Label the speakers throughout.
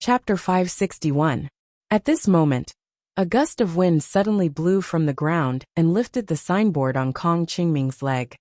Speaker 1: Chapter 561. At this moment, a gust of wind suddenly blew from the ground and lifted the signboard on Kong Qingming's leg.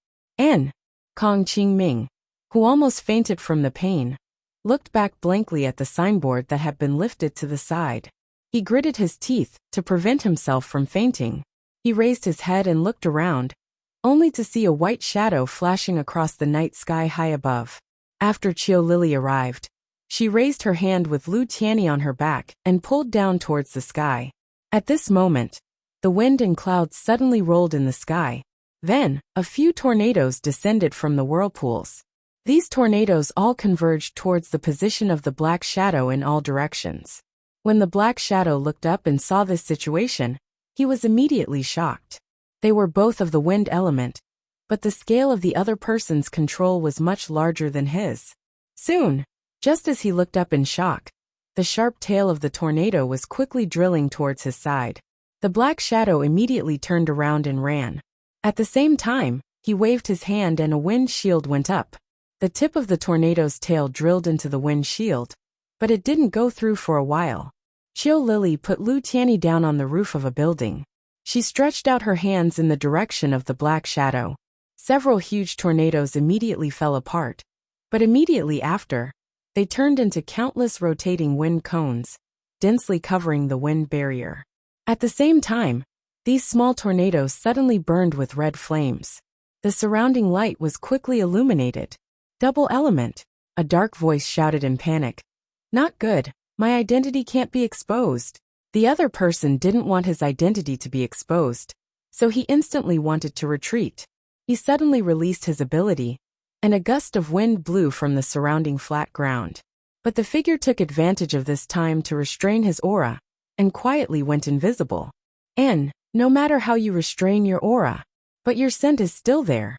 Speaker 1: Kong Qingming, who almost fainted from the pain, looked back blankly at the signboard that had been lifted to the side. He gritted his teeth to prevent himself from fainting. He raised his head and looked around, only to see a white shadow flashing across the night sky high above. After Qiu Lili arrived, she raised her hand with Lu Tianyi on her back and pulled down towards the sky. At this moment, the wind and clouds suddenly rolled in the sky. Then, a few tornadoes descended from the whirlpools. These tornadoes all converged towards the position of the black shadow in all directions. When the black shadow looked up and saw this situation, he was immediately shocked. They were both of the wind element, but the scale of the other person's control was much larger than his. Soon, just as he looked up in shock, the sharp tail of the tornado was quickly drilling towards his side. The black shadow immediately turned around and ran. At the same time, he waved his hand and a wind shield went up. The tip of the tornado's tail drilled into the wind shield, but it didn't go through for a while. Qiu Lili put Lu Tianyi down on the roof of a building. She stretched out her hands in the direction of the black shadow. Several huge tornadoes immediately fell apart, but immediately after, they turned into countless rotating wind cones, densely covering the wind barrier. At the same time, these small tornadoes suddenly burned with red flames. The surrounding light was quickly illuminated. Double element, a dark voice shouted in panic. Not good, my identity can't be exposed. The other person didn't want his identity to be exposed, so he instantly wanted to retreat. He suddenly released his ability, and a gust of wind blew from the surrounding flat ground. But the figure took advantage of this time to restrain his aura, and quietly went invisible. No matter how you restrain your aura, but your scent is still there.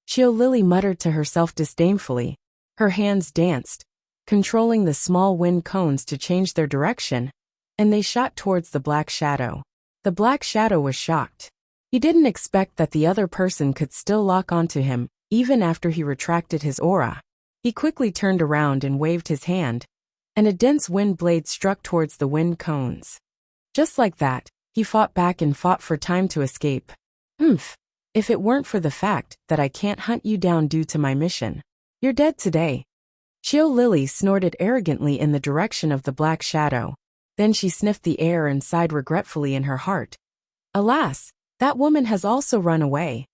Speaker 1: Qiu Lili muttered to herself disdainfully. Her hands danced, controlling the small wind cones to change their direction, and they shot towards the black shadow. The black shadow was shocked. He didn't expect that the other person could still lock onto him, even after he retracted his aura. He quickly turned around and waved his hand, and a dense wind blade struck towards the wind cones. Just like that, he fought back and fought for time to escape. If it weren't for the fact that I can't hunt you down due to my mission, you're dead today. Qiu Lili snorted arrogantly in the direction of the black shadow. Then she sniffed the air and sighed regretfully in her heart. Alas, that woman has also run away.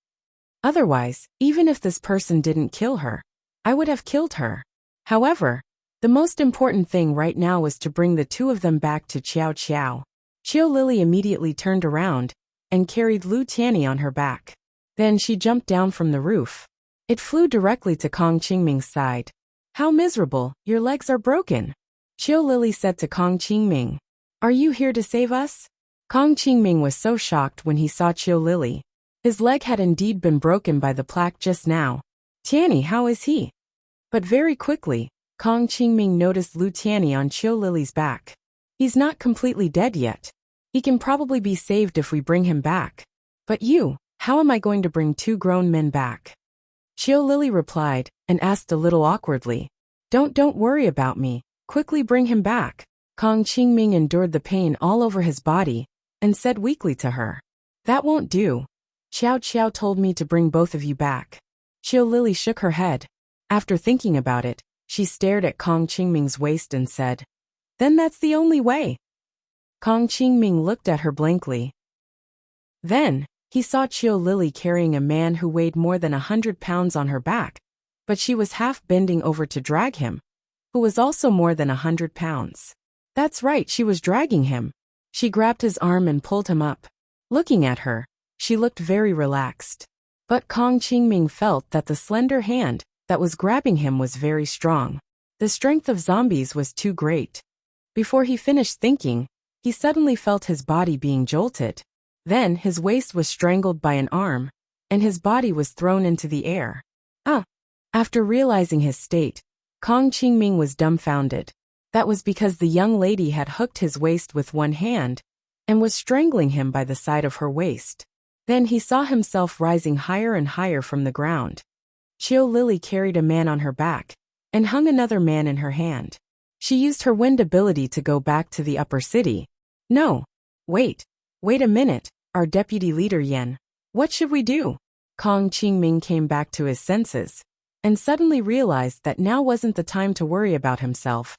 Speaker 1: Otherwise, even if this person didn't kill her, I would have killed her. However, the most important thing right now was to bring the two of them back to Qiao Qiao. Qiu Lili immediately turned around and carried Lu Tianyi on her back. Then she jumped down from the roof. It flew directly to Kong Qingming's side. How miserable, your legs are broken. Qiu Lili said to Kong Qingming. Are you here to save us? Kong Qingming was so shocked when he saw Qiu Lili. His leg had indeed been broken by the plaque just now. Tianyi, how is he? But very quickly, Kong Qingming noticed Lu Tianyi on Qiu Lili's back. He's not completely dead yet. He can probably be saved if we bring him back. But you, how am I going to bring two grown men back? Qiu Lili replied, and asked a little awkwardly. Don't worry about me, quickly bring him back. Kong Qingming endured the pain all over his body, and said weakly to her. That won't do. Qiao Qiao told me to bring both of you back. Qiu Lili shook her head. After thinking about it, she stared at Kong Qingming's waist and said, Then that's the only way. Kong Qingming looked at her blankly. Then, he saw Qiu Lili carrying a man who weighed more than 100 pounds on her back, but she was half bending over to drag him, who was also more than 100 pounds. That's right, she was dragging him. She grabbed his arm and pulled him up. Looking at her, she looked very relaxed. But Kong Qingming felt that the slender hand that was grabbing him was very strong. The strength of zombies was too great. Before he finished thinking, he suddenly felt his body being jolted. Then his waist was strangled by an arm, and his body was thrown into the air. After realizing his state, Kong Qingming was dumbfounded. That was because the young lady had hooked his waist with one hand, and was strangling him by the side of her waist. Then he saw himself rising higher and higher from the ground. Qiu Lili carried a man on her back, and hung another man in her hand. She used her wind ability to go back to the upper city. No. Wait a minute, our deputy leader Yen. What should we do? Kong Qingming came back to his senses and suddenly realized that now wasn't the time to worry about himself.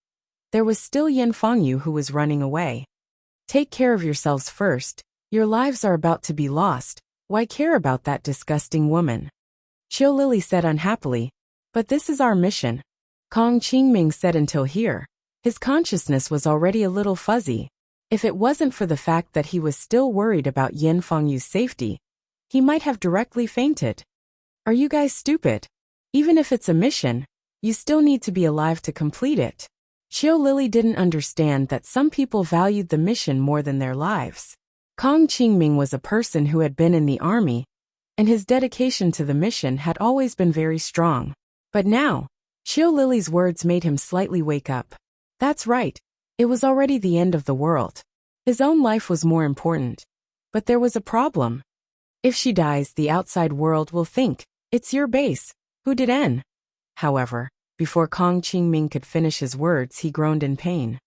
Speaker 1: There was still Yen Fangyu who was running away. Take care of yourselves first. Your lives are about to be lost. Why care about that disgusting woman? Qiu Lily said unhappily. But this is our mission. Kong Qingming said until here. His consciousness was already a little fuzzy. If it wasn't for the fact that he was still worried about Yen Fangyu's safety, he might have directly fainted. Are you guys stupid? Even if it's a mission, you still need to be alive to complete it. Qiu Lily didn't understand that some people valued the mission more than their lives. Kong Qingming was a person who had been in the army, and his dedication to the mission had always been very strong. But now, Qiu Lily's words made him slightly wake up. That's right. It was already the end of the world. His own life was more important. But there was a problem. If she dies, the outside world will think, it's your base. Who did N? However, before Kong Qingming could finish his words, he groaned in pain.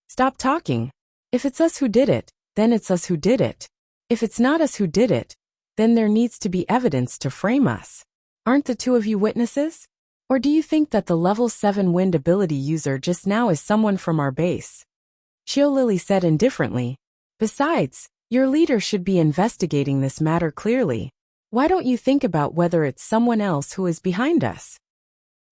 Speaker 1: Stop talking. If it's us who did it, then it's us who did it. If it's not us who did it, then there needs to be evidence to frame us. Aren't the two of you witnesses? Or do you think that the level 7 wind ability user just now is someone from our base? Qiu Lily said indifferently. Besides, your leader should be investigating this matter clearly. Why don't you think about whether it's someone else who is behind us?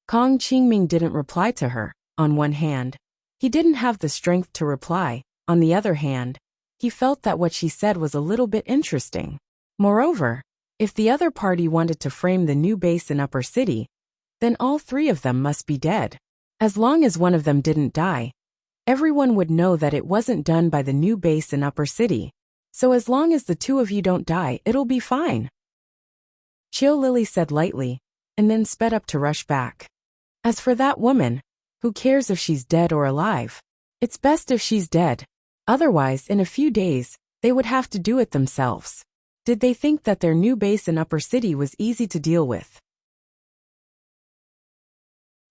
Speaker 1: Kong Qingming didn't reply to her. On one hand, he didn't have the strength to reply. On the other hand, he felt that what she said was a little bit interesting. Moreover, if the other party wanted to frame the new base in Upper City, then all three of them must be dead. As long as one of them didn't die, everyone would know that it wasn't done by the new base in Upper City. So as long as the two of you don't die, it'll be fine. Qiu Lily said lightly, and then sped up to rush back. As for that woman, who cares if she's dead or alive? It's best if she's dead. Otherwise, in a few days, they would have to do it themselves. Did they think that their new base in Upper City was easy to deal with?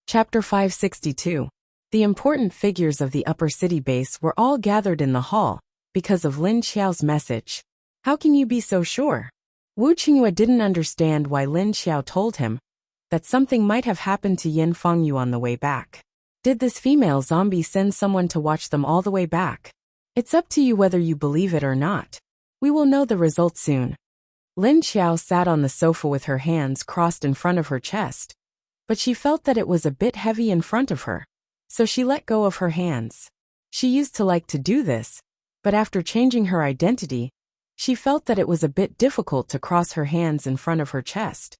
Speaker 1: Chapter 562. The important figures of the Upper City base were all gathered in the hall because of Lin Xiao's message. How can you be so sure? Wu Qingyue didn't understand why Lin Xiao told him that something might have happened to Yin Fangyu on the way back. Did this female zombie send someone to watch them all the way back? It's up to you whether you believe it or not. We will know the result soon. Lin Xiao sat on the sofa with her hands crossed in front of her chest, but she felt that it was a bit heavy in front of her, so she let go of her hands. She used to like to do this, but after changing her identity, she felt that it was a bit difficult to cross her hands in front of her chest.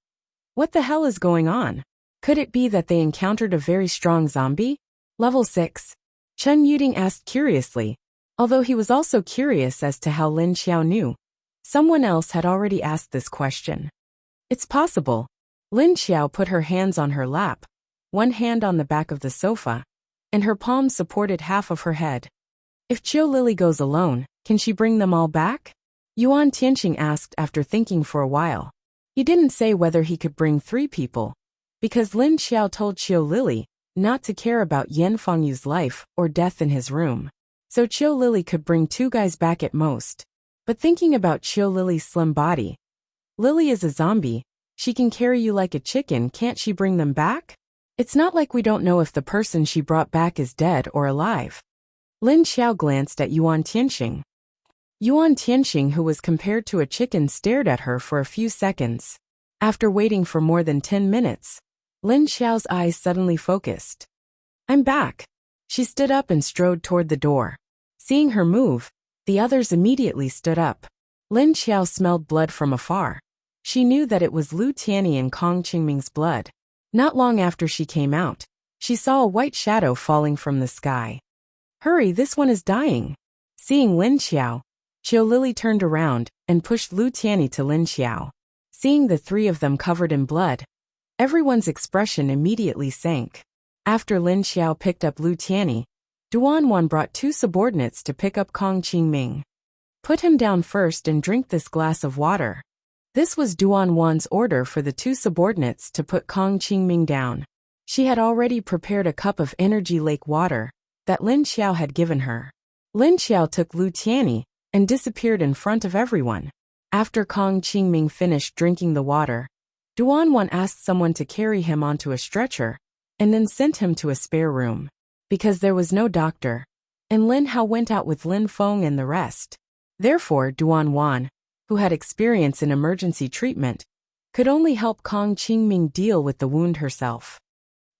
Speaker 1: What the hell is going on? Could it be that they encountered a very strong zombie? Level 6. Chen Yuding asked curiously, although he was also curious as to how Lin Xiao knew. Someone else had already asked this question. It's possible. Lin Xiao put her hands on her lap, one hand on the back of the sofa, and her palm supported half of her head. If Qiu Lily goes alone, can she bring them all back? Yuan Tianqing asked after thinking for a while. He didn't say whether he could bring 3 people, because Lin Xiao told Qiu Lily not to care about Yen Fangyu's life or death in his room. So Qiu Lily could bring 2 guys back at most. But thinking about Qiu Lily's slim body, Lily is a zombie. She can carry you like a chicken, can't she bring them back? It's not like we don't know if the person she brought back is dead or alive. Lin Xiao glanced at Yuan Tianqing. Yuan Tianqing, who was compared to a chicken, stared at her for a few seconds. After waiting for more than 10 minutes, Lin Xiao's eyes suddenly focused. I'm back. She stood up and strode toward the door. Seeing her move, the others immediately stood up. Lin Xiao smelled blood from afar. She knew that it was Lu Tianyi and Kong Qingming's blood. Not long after she came out, she saw a white shadow falling from the sky. Hurry, this one is dying. Seeing Lin Xiao, Qiu Lily turned around and pushed Lu Tianyi to Lin Xiao. Seeing the 3 of them covered in blood, everyone's expression immediately sank. After Lin Xiao picked up Lu Tianyi, Duanwan brought 2 subordinates to pick up Kong Qingming. Put him down first and drink this glass of water. This was Duanwan's order for the 2 subordinates to put Kong Qingming down. She had already prepared a cup of energy lake water that Lin Xiao had given her. Lin Xiao took Lu Tianyi and disappeared in front of everyone. After Kong Qingming finished drinking the water, Duan Wan asked someone to carry him onto a stretcher and then sent him to a spare room. Because there was no doctor, and Lin Hao went out with Lin Feng and the rest. Therefore, Duan Wan, who had experience in emergency treatment, could only help Kong Qingming deal with the wound herself.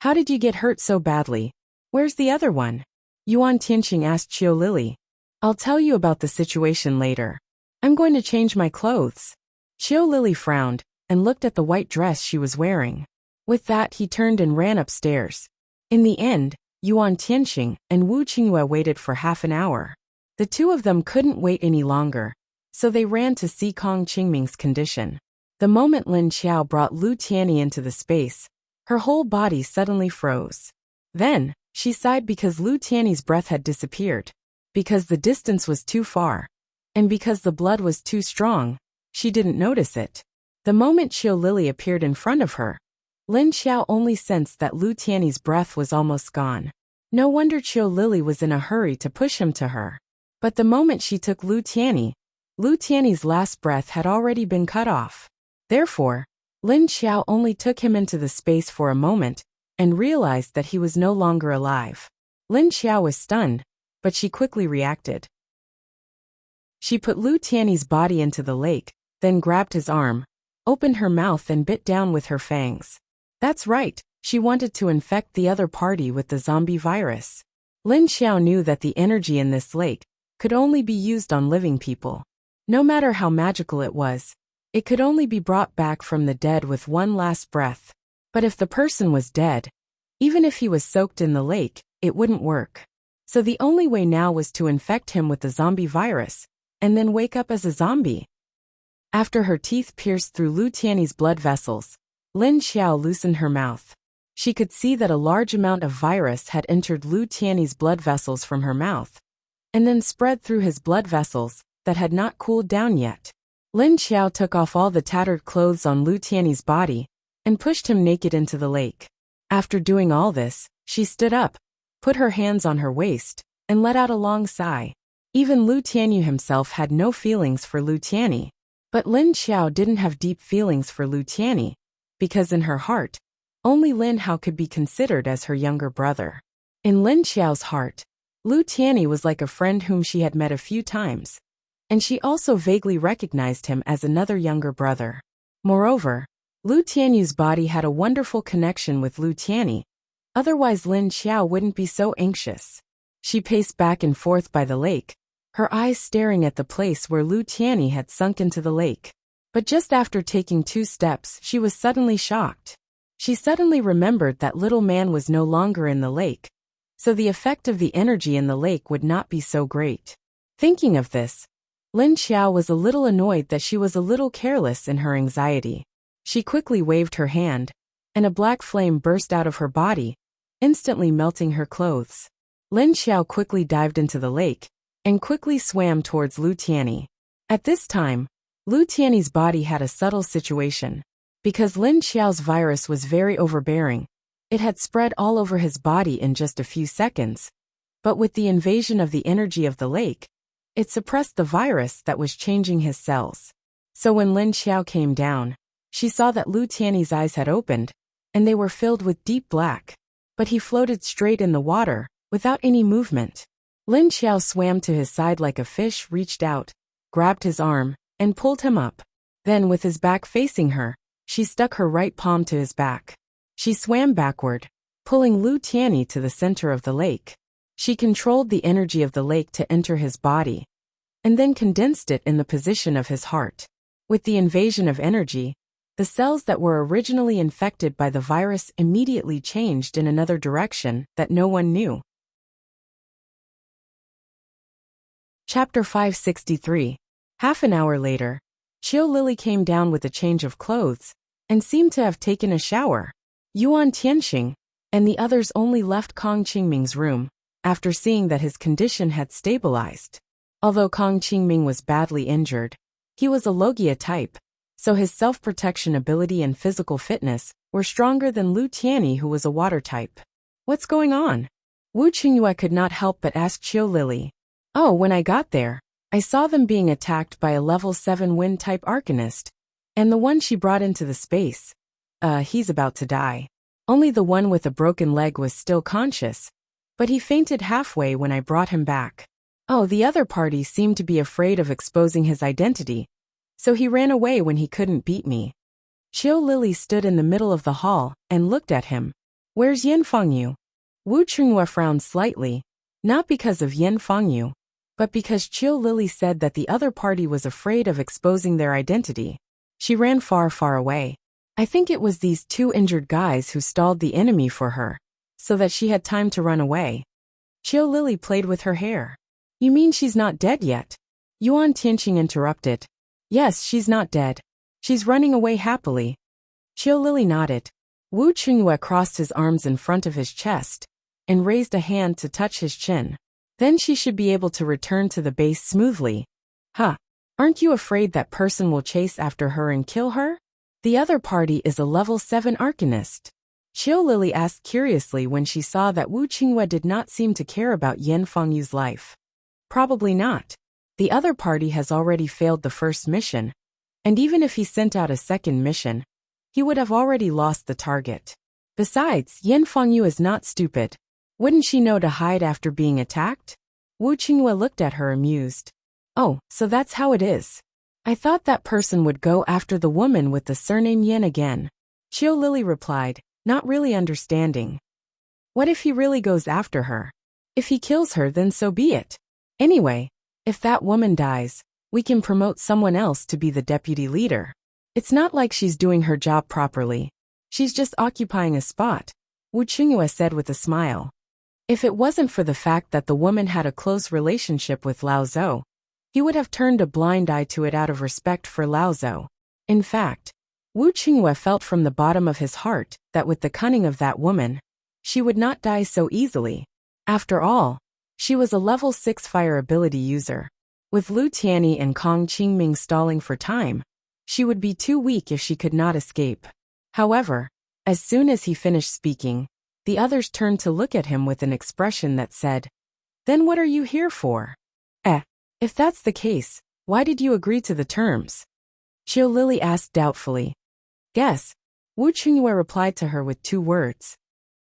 Speaker 1: How did you get hurt so badly? Where's the other one? Yuan Tianqing asked Qiu Lili. I'll tell you about the situation later. I'm going to change my clothes. Qiu Lili frowned and looked at the white dress she was wearing. With that, he turned and ran upstairs. In the end, Yuan Tianqing and Wu Qingyue waited for half an hour. The two of them couldn't wait any longer, so they ran to see Kong Qingming's condition. The moment Lin Xiao brought Lu Tianyi into the space, her whole body suddenly froze. Then, she sighed because Lu Tianyi's breath had disappeared, because the distance was too far, and because the blood was too strong, she didn't notice it. The moment Qiu Lili appeared in front of her, Lin Xiao only sensed that Lu Tianyi's breath was almost gone. No wonder Qiu Lili was in a hurry to push him to her. But the moment she took Lu Tianyi's last breath had already been cut off. Therefore, Lin Xiao only took him into the space for a moment and realized that he was no longer alive. Lin Xiao was stunned, but she quickly reacted. She put Lu Tianyi's body into the lake, then grabbed his arm, opened her mouth and bit down with her fangs. That's right, she wanted to infect the other party with the zombie virus. Lin Xiao knew that the energy in this lake could only be used on living people. No matter how magical it was, it could only be brought back from the dead with one last breath. But if the person was dead, even if he was soaked in the lake, it wouldn't work. So the only way now was to infect him with the zombie virus, and then wake up as a zombie. After her teeth pierced through Lu Tianyi's blood vessels, Lin Xiao loosened her mouth. She could see that a large amount of virus had entered Lu Tianyi's blood vessels from her mouth, and then spread through his blood vessels that had not cooled down yet. Lin Xiao took off all the tattered clothes on Lu Tianyi's body and pushed him naked into the lake. After doing all this, she stood up, put her hands on her waist, and let out a long sigh. Even Lu Tianyi himself had no feelings for Lu Tianyi. But Lin Xiao didn't have deep feelings for Lu Tianyi, because in her heart, only Lin Hao could be considered as her younger brother. In Lin Xiao's heart, Lu Tianyi was like a friend whom she had met a few times, and she also vaguely recognized him as another younger brother. Moreover, Lu Tianyu's body had a wonderful connection with Lu Tianyi, otherwise Lin Xiao wouldn't be so anxious. She paced back and forth by the lake, her eyes staring at the place where Lu Tianyi had sunk into the lake. But just after taking 2 steps, she was suddenly shocked. She suddenly remembered that little man was no longer in the lake, so the effect of the energy in the lake would not be so great. Thinking of this, Lin Xiao was a little annoyed that she was a little careless in her anxiety. She quickly waved her hand, and a black flame burst out of her body, instantly melting her clothes. Lin Xiao quickly dived into the lake, and quickly swam towards Lu Tianyi. At this time, Lu Tianyi's body had a subtle situation. Because Lin Xiao's virus was very overbearing, it had spread all over his body in just a few seconds. But with the invasion of the energy of the lake, it suppressed the virus that was changing his cells. So when Lin Xiao came down, she saw that Lu Tianyi's eyes had opened, and they were filled with deep black. But he floated straight in the water, without any movement. Lin Xiao swam to his side like a fish, reached out, grabbed his arm, and pulled him up. Then with his back facing her, she stuck her right palm to his back. She swam backward, pulling Lu Tianyi to the center of the lake. She controlled the energy of the lake to enter his body, and then condensed it in the position of his heart. With the invasion of energy, the cells that were originally infected by the virus immediately changed in another direction that no one knew. Chapter 563. Half an hour later, Qiu Lili came down with a change of clothes, and seemed to have taken a shower. Yuan Tianqing and the others only left Kong Qingming's room, after seeing that his condition had stabilized. Although Kong Qingming was badly injured, he was a Logia type, so his self-protection ability and physical fitness were stronger than Lu Tianyi, who was a water type. What's going on? Wu Qingyue could not help but ask Qiu Lily. Oh, when I got there, I saw them being attacked by a level 7 wind-type arcanist. And the one she brought into the space. He's about to die. Only the one with a broken leg was still conscious. But he fainted halfway when I brought him back. Oh, the other party seemed to be afraid of exposing his identity. So he ran away when he couldn't beat me. Qiu Lily stood in the middle of the hall and looked at him. Where's Yin Fengyu? Wu Qingyue frowned slightly, not because of Yin Fengyu, but because Qiu Lily said that the other party was afraid of exposing their identity. She ran far, far away. I think it was these two injured guys who stalled the enemy for her, so that she had time to run away. Qiu Lily played with her hair. You mean she's not dead yet? Yuan Tianqing interrupted. Yes, she's not dead. She's running away happily. Qiu Lily nodded. Wu Qingyue crossed his arms in front of his chest and raised a hand to touch his chin. Then she should be able to return to the base smoothly. Huh. Aren't you afraid that person will chase after her and kill her? The other party is a level 7 arcanist. Qiu Lily asked curiously when she saw that Wu Qingyue did not seem to care about Yin Fengyu's life. Probably not. The other party has already failed the first mission, and even if he sent out a second mission, he would have already lost the target. Besides, Yin Fengyu is not stupid. Wouldn't she know to hide after being attacked? Wu Qingyue looked at her amused. Oh, so that's how it is. I thought that person would go after the woman with the surname Yin again. Qiu Lily replied, not really understanding. What if he really goes after her? If he kills her, then so be it. Anyway, if that woman dies, we can promote someone else to be the deputy leader. It's not like she's doing her job properly. She's just occupying a spot, Wu Qingyue said with a smile. If it wasn't for the fact that the woman had a close relationship with Lao Zhou, he would have turned a blind eye to it out of respect for Lao Zhou. In fact, Wu Qingyue felt from the bottom of his heart that with the cunning of that woman, she would not die so easily. After all, she was a level 6 fire ability user. With Lu Tianyi and Kong Qingming stalling for time, she would be too weak if she could not escape. However, as soon as he finished speaking, the others turned to look at him with an expression that said, "Then what are you here for?" If that's the case, why did you agree to the terms? Qiu Lily asked doubtfully. Guess. Wu Qingyue replied to her with 2 words.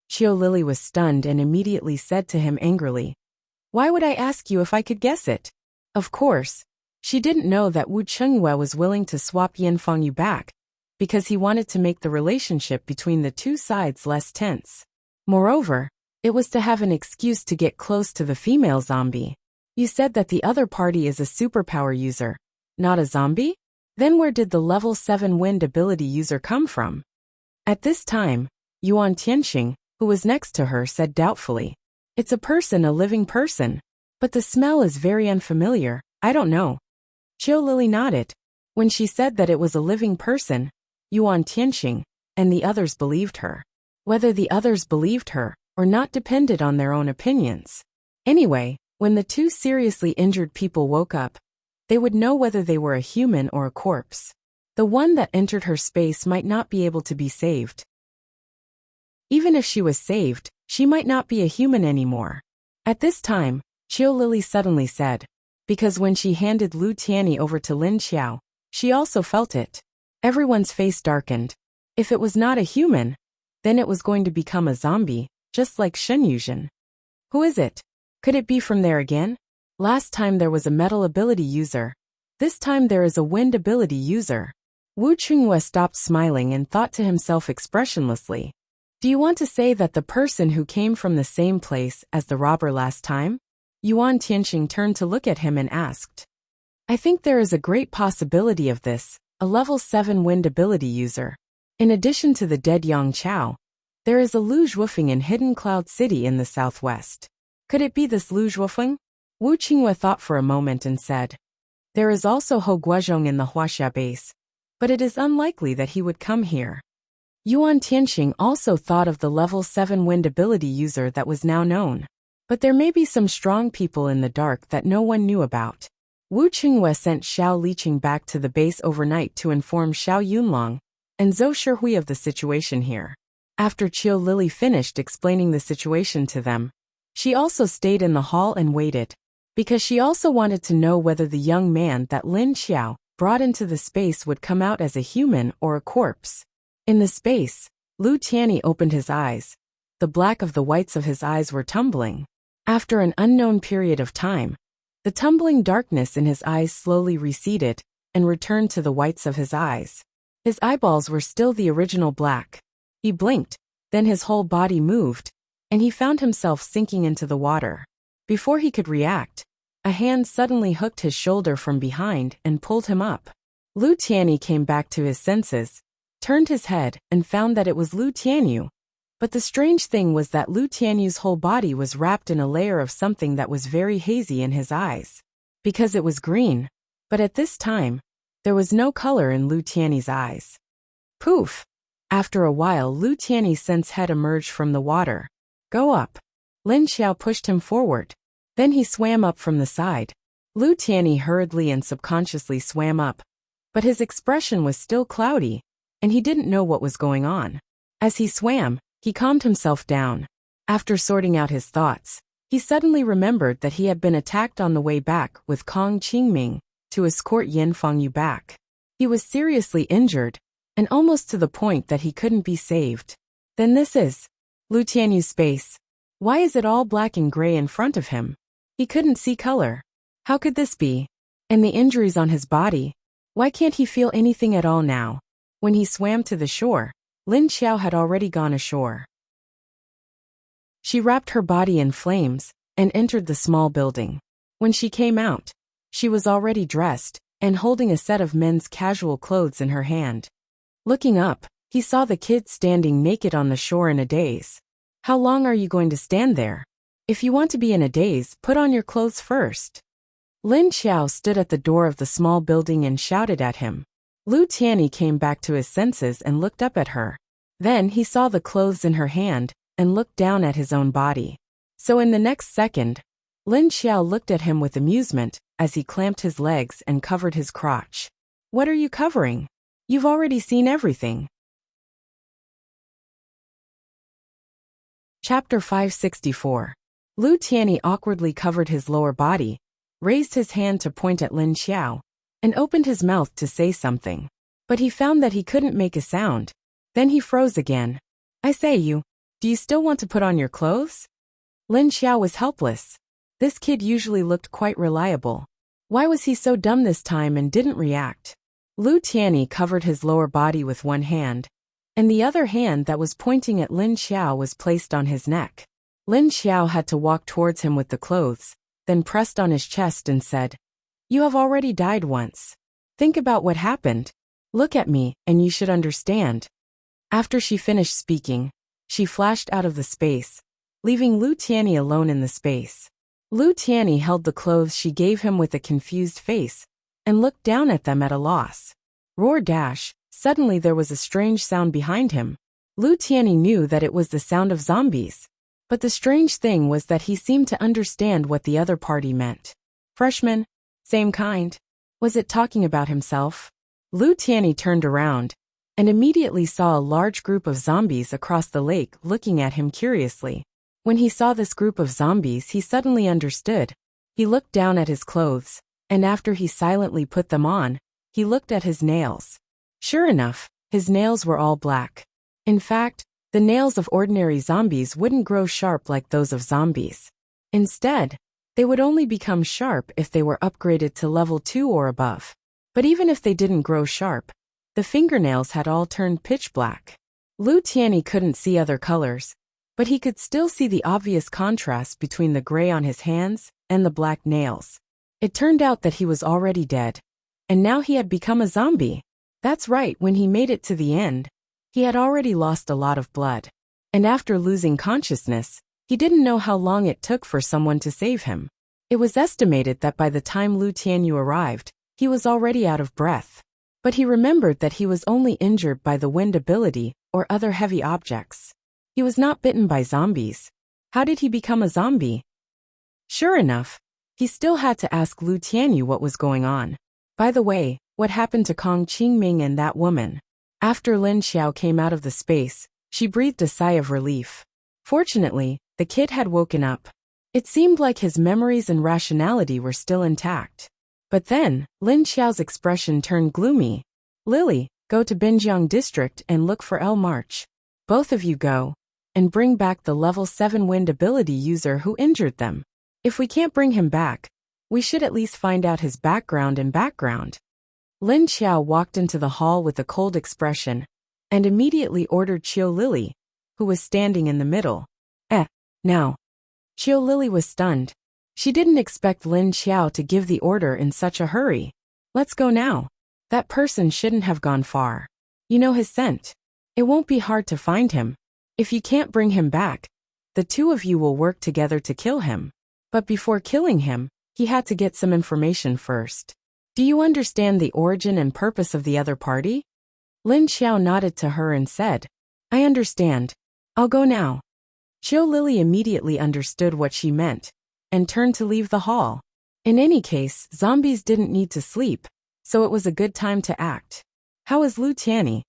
Speaker 1: Qiu Lily was stunned and immediately said to him angrily, "Why would I ask you if I could guess it?" Of course, she didn't know that Wu Qingyue was willing to swap Yin Fengyu back, because he wanted to make the relationship between the two sides less tense. Moreover, it was to have an excuse to get close to the female zombie. You said that the other party is a superpower user, not a zombie? Then where did the level 7 wind ability user come from? At this time, Yuan Tianqing, who was next to her, said doubtfully, "It's a person, a living person. But the smell is very unfamiliar, I don't know." Qiu Lily nodded. When she said that it was a living person, Yuan Tianqing and the others believed her. Whether the others believed her or not depended on their own opinions. Anyway, when the 2 seriously injured people woke up, they would know whether they were a human or a corpse. The one that entered her space might not be able to be saved. Even if she was saved, she might not be a human anymore. At this time, Qiu Lily suddenly said, because when she handed Lu Tianyi over to Lin Xiao, she also felt it. Everyone's face darkened. If it was not a human, then it was going to become a zombie, just like Shen Yuzhen. Who is it? Could it be from there again? Last time there was a metal ability user. This time there is a wind ability user. Wu Qingyue stopped smiling and thought to himself expressionlessly. Do you want to say that the person who came from the same place as the robber last time? Yuan Tianqing turned to look at him and asked. I think there is a great possibility of this, a level 7 wind ability user. In addition to the dead Yang Chao, there is a Lu Zhuofeng in Hidden Cloud City in the southwest. Could it be this Lu Zhuofeng? Wu Qingyue thought for a moment and said. There is also Hou Guozhong in the Wuxia base, but it is unlikely that he would come here. Yuan Tianqing also thought of the level 7 wind ability user that was now known. But there may be some strong people in the dark that no one knew about. Wu Qingyue sent Xiao Liqing back to the base overnight to inform Xiao Yunlong and Zhou Shihui of the situation here. After Qiu Lily finished explaining the situation to them, She also stayed in the hall and waited, because she also wanted to know whether the young man that Lin Xiao brought into the space would come out as a human or a corpse. In the space, Lu Tianyi opened his eyes. The black of the whites of his eyes were tumbling. After an unknown period of time, the tumbling darkness in his eyes slowly receded and returned to the whites of his eyes. His eyeballs were still the original black. He blinked, then his whole body moved, and he found himself sinking into the water. Before he could react, a hand suddenly hooked his shoulder from behind and pulled him up. Lu Tianyi came back to his senses, turned his head, and found that it was Lu Tianyu. But the strange thing was that Lu Tianyu's whole body was wrapped in a layer of something that was very hazy in his eyes. Because it was green. But at this time, there was no color in Lu Tianyu's eyes. Poof! After a while, Lu Tianyu's sense head emerged from the water. Go up. Lin Xiao pushed him forward. Then he swam up from the side. Lu Tianyi hurriedly and subconsciously swam up. But his expression was still cloudy, and he didn't know what was going on. As he swam, he calmed himself down. After sorting out his thoughts, he suddenly remembered that he had been attacked on the way back with Kong Qingming to escort Yin Fengyu back. He was seriously injured, and almost to the point that he couldn't be saved. Then this is Lu Tianyu's space. Why is it all black and gray in front of him? He couldn't see color. How could this be? And the injuries on his body? Why can't he feel anything at all now? When he swam to the shore, Lin Xiao had already gone ashore. She wrapped her body in flames and entered the small building. When she came out, she was already dressed and holding a set of men's casual clothes in her hand. Looking up, he saw the kid standing naked on the shore in a daze. How long are you going to stand there? If you want to be in a daze, put on your clothes first. Lin Xiao stood at the door of the small building and shouted at him. Lu Tianyi came back to his senses and looked up at her. Then he saw the clothes in her hand and looked down at his own body. So in the next second, Lin Xiao looked at him with amusement as he clamped his legs and covered his crotch. What are you covering? You've already seen everything. Chapter 564. Lu Tianyi awkwardly covered his lower body, raised his hand to point at Lin Xiao, and opened his mouth to say something. But he found that he couldn't make a sound. Then he froze again. I say do you still want to put on your clothes? Lin Xiao was helpless. This kid usually looked quite reliable. Why was he so dumb this time and didn't react? Lu Tianyi covered his lower body with one hand, and the other hand that was pointing at Lin Xiao was placed on his neck. Lin Xiao had to walk towards him with the clothes, then pressed on his chest and said, You have already died once. Think about what happened. Look at me, and you should understand. After she finished speaking, she flashed out of the space, leaving Lu Tianyi alone in the space. Lu Tianyi held the clothes she gave him with a confused face, and looked down at them at a loss. Roar dash, suddenly there was a strange sound behind him. Lu Tianyi knew that it was the sound of zombies. But the strange thing was that he seemed to understand what the other party meant. Freshman? Same kind? Was it talking about himself? Lu Tianyi turned around, and immediately saw a large group of zombies across the lake looking at him curiously. When he saw this group of zombies, he suddenly understood. He looked down at his clothes, and after he silently put them on, he looked at his nails. Sure enough, his nails were all black. In fact, the nails of ordinary zombies wouldn't grow sharp like those of zombies. Instead, they would only become sharp if they were upgraded to level 2 or above. But even if they didn't grow sharp, the fingernails had all turned pitch black. Lu Tianyi couldn't see other colors, but he could still see the obvious contrast between the gray on his hands and the black nails. It turned out that he was already dead, and now he had become a zombie. That's right, when he made it to the end, he had already lost a lot of blood. And after losing consciousness, he didn't know how long it took for someone to save him. It was estimated that by the time Lu Tianyu arrived, he was already out of breath. But he remembered that he was only injured by the wind ability or other heavy objects. He was not bitten by zombies. How did he become a zombie? Sure enough, he still had to ask Lu Tianyu what was going on. By the way, what happened to Kong Qingming and that woman? After Lin Xiao came out of the space, she breathed a sigh of relief. Fortunately, the kid had woken up. It seemed like his memories and rationality were still intact. But then, Lin Xiao's expression turned gloomy. Lily, go to Binjiang district and look for El March. Both of you go. And bring back the level 7 wind ability user who injured them. If we can't bring him back, we should at least find out his background and background. Lin Xiao walked into the hall with a cold expression, and immediately ordered Qiu Lily, who was standing in the middle. Now. Qiu Lily was stunned. She didn't expect Lin Xiao to give the order in such a hurry. Let's go now. That person shouldn't have gone far. You know his scent. It won't be hard to find him. If you can't bring him back, the two of you will work together to kill him. But before killing him, he had to get some information first. Do you understand the origin and purpose of the other party? Lin Xiao nodded to her and said, I understand. I'll go now. Qiu Lily immediately understood what she meant, and turned to leave the hall. In any case, zombies didn't need to sleep, so it was a good time to act. How is Lu Tianyi?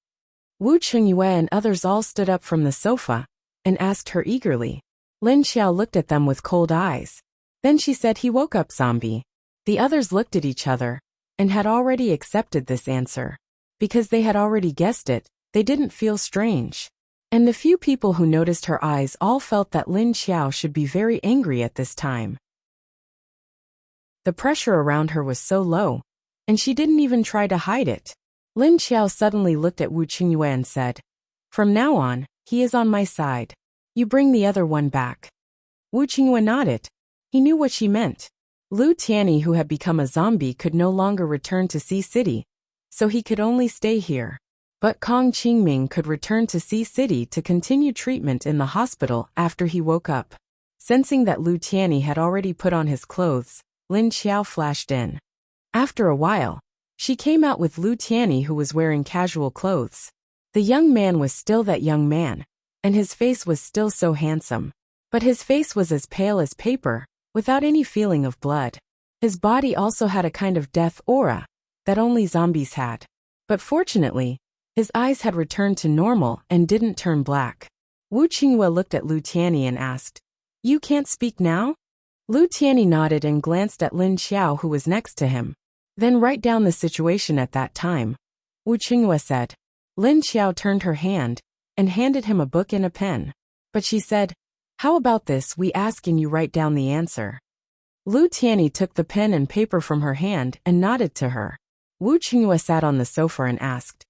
Speaker 1: Wu Chengyue and others all stood up from the sofa, and asked her eagerly. Lin Xiao looked at them with cold eyes. Then she said he woke up zombie. The others looked at each other, and had already accepted this answer. Because they had already guessed it, they didn't feel strange. And the few people who noticed her eyes all felt that Lin Xiao should be very angry at this time. The pressure around her was so low, and she didn't even try to hide it. Lin Xiao suddenly looked at Wu Qingyue and said, From now on, he is on my side. You bring the other one back. Wu Qingyue nodded. He knew what she meant. Lu Tianyi, who had become a zombie, could no longer return to Sea City, so he could only stay here. But Kong Qingming could return to Sea City to continue treatment in the hospital after he woke up. Sensing that Lu Tianyi had already put on his clothes, Lin Xiao flashed in. After a while, she came out with Lu Tianyi, who was wearing casual clothes. The young man was still that young man, and his face was still so handsome. But his face was as pale as paper, without any feeling of blood. His body also had a kind of death aura that only zombies had. But fortunately, his eyes had returned to normal and didn't turn black. Wu Qingyue looked at Lu Tianyi and asked, You can't speak now? Lu Tianyi nodded and glanced at Lin Xiao, who was next to him. Then write down the situation at that time. Wu Qingyue said. Lin Xiao turned her hand and handed him a book and a pen. But she said, How about this, we ask and you write down the answer. Lu Tianyi took the pen and paper from her hand and nodded to her. Wu Qingyue sat on the sofa and asked,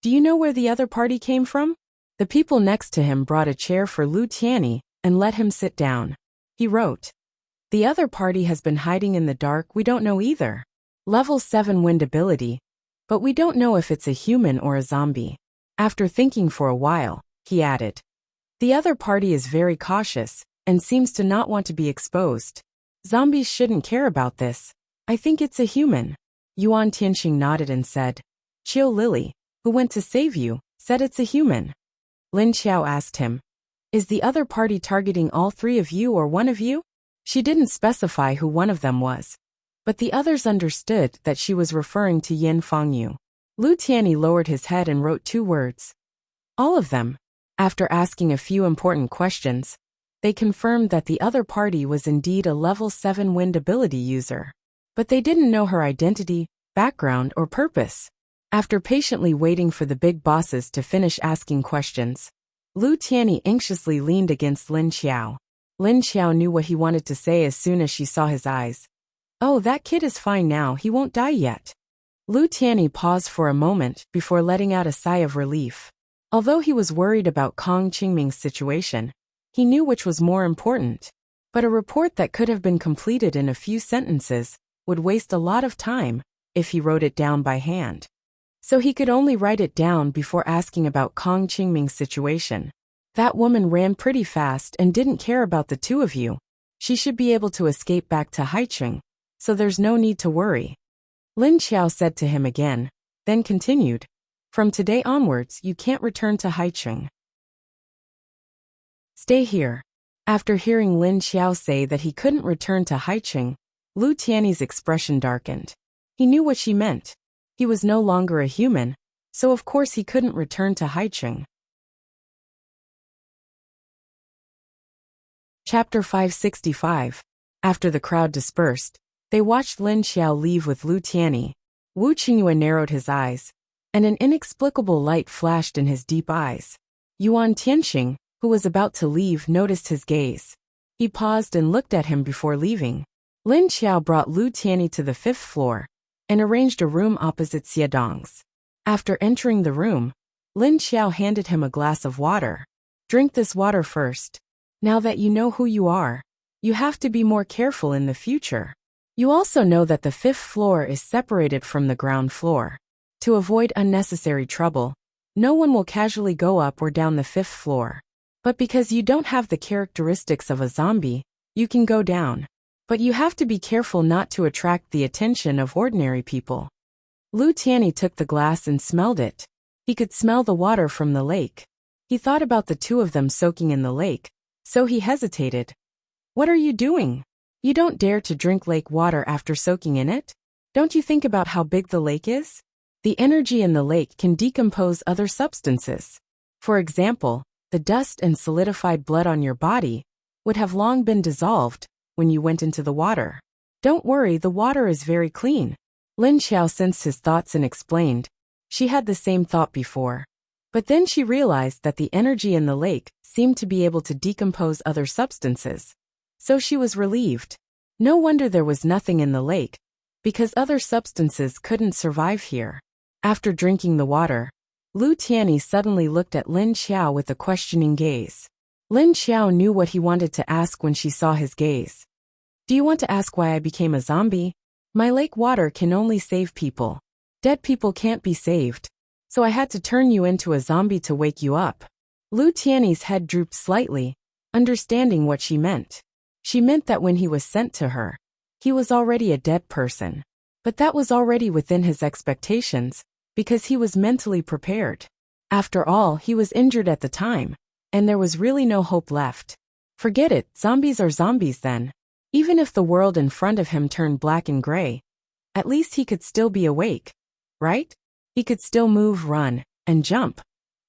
Speaker 1: Do you know where the other party came from? The people next to him brought a chair for Lu Tianyi and let him sit down. He wrote, The other party has been hiding in the dark, we don't know either. Level 7 wind ability, but we don't know if it's a human or a zombie. After thinking for a while, he added, The other party is very cautious and seems to not want to be exposed. Zombies shouldn't care about this. I think it's a human. Yuan Tianxing nodded and said, Qiu Lily, who went to save you, said it's a human. Lin Xiao asked him, Is the other party targeting all three of you or one of you? She didn't specify who one of them was. But the others understood that she was referring to Yin Fangyu. Lu Tianyi lowered his head and wrote 2 words. All of them. After asking a few important questions, they confirmed that the other party was indeed a level 7 wind ability user. But they didn't know her identity, background, or purpose. After patiently waiting for the big bosses to finish asking questions, Lu Tianyi anxiously leaned against Lin Xiao. Lin Xiao knew what he wanted to say as soon as she saw his eyes. Oh, that kid is fine now, he won't die yet. Lu Tianyi paused for a moment before letting out a sigh of relief. Although he was worried about Kong Qingming's situation, he knew which was more important. But a report that could have been completed in a few sentences would waste a lot of time if he wrote it down by hand. So he could only write it down before asking about Kong Qingming's situation. That woman ran pretty fast and didn't care about the two of you. She should be able to escape back to Haicheng, so there's no need to worry. Lin Xiao said to him again, then continued, From today onwards you can't return to Haicheng. Stay here. After hearing Lin Xiao say that he couldn't return to Haicheng, Lu Tianyi's expression darkened. He knew what she meant. He was no longer a human, so of course he couldn't return to Haicheng. Chapter 565. After the crowd dispersed, they watched Lin Xiao leave with Lu Tianyi. Wu Qingyue narrowed his eyes, and an inexplicable light flashed in his deep eyes. Yuan Tianxing, who was about to leave, noticed his gaze. He paused and looked at him before leaving. Lin Xiao brought Lu Tianyi to the 5th floor and arranged a room opposite Xiadong's. After entering the room, Lin Xiao handed him a glass of water. Drink this water first. Now that you know who you are, you have to be more careful in the future. You also know that the 5th floor is separated from the ground floor. To avoid unnecessary trouble, no one will casually go up or down the 5th floor. But because you don't have the characteristics of a zombie, you can go down. But you have to be careful not to attract the attention of ordinary people. Lu Tianyi took the glass and smelled it. He could smell the water from the lake. He thought about the two of them soaking in the lake, so he hesitated. What are you doing? You don't dare to drink lake water after soaking in it? Don't you think about how big the lake is? The energy in the lake can decompose other substances. For example, the dust and solidified blood on your body would have long been dissolved when you went into the water. Don't worry, the water is very clean. Lin Xiao sensed his thoughts and explained. She had the same thought before. But then she realized that the energy in the lake seemed to be able to decompose other substances. So she was relieved. No wonder there was nothing in the lake, because other substances couldn't survive here. After drinking the water, Lu Tianyi suddenly looked at Lin Xiao with a questioning gaze. Lin Xiao knew what he wanted to ask when she saw his gaze. Do you want to ask why I became a zombie? My lake water can only save people. Dead people can't be saved. So I had to turn you into a zombie to wake you up. Lu Tianyi's head drooped slightly, understanding what she meant. She meant that when he was sent to her, he was already a dead person. But that was already within his expectations, because he was mentally prepared. After all, he was injured at the time, and there was really no hope left. Forget it, zombies are zombies then. Even if the world in front of him turned black and gray, at least he could still be awake, right? He could still move, run, and jump.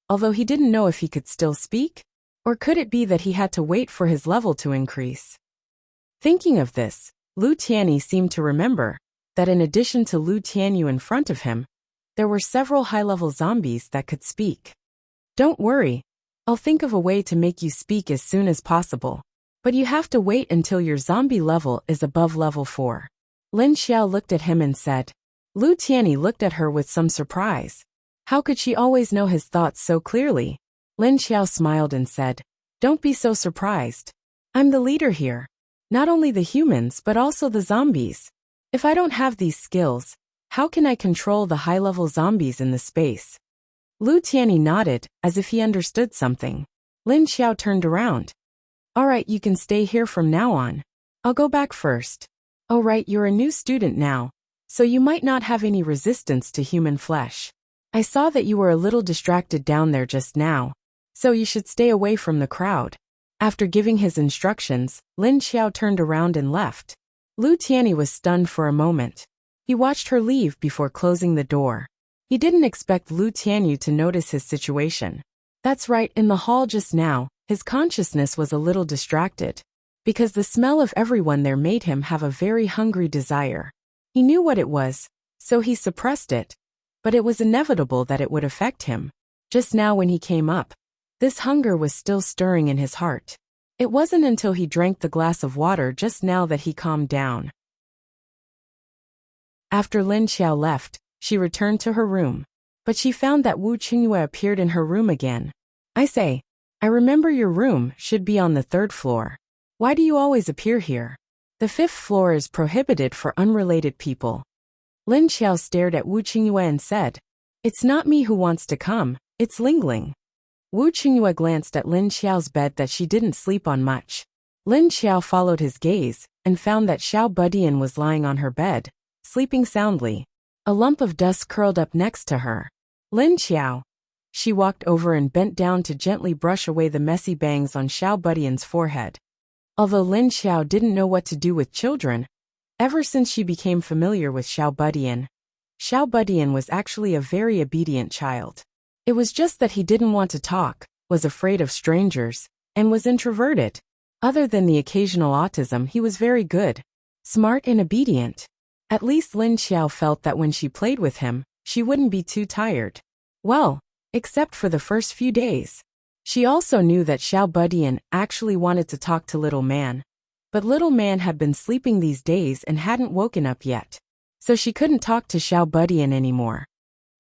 Speaker 1: Although he didn't know if he could still speak, or could it be that he had to wait for his level to increase? Thinking of this, Lu Tianyi seemed to remember that in addition to Lu Tianyi in front of him, there were several high-level zombies that could speak. Don't worry, I'll think of a way to make you speak as soon as possible. But you have to wait until your zombie level is above level 4. Lin Xiao looked at him and said. Lu Tianyi looked at her with some surprise. How could she always know his thoughts so clearly? Lin Xiao smiled and said, Don't be so surprised. I'm the leader here. Not only the humans but also the zombies. If I don't have these skills, how can I control the high-level zombies in the space? Lu Tianyi nodded, as if he understood something. Lin Xiao turned around. All right, you can stay here from now on. I'll go back first. Oh right, you're a new student now, so you might not have any resistance to human flesh. I saw that you were a little distracted down there just now, so you should stay away from the crowd. After giving his instructions, Lin Xiao turned around and left. Lu Tianyi was stunned for a moment. He watched her leave before closing the door. He didn't expect Lu Tianyi to notice his situation. That's right, in the hall just now, his consciousness was a little distracted, because the smell of everyone there made him have a very hungry desire. He knew what it was, so he suppressed it, but it was inevitable that it would affect him. Just now when he came up, this hunger was still stirring in his heart. It wasn't until he drank the glass of water just now that he calmed down. After Lin Xiao left, she returned to her room, but she found that Wu Qingyue appeared in her room again. I say, I remember your room should be on the 3rd floor. Why do you always appear here? The 5th floor is prohibited for unrelated people. Lin Xiao stared at Wu Qingyue and said, It's not me who wants to come, it's Lingling. Wu Qingyue glanced at Lin Xiao's bed that she didn't sleep on much. Lin Xiao followed his gaze and found that Xiao Budian was lying on her bed, sleeping soundly. A lump of dust curled up next to her. Lin Xiao. She walked over and bent down to gently brush away the messy bangs on Xiao Budian's forehead. Although Lin Xiao didn't know what to do with children, ever since she became familiar with Xiao Budian was actually a very obedient child. It was just that he didn't want to talk, was afraid of strangers, and was introverted. Other than the occasional autism, he was very good, smart and obedient. At least Lin Xiao felt that when she played with him, she wouldn't be too tired. Well, except for the first few days. She also knew that Xiao Budian actually wanted to talk to Little Man. But Little Man had been sleeping these days and hadn't woken up yet. So she couldn't talk to Xiao Budian anymore.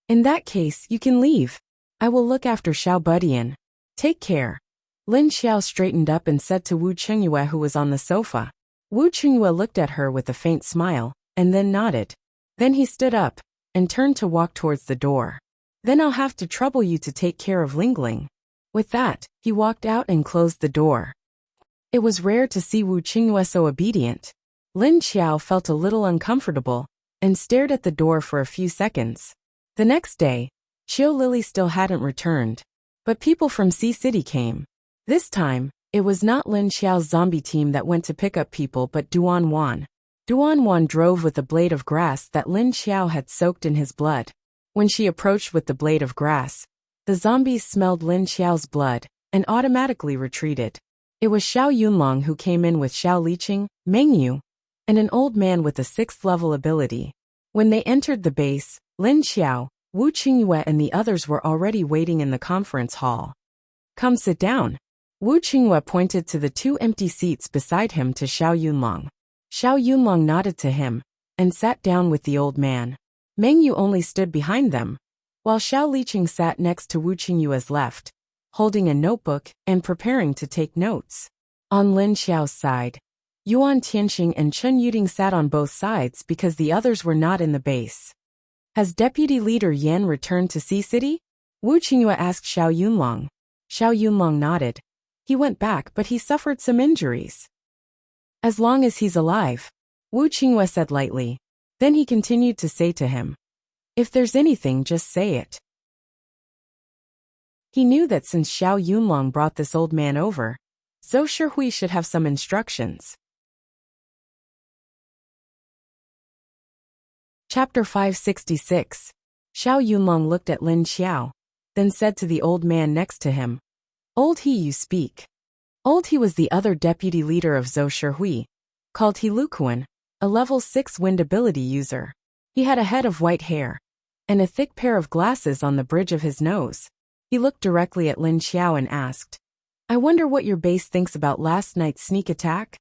Speaker 1: In that case, you can leave. I will look after Xiao Budian. Take care. Lin Xiao straightened up and said to Wu Qingyue, who was on the sofa. Wu Qingyue looked at her with a faint smile, and then nodded. Then he stood up and turned to walk towards the door. Then I'll have to trouble you to take care of Lingling. With that, he walked out and closed the door. It was rare to see Wu Qingyue so obedient. Lin Xiao felt a little uncomfortable and stared at the door for a few seconds. The next day, Qiu Lily still hadn't returned. But people from Sea City came. This time, it was not Lin Xiao's zombie team that went to pick up people but Duan Wan. Duan Wan drove with a blade of grass that Lin Xiao had soaked in his blood. When she approached with the blade of grass, the zombies smelled Lin Xiao's blood and automatically retreated. It was Xiao Yunlong who came in with Xiao Liqing, Meng Yu, and an old man with a 6th level ability. When they entered the base, Lin Xiao, Wu Qingyue and the others were already waiting in the conference hall. Come sit down. Wu Qingyue pointed to the 2 empty seats beside him to Xiao Yunlong. Xiao Yunlong nodded to him and sat down with the old man. Meng Yu only stood behind them, while Xiao Liqing sat next to Wu Qingyue's left, holding a notebook and preparing to take notes. On Lin Xiao's side, Yuan Tianxing and Chen Yuding sat on both sides because the others were not in the base. Has Deputy Leader Yan returned to Sea City? Wu Qingyue asked Xiao Yunlong. Xiao Yunlong nodded. He went back, but he suffered some injuries. As long as he's alive, Wu Qingyue said lightly. Then he continued to say to him, if there's anything, just say it. He knew that since Xiao Yunlong brought this old man over, Zhou Shihui should have some instructions. Chapter 566. Xiao Yunlong looked at Lin Xiao, then said to the old man next to him, Old He, you speak. Old He was the other deputy leader of Zhou Shihui, called He Lukuan, a level 6 wind ability user. He had a head of white hair and a thick pair of glasses on the bridge of his nose. He looked directly at Lin Xiao and asked, I wonder what your base thinks about last night's sneak attack?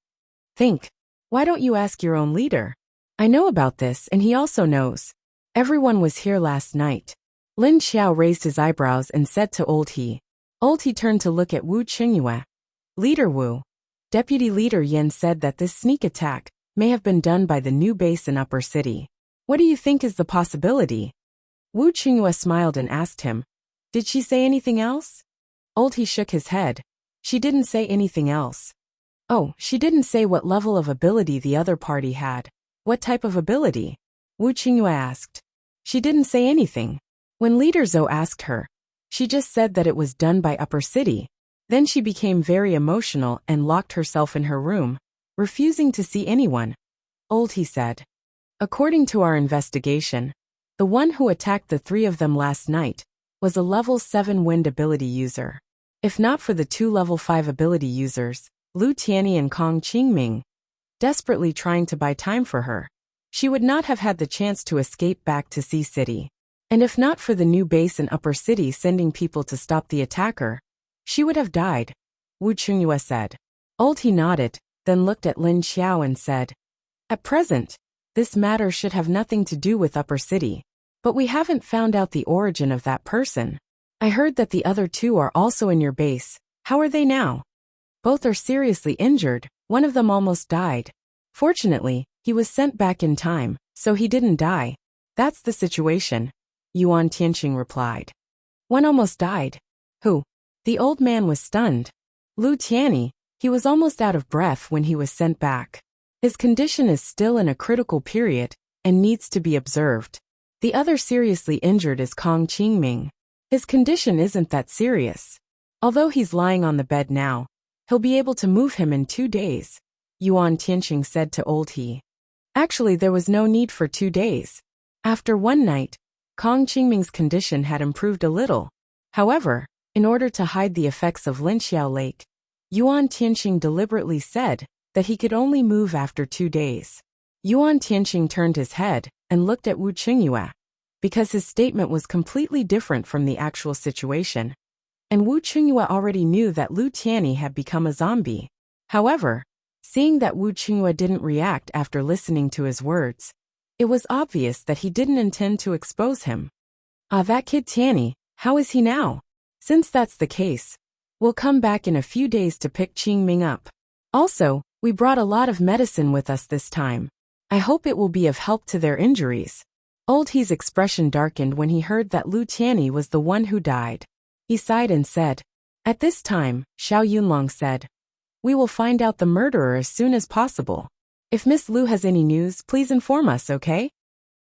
Speaker 1: Think. Why don't you ask your own leader? I know about this and he also knows. Everyone was here last night. Lin Xiao raised his eyebrows and said to Old He. Old He turned to look at Wu Qingyue. Leader Wu. Deputy Leader Yan said that this sneak attack may have been done by the new base in Upper City. What do you think is the possibility? Wu Qingyue smiled and asked him, Did she say anything else? Old He shook his head. She didn't say anything else. Oh, she didn't say what level of ability the other party had. What type of ability? Wu Qingyue asked. She didn't say anything. When Leader Zhou asked her, she just said that it was done by Upper City. Then she became very emotional and locked herself in her room, refusing to see anyone. Old He said. According to our investigation, the one who attacked the 3 of them last night was a level 7 wind ability user. If not for the 2 level 5 ability users, Lu Tianyi and Kong Qingming, desperately trying to buy time for her, she would not have had the chance to escape back to Sea City. And if not for the new base in Upper City sending people to stop the attacker, she would have died, Wu Qingyue said. Old He nodded, then looked at Lin Xiao and said, At present, this matter should have nothing to do with Upper City. But we haven't found out the origin of that person. I heard that the other 2 are also in your base. How are they now? Both are seriously injured. One of them almost died. Fortunately, he was sent back in time, so he didn't die. That's the situation, Yuan Tianxing replied. One almost died. Who? The old man was stunned. Lu Tianyi. He was almost out of breath when he was sent back. His condition is still in a critical period and needs to be observed. The other seriously injured is Kong Qingming. His condition isn't that serious. Although he's lying on the bed now, he'll be able to move him in 2 days, Yuan Tianxing said to Old He. Actually, there was no need for 2 days. After one night, Kong Qingming's condition had improved a little. However, in order to hide the effects of Linxiao Lake, Yuan Tianxing deliberately said that he could only move after 2 days. Yuan Tianxing turned his head and looked at Wu Qingyue, because his statement was completely different from the actual situation. And Wu Qingyue already knew that Lu Tianyi had become a zombie. However, seeing that Wu Qingyue didn't react after listening to his words, it was obvious that he didn't intend to expose him. That kid Tianyi, how is he now? Since that's the case, we'll come back in a few days to pick Qingming up. Also, we brought a lot of medicine with us this time. I hope it will be of help to their injuries. Old He's expression darkened when he heard that Lu Tianyi was the one who died. He sighed and said, "At this time," Xiao Yunlong said, "we will find out the murderer as soon as possible. If Miss Lu has any news, please inform us, okay?"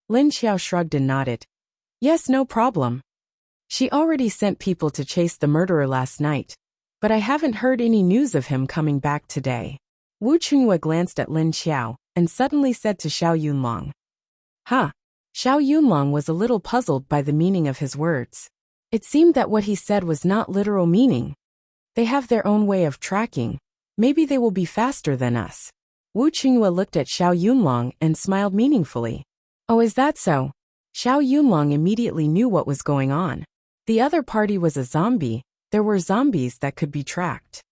Speaker 1: Lin Xiao shrugged and nodded. "Yes, no problem. She already sent people to chase the murderer last night, but I haven't heard any news of him coming back today." Wu Qingyue glanced at Lin Xiao and suddenly said to Xiao Yunlong. "Huh." Xiao Yunlong was a little puzzled by the meaning of his words. It seemed that what he said was not literal meaning. They have their own way of tracking. Maybe they will be faster than us. Wu Qingyue looked at Xiao Yunlong and smiled meaningfully. "Oh, is that so?" Xiao Yunlong immediately knew what was going on. The other party was a zombie. There were zombies that could be tracked.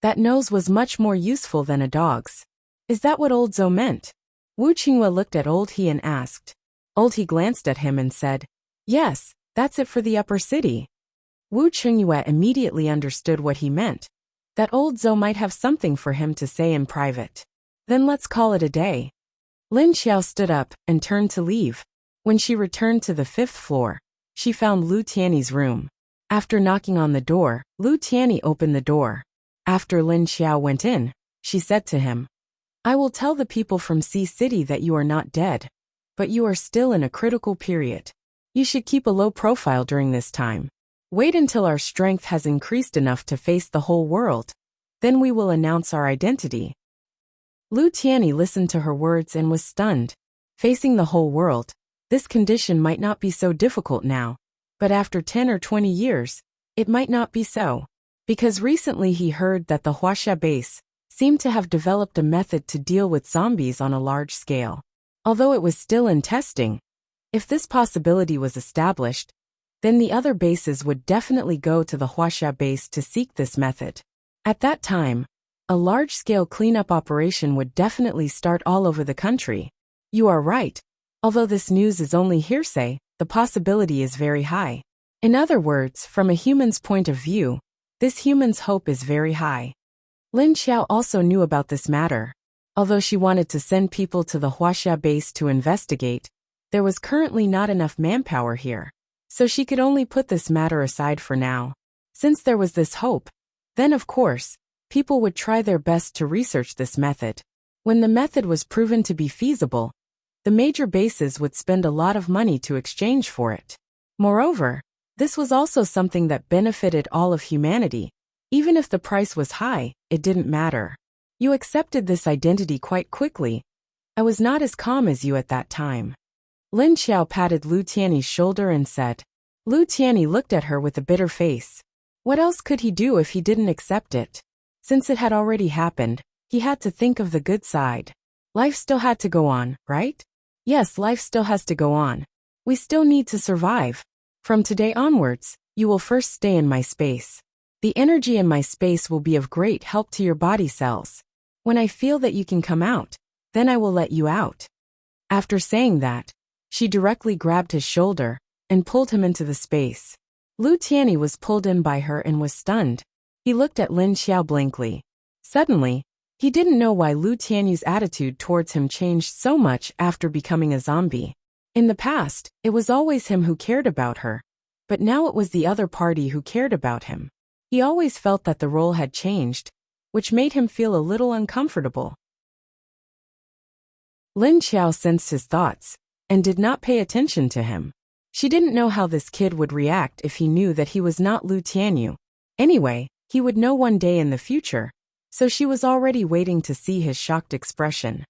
Speaker 1: That nose was much more useful than a dog's. Is that what Old Zhou meant? Wu Qingyue looked at Old He and asked. Old He glanced at him and said, "Yes, that's it for the upper city." Wu Qingyue immediately understood what he meant, that Old Zhou might have something for him to say in private. Then let's call it a day. Lin Xiao stood up and turned to leave. When she returned to the 5th floor, she found Lu Tianyi's room. After knocking on the door, Lu Tianyi opened the door. After Lin Xiao went in, she said to him, "I will tell the people from Sea City that you are not dead, but you are still in a critical period. You should keep a low profile during this time. Wait until our strength has increased enough to face the whole world. Then we will announce our identity." Lu Tianyi listened to her words and was stunned. Facing the whole world, this condition might not be so difficult now, but after 10 or 20 years, it might not be so. Because recently he heard that the Wuxia base seemed to have developed a method to deal with zombies on a large scale. Although it was still in testing, if this possibility was established, then the other bases would definitely go to the Wuxia base to seek this method. At that time, a large-scale cleanup operation would definitely start all over the country. You are right. Although this news is only hearsay, the possibility is very high. In other words, from a human's point of view, this human's hope is very high. Lin Xiao also knew about this matter. Although she wanted to send people to the Wuxia base to investigate, there was currently not enough manpower here, so she could only put this matter aside for now. Since there was this hope, then of course, people would try their best to research this method. When the method was proven to be feasible, the major bases would spend a lot of money to exchange for it. Moreover, this was also something that benefited all of humanity. Even if the price was high, it didn't matter. You accepted this identity quite quickly. I was not as calm as you at that time. Lin Xiao patted Lu Tianyi's shoulder and said. Lu Tianyi looked at her with a bitter face. What else could he do if he didn't accept it? Since it had already happened, he had to think of the good side. Life still had to go on, right? Yes, life still has to go on. We still need to survive. From today onwards, you will first stay in my space. The energy in my space will be of great help to your body cells. When I feel that you can come out, then I will let you out. After saying that, she directly grabbed his shoulder and pulled him into the space. Lu Tianyi was pulled in by her and was stunned. He looked at Lin Xiao blankly. Suddenly, he didn't know why Lu Tianyi's attitude towards him changed so much after becoming a zombie. In the past, it was always him who cared about her, but now it was the other party who cared about him. He always felt that the role had changed, which made him feel a little uncomfortable. Lin Xiao sensed his thoughts and did not pay attention to him. She didn't know how this kid would react if he knew that he was not Lu Tianyi. Anyway, he would know one day in the future, so she was already waiting to see his shocked expression.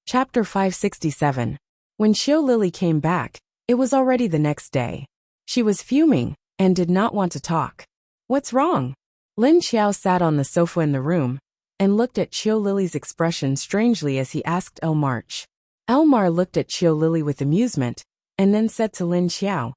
Speaker 1: Chapter 567. When Xiao Lily came back, it was already the next day. She was fuming and did not want to talk. What's wrong? Lin Xiao sat on the sofa in the room and looked at Qiu Lily's expression strangely as he asked Elmarch. Elmar looked at Qiu Lily with amusement and then said to Lin Xiao,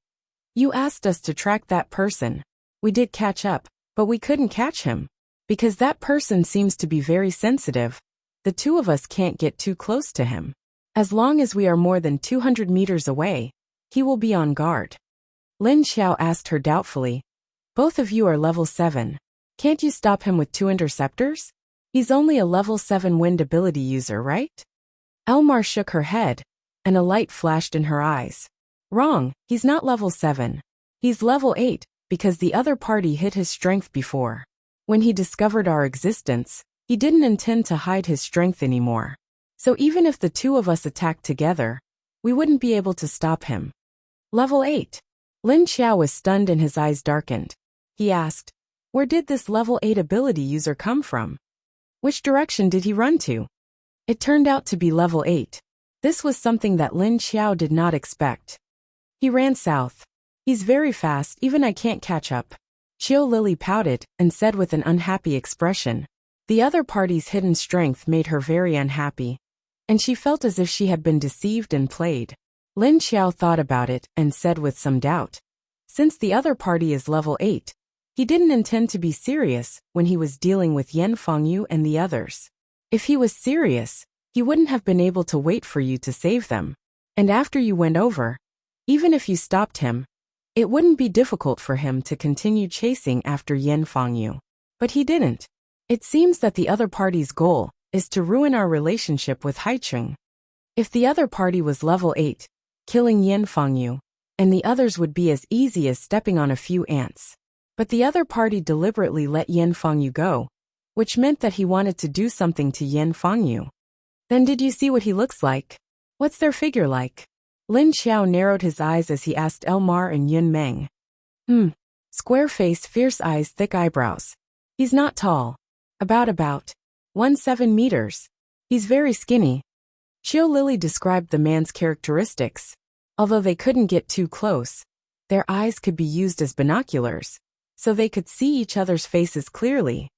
Speaker 1: "You asked us to track that person. We did catch up, but we couldn't catch him. Because that person seems to be very sensitive. The two of us can't get too close to him. As long as we are more than 200 meters away, he will be on guard." Lin Xiao asked her doubtfully, "Both of you are level 7. Can't you stop him with 2 interceptors? He's only a level 7 wind ability user, right?" Elmar shook her head, and a light flashed in her eyes. "Wrong, he's not level 7. He's level 8, because the other party hit his strength before. When he discovered our existence, he didn't intend to hide his strength anymore. So even if the two of us attacked together, we wouldn't be able to stop him." Level 8. Lin Xiao was stunned and his eyes darkened. He asked, "Where did this level 8 ability user come from? Which direction did he run to?" It turned out to be level 8. This was something that Lin Xiao did not expect. "He ran south. He's very fast, even I can't catch up." Qiu Lily pouted and said with an unhappy expression. The other party's hidden strength made her very unhappy, and she felt as if she had been deceived and played. Lin Xiao thought about it and said with some doubt, "Since the other party is level 8, he didn't intend to be serious when he was dealing with Yan Fengyu and the others. If he was serious, he wouldn't have been able to wait for you to save them. And after you went over, even if you stopped him, it wouldn't be difficult for him to continue chasing after Yan Fengyu. But he didn't. It seems that the other party's goal is to ruin our relationship with Haicheng. If the other party was level 8, killing Yan Fengyu, and the others would be as easy as stepping on a few ants. But the other party deliberately let Yan Fengyu go, which meant that he wanted to do something to Yan Fengyu. Then did you see what he looks like? What's their figure like?" Lin Xiao narrowed his eyes as he asked Elmar and Yun Meng. Square face, fierce eyes, thick eyebrows. He's not tall. About 1.7 meters. He's very skinny." Qiu Lily described the man's characteristics. Although they couldn't get too close, their eyes could be used as binoculars, so they could see each other's faces clearly.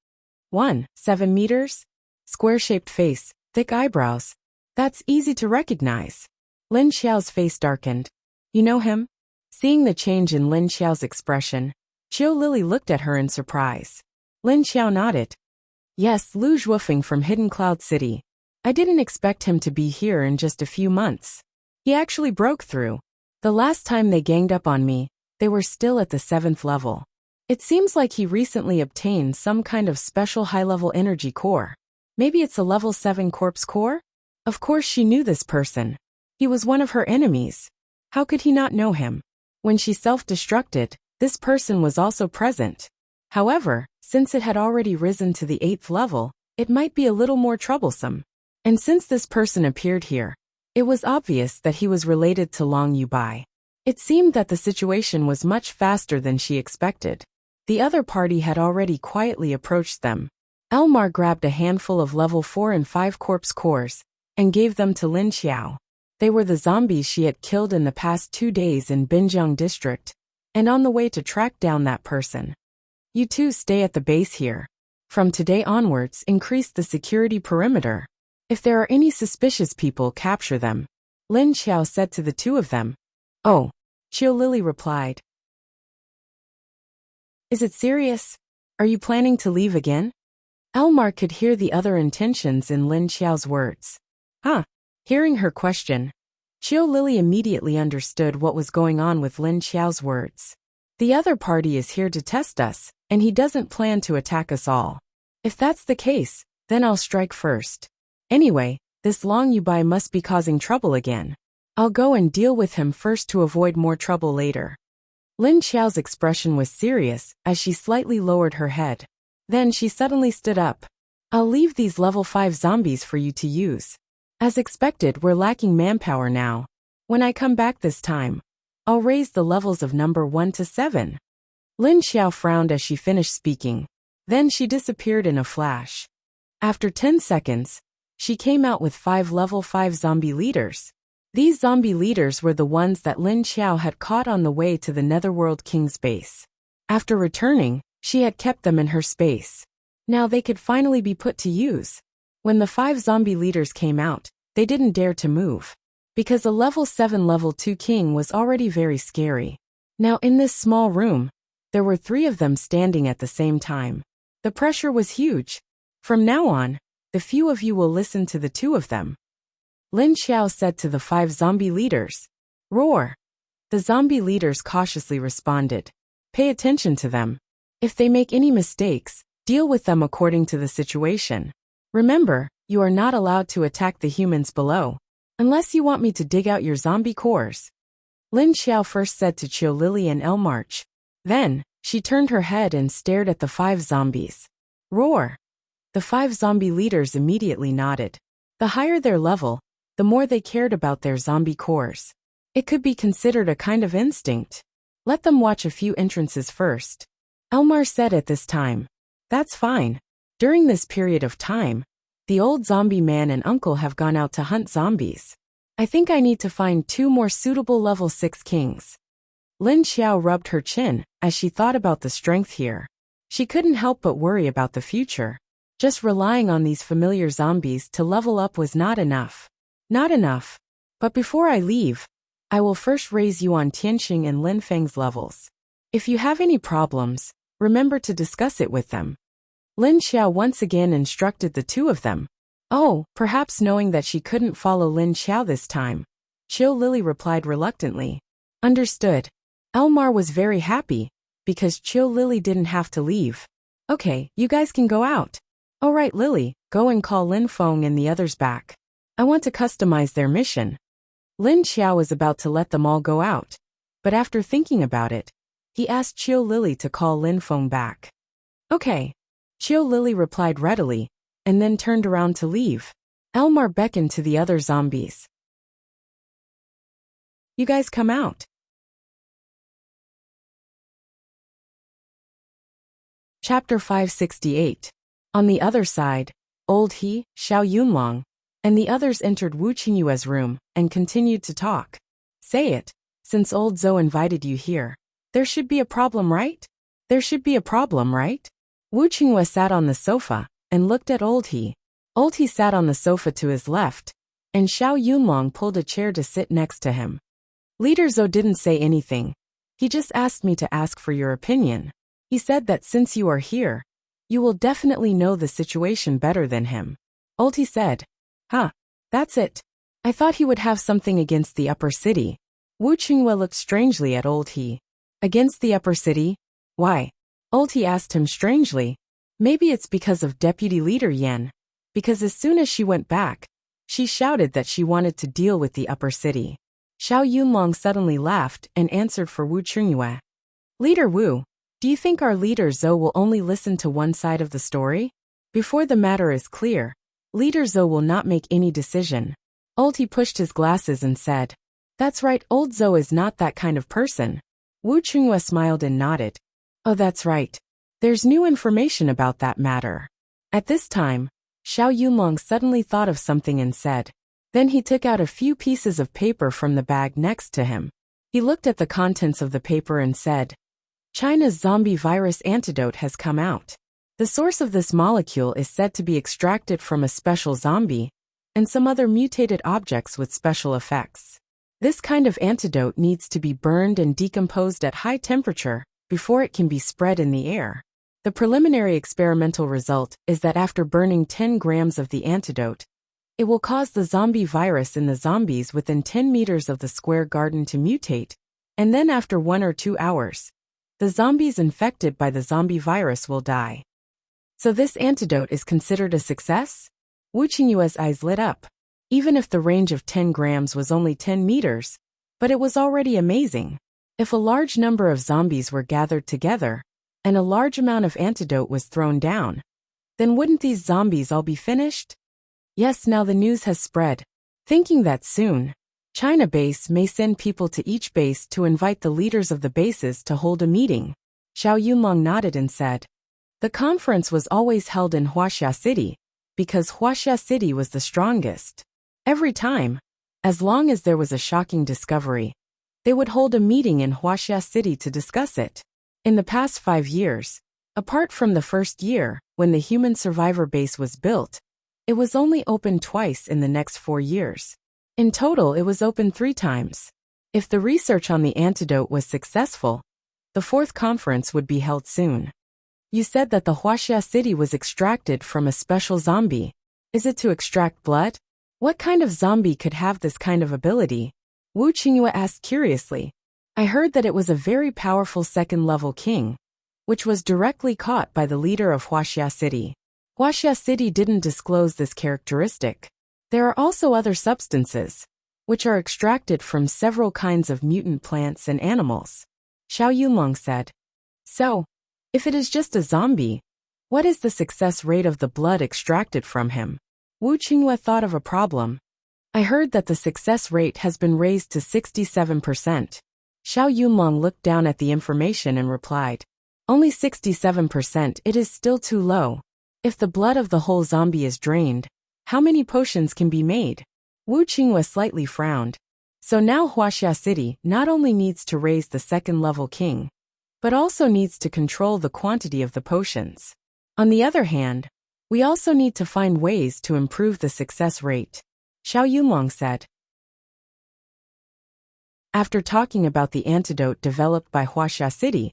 Speaker 1: 1.7 meters? Square-shaped face, thick eyebrows. That's easy to recognize. Lin Xiao's face darkened. "You know him?" Seeing the change in Lin Xiao's expression, Qiu Lily looked at her in surprise. Lin Xiao nodded. "Yes, Lu Zhuofeng from Hidden Cloud City. I didn't expect him to be here in just a few months. He actually broke through. The last time they ganged up on me, they were still at the 7th level. It seems like he recently obtained some kind of special high-level energy core. Maybe it's a level 7 corpse core?" Of course she knew this person. He was one of her enemies. How could he not know him? When she self-destructed, this person was also present. However, since it had already risen to the 8th level, it might be a little more troublesome. And since this person appeared here, it was obvious that he was related to Long Yubai. It seemed that the situation was much faster than she expected. The other party had already quietly approached them. Elmar grabbed a handful of level 4 and 5 corpse cores and gave them to Lin Xiao. They were the zombies she had killed in the past 2 days in Binjiang district, and on the way to track down that person. "You two stay at the base here. From today onwards, increase the security perimeter. If there are any suspicious people, capture them," Lin Xiao said to the two of them. "Oh," Qiu Lily replied. "Is it serious? Are you planning to leave again?" Elmar could hear the other intentions in Lin Xiao's words. "Huh." Hearing her question, Qiu Lily immediately understood what was going on with Lin Xiao's words. The other party is here to test us, and he doesn't plan to attack us all. If that's the case, then I'll strike first. Anyway, this Long Yubai must be causing trouble again. I'll go and deal with him first to avoid more trouble later." Lin Xiao's expression was serious as she slightly lowered her head. Then she suddenly stood up. "I'll leave these level 5 zombies for you to use. As expected, we're lacking manpower now. When I come back this time, I'll raise the levels of number 1 to 7. Lin Xiao frowned as she finished speaking. Then she disappeared in a flash. After 10 seconds, she came out with 5 level 5 zombie leaders. These zombie leaders were the ones that Lin Xiao had caught on the way to the Netherworld King's base. After returning, she had kept them in her space. Now they could finally be put to use. When the 5 zombie leaders came out, they didn't dare to move. Because a level 7 level 2 king was already very scary. Now in this small room, there were 3 of them standing at the same time. The pressure was huge. From now on, the few of you will listen to the 2 of them. Lin Xiao said to the 5 zombie leaders. Roar! The zombie leaders cautiously responded. Pay attention to them. If they make any mistakes, deal with them according to the situation. Remember, you are not allowed to attack the humans below, unless you want me to dig out your zombie cores. Lin Xiao first said to Qiu Lily and Elmarch. Then, she turned her head and stared at the 5 zombies. Roar! The 5 zombie leaders immediately nodded. The higher their level, the more they cared about their zombie cores. It could be considered a kind of instinct. Let them watch a few entrances first. Elmar said at this time. That's fine. During this period of time, the old zombie man and uncle have gone out to hunt zombies. I think I need to find 2 more suitable level 6 kings. Lin Xiao rubbed her chin as she thought about the strength here. She couldn't help but worry about the future. Just relying on these familiar zombies to level up was not enough. Not enough. But before I leave, I will first raise you on Tianxing and Lin Feng's levels. If you have any problems, remember to discuss it with them. Lin Xiao once again instructed the 2 of them. Oh, perhaps knowing that she couldn't follow Lin Xiao this time. Qiu Lily replied reluctantly. Understood. Elmar was very happy, because Qiu Lily didn't have to leave. Okay, you guys can go out. Alright Lily, go and call Lin Feng and the others back. I want to customize their mission. Lin Xiao was about to let them all go out. But after thinking about it, he asked Qiu Lily to call Lin Feng back. Okay. Qiu Lily replied readily, and then turned around to leave. Elmar beckoned to the other zombies. You guys come out. Chapter 568. On the other side, Old He, Xiao Yunlong, and the others entered Wu Qingyue's room and continued to talk. Say it, since old Zhou invited you here. There should be a problem, right? There should be a problem, right? Wu Qingyue sat on the sofa and looked at Old He. Old He sat on the sofa to his left, and Xiao Yunlong pulled a chair to sit next to him. Leader Zhou didn't say anything. He just asked me to ask for your opinion. He said that since you are here, you will definitely know the situation better than him. Old He said. Huh, that's it. I thought he would have something against the upper city. Wu Qingyue looked strangely at Old He. Against the upper city? Why? Old He asked him strangely. Maybe it's because of Deputy Leader Yan. Because as soon as she went back, she shouted that she wanted to deal with the upper city. Xiao Yunlong suddenly laughed and answered for Wu Qingyue. Leader Wu, do you think our leader Zhou will only listen to one side of the story? Before the matter is clear, Leader Zhou will not make any decision. Old He pushed his glasses and said. That's right, old Zhou is not that kind of person. Wu Qingyue smiled and nodded. Oh, that's right. There's new information about that matter. At this time, Xiao Yunlong suddenly thought of something and said. Then he took out a few pieces of paper from the bag next to him. He looked at the contents of the paper and said. China's zombie virus antidote has come out. The source of this molecule is said to be extracted from a special zombie and some other mutated objects with special effects. This kind of antidote needs to be burned and decomposed at high temperature before it can be spread in the air. The preliminary experimental result is that after burning 10 grams of the antidote, it will cause the zombie virus in the zombies within 10 meters of the square garden to mutate, and then after 1 or 2 hours, the zombies infected by the zombie virus will die. So this antidote is considered a success? Wu Qingyue's eyes lit up. Even if the range of 10 grams was only 10 meters, but it was already amazing. If a large number of zombies were gathered together, and a large amount of antidote was thrown down, then wouldn't these zombies all be finished? Yes, now the news has spread. Thinking that soon, China base may send people to each base to invite the leaders of the bases to hold a meeting. Xiao Yunlong nodded and said. The conference was always held in Wuxia City, because Wuxia City was the strongest. Every time, As long as there was a shocking discovery, they would hold a meeting in Wuxia City to discuss it. In the past 5 years, apart from the first year, when the human survivor base was built, it was only opened twice in the next 4 years. In total, it was opened 3 times. If the research on the antidote was successful, the 4th conference would be held soon. You said that the Wuxia City was extracted from a special zombie. Is it to extract blood? What kind of zombie could have this kind of ability? Wu Qingyue asked curiously. I heard that it was a very powerful 2nd-level king, which was directly caught by the leader of Wuxia City. Wuxia City didn't disclose this characteristic. There are also other substances, which are extracted from several kinds of mutant plants and animals. Xiao Yunlong said. So, if it is just a zombie, what is the success rate of the blood extracted from him? Wu Qingyue thought of a problem. I heard that the success rate has been raised to 67%. Xiao Yunlong looked down at the information and replied. Only 67%, it is still too low. If the blood of the whole zombie is drained, how many potions can be made? Wu Qingyue slightly frowned. So now Wuxia City not only needs to raise the 2nd-level king, but also needs to control the quantity of the potions. On the other hand, we also need to find ways to improve the success rate, Xiao Yunlong said. After talking about the antidote developed by Wuxia City,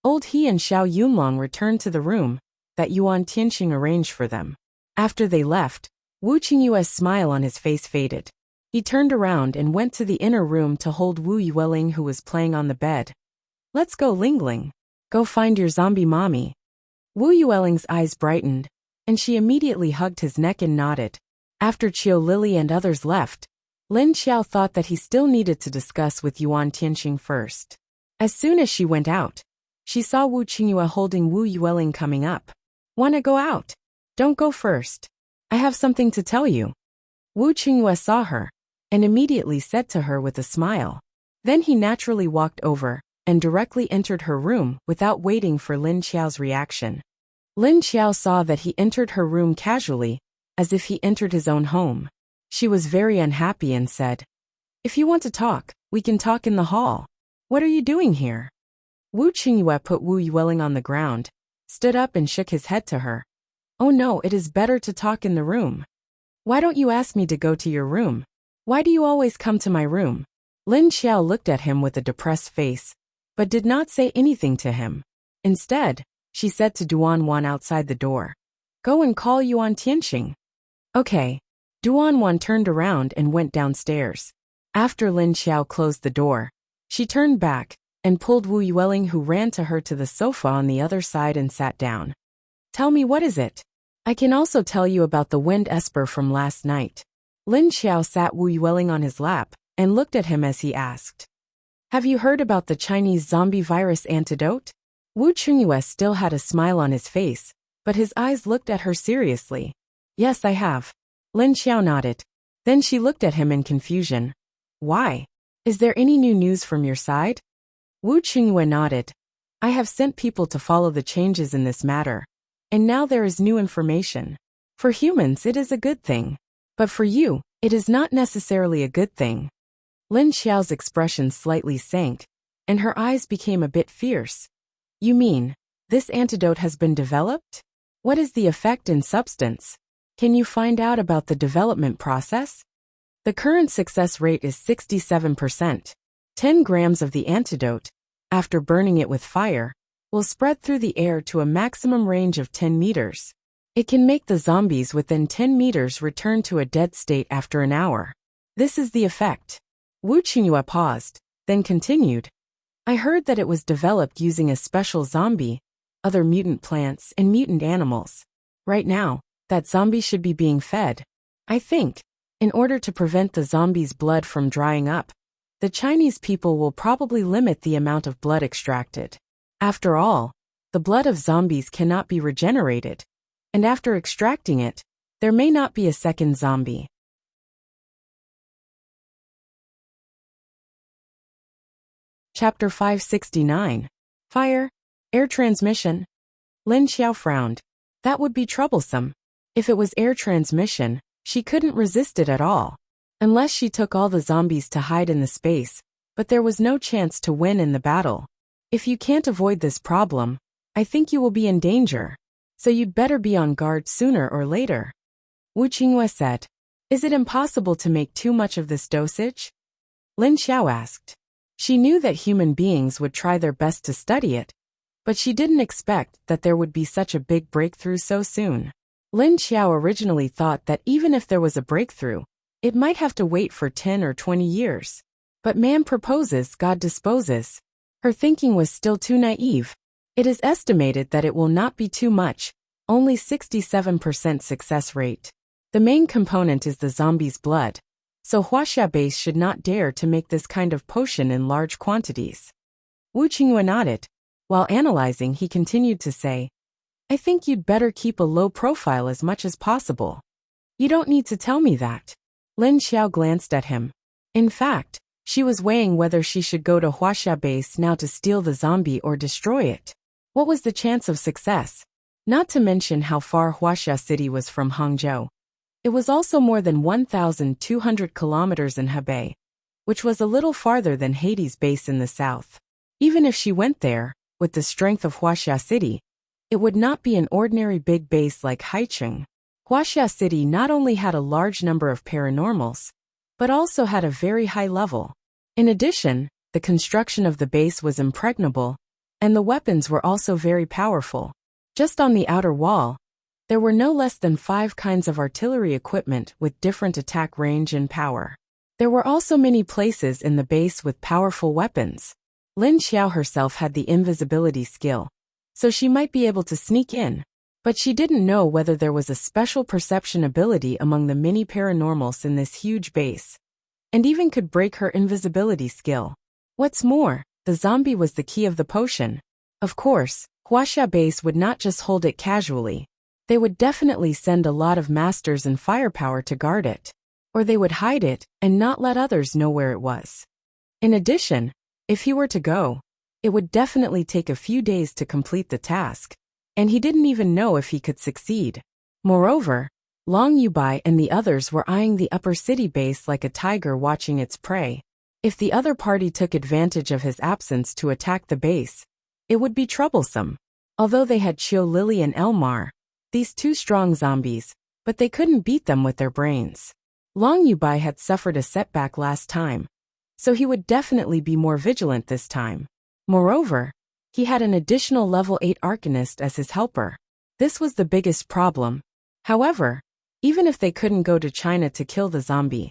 Speaker 1: Old He and Xiao Yunlong returned to the room that Yuan Tianqing arranged for them. After they left, Wu Qingyue's smile on his face faded. He turned around and went to the inner room to hold Wu Yueling, who was playing on the bed. Let's go, Lingling. Go find your zombie mommy. Wu Yueling's eyes brightened, and she immediately hugged his neck and nodded. After Qiu Lily and others left, Lin Xiao thought that he still needed to discuss with Yuan Tianqing first. As soon as she went out, she saw Wu Qingyue holding Wu Yueling coming up. Wanna go out? Don't go first. I have something to tell you. Wu Qingyue saw her, and immediately said to her with a smile. Then he naturally walked over, and directly entered her room without waiting for Lin Xiao's reaction. Lin Xiao saw that he entered her room casually, as if he entered his own home. She was very unhappy and said, If you want to talk, we can talk in the hall. What are you doing here? Wu Qingyue put Wu Yueling on the ground, stood up and shook his head to her. Oh no, it is better to talk in the room. Why don't you ask me to go to your room? Why do you always come to my room? Lin Xiao looked at him with a depressed face, but did not say anything to him. Instead, she said to Duan Wan outside the door. Go and call Yuan Tianqing. Okay. Duan Wan turned around and went downstairs. After Lin Xiao closed the door, she turned back and pulled Wu Yueling, who ran to her to the sofa on the other side and sat down. Tell me, what is it? I can also tell you about the wind esper from last night. Lin Xiao sat Wu Yueling on his lap and looked at him as he asked. Have you heard about the Chinese zombie virus antidote? Wu Qingyue still had a smile on his face, but his eyes looked at her seriously. Yes, I have. Lin Xiao nodded. Then she looked at him in confusion. Why? Is there any new news from your side? Wu Qingyue nodded. I have sent people to follow the changes in this matter, and now there is new information. For humans, it is a good thing. But for you, it is not necessarily a good thing. Lin Xiao's expression slightly sank, and her eyes became a bit fierce. You mean, this antidote has been developed? What is the effect in substance? Can you find out about the development process? The current success rate is 67%. 10 grams of the antidote, after burning it with fire, will spread through the air to a maximum range of 10 meters. It can make the zombies within 10 meters return to a dead state after an hour. This is the effect. Wu Qingyue paused, then continued. I heard that it was developed using a special zombie, other mutant plants, and mutant animals. Right now, that zombie should be being fed. I think, in order to prevent the zombie's blood from drying up, the Chinese people will probably limit the amount of blood extracted. After all, the blood of zombies cannot be regenerated, and after extracting it, there may not be a second zombie. Chapter 569. Fire. Air transmission. Lin Xiao frowned. That would be troublesome. If it was air transmission, she couldn't resist it at all. unless she took all the zombies to hide in the space, but there was no chance to win in the battle. If you can't avoid this problem, I think you will be in danger. So you'd better be on guard sooner or later. Wu Qinghua said. Is it impossible to make too much of this dosage? Lin Xiao asked. She knew that human beings would try their best to study it, but she didn't expect that there would be such a big breakthrough so soon. Lin Xiao originally thought that even if there was a breakthrough, it might have to wait for 10 or 20 years. But man proposes, God disposes. Her thinking was still too naive. It is estimated that it will not be too much, only 67% success rate. The main component is the zombie's blood, so Wuxia base should not dare to make this kind of potion in large quantities. Wu Qinghua nodded. While analyzing, he continued to say, I think you'd better keep a low profile as much as possible. You don't need to tell me that. Lin Xiao glanced at him. In fact, she was weighing whether she should go to Wuxia base now to steal the zombie or destroy it. What was the chance of success? Not to mention how far Wuxia city was from Hangzhou. It was also more than 1,200 kilometers in Hebei, which was a little farther than Hades base in the south. Even if she went there, with the strength of Wuxia city, it would not be an ordinary big base like Haicheng. Wuxia city not only had a large number of paranormals, but also had a very high level. In addition, the construction of the base was impregnable, and the weapons were also very powerful. Just on the outer wall, there were no less than 5 kinds of artillery equipment with different attack range and power. There were also many places in the base with powerful weapons. Lin Xiao herself had the invisibility skill, so she might be able to sneak in, but she didn't know whether there was a special perception ability among the many paranormals in this huge base, and even could break her invisibility skill. What's more, the zombie was the key of the potion. Of course, Wuxia base would not just hold it casually. They would definitely send a lot of masters and firepower to guard it, or they would hide it and not let others know where it was. In addition, if he were to go, it would definitely take a few days to complete the task, and he didn't even know if he could succeed. Moreover, Long Yubai and the others were eyeing the upper city base like a tiger watching its prey. If the other party took advantage of his absence to attack the base, it would be troublesome. Although they had Qiu Lily and Elmar, these 2 strong zombies, but they couldn't beat them with their brains. Long Yubai had suffered a setback last time, so he would definitely be more vigilant this time. Moreover, he had an additional level 8 Arcanist as his helper. This was the biggest problem. However, even if they couldn't go to China to kill the zombie,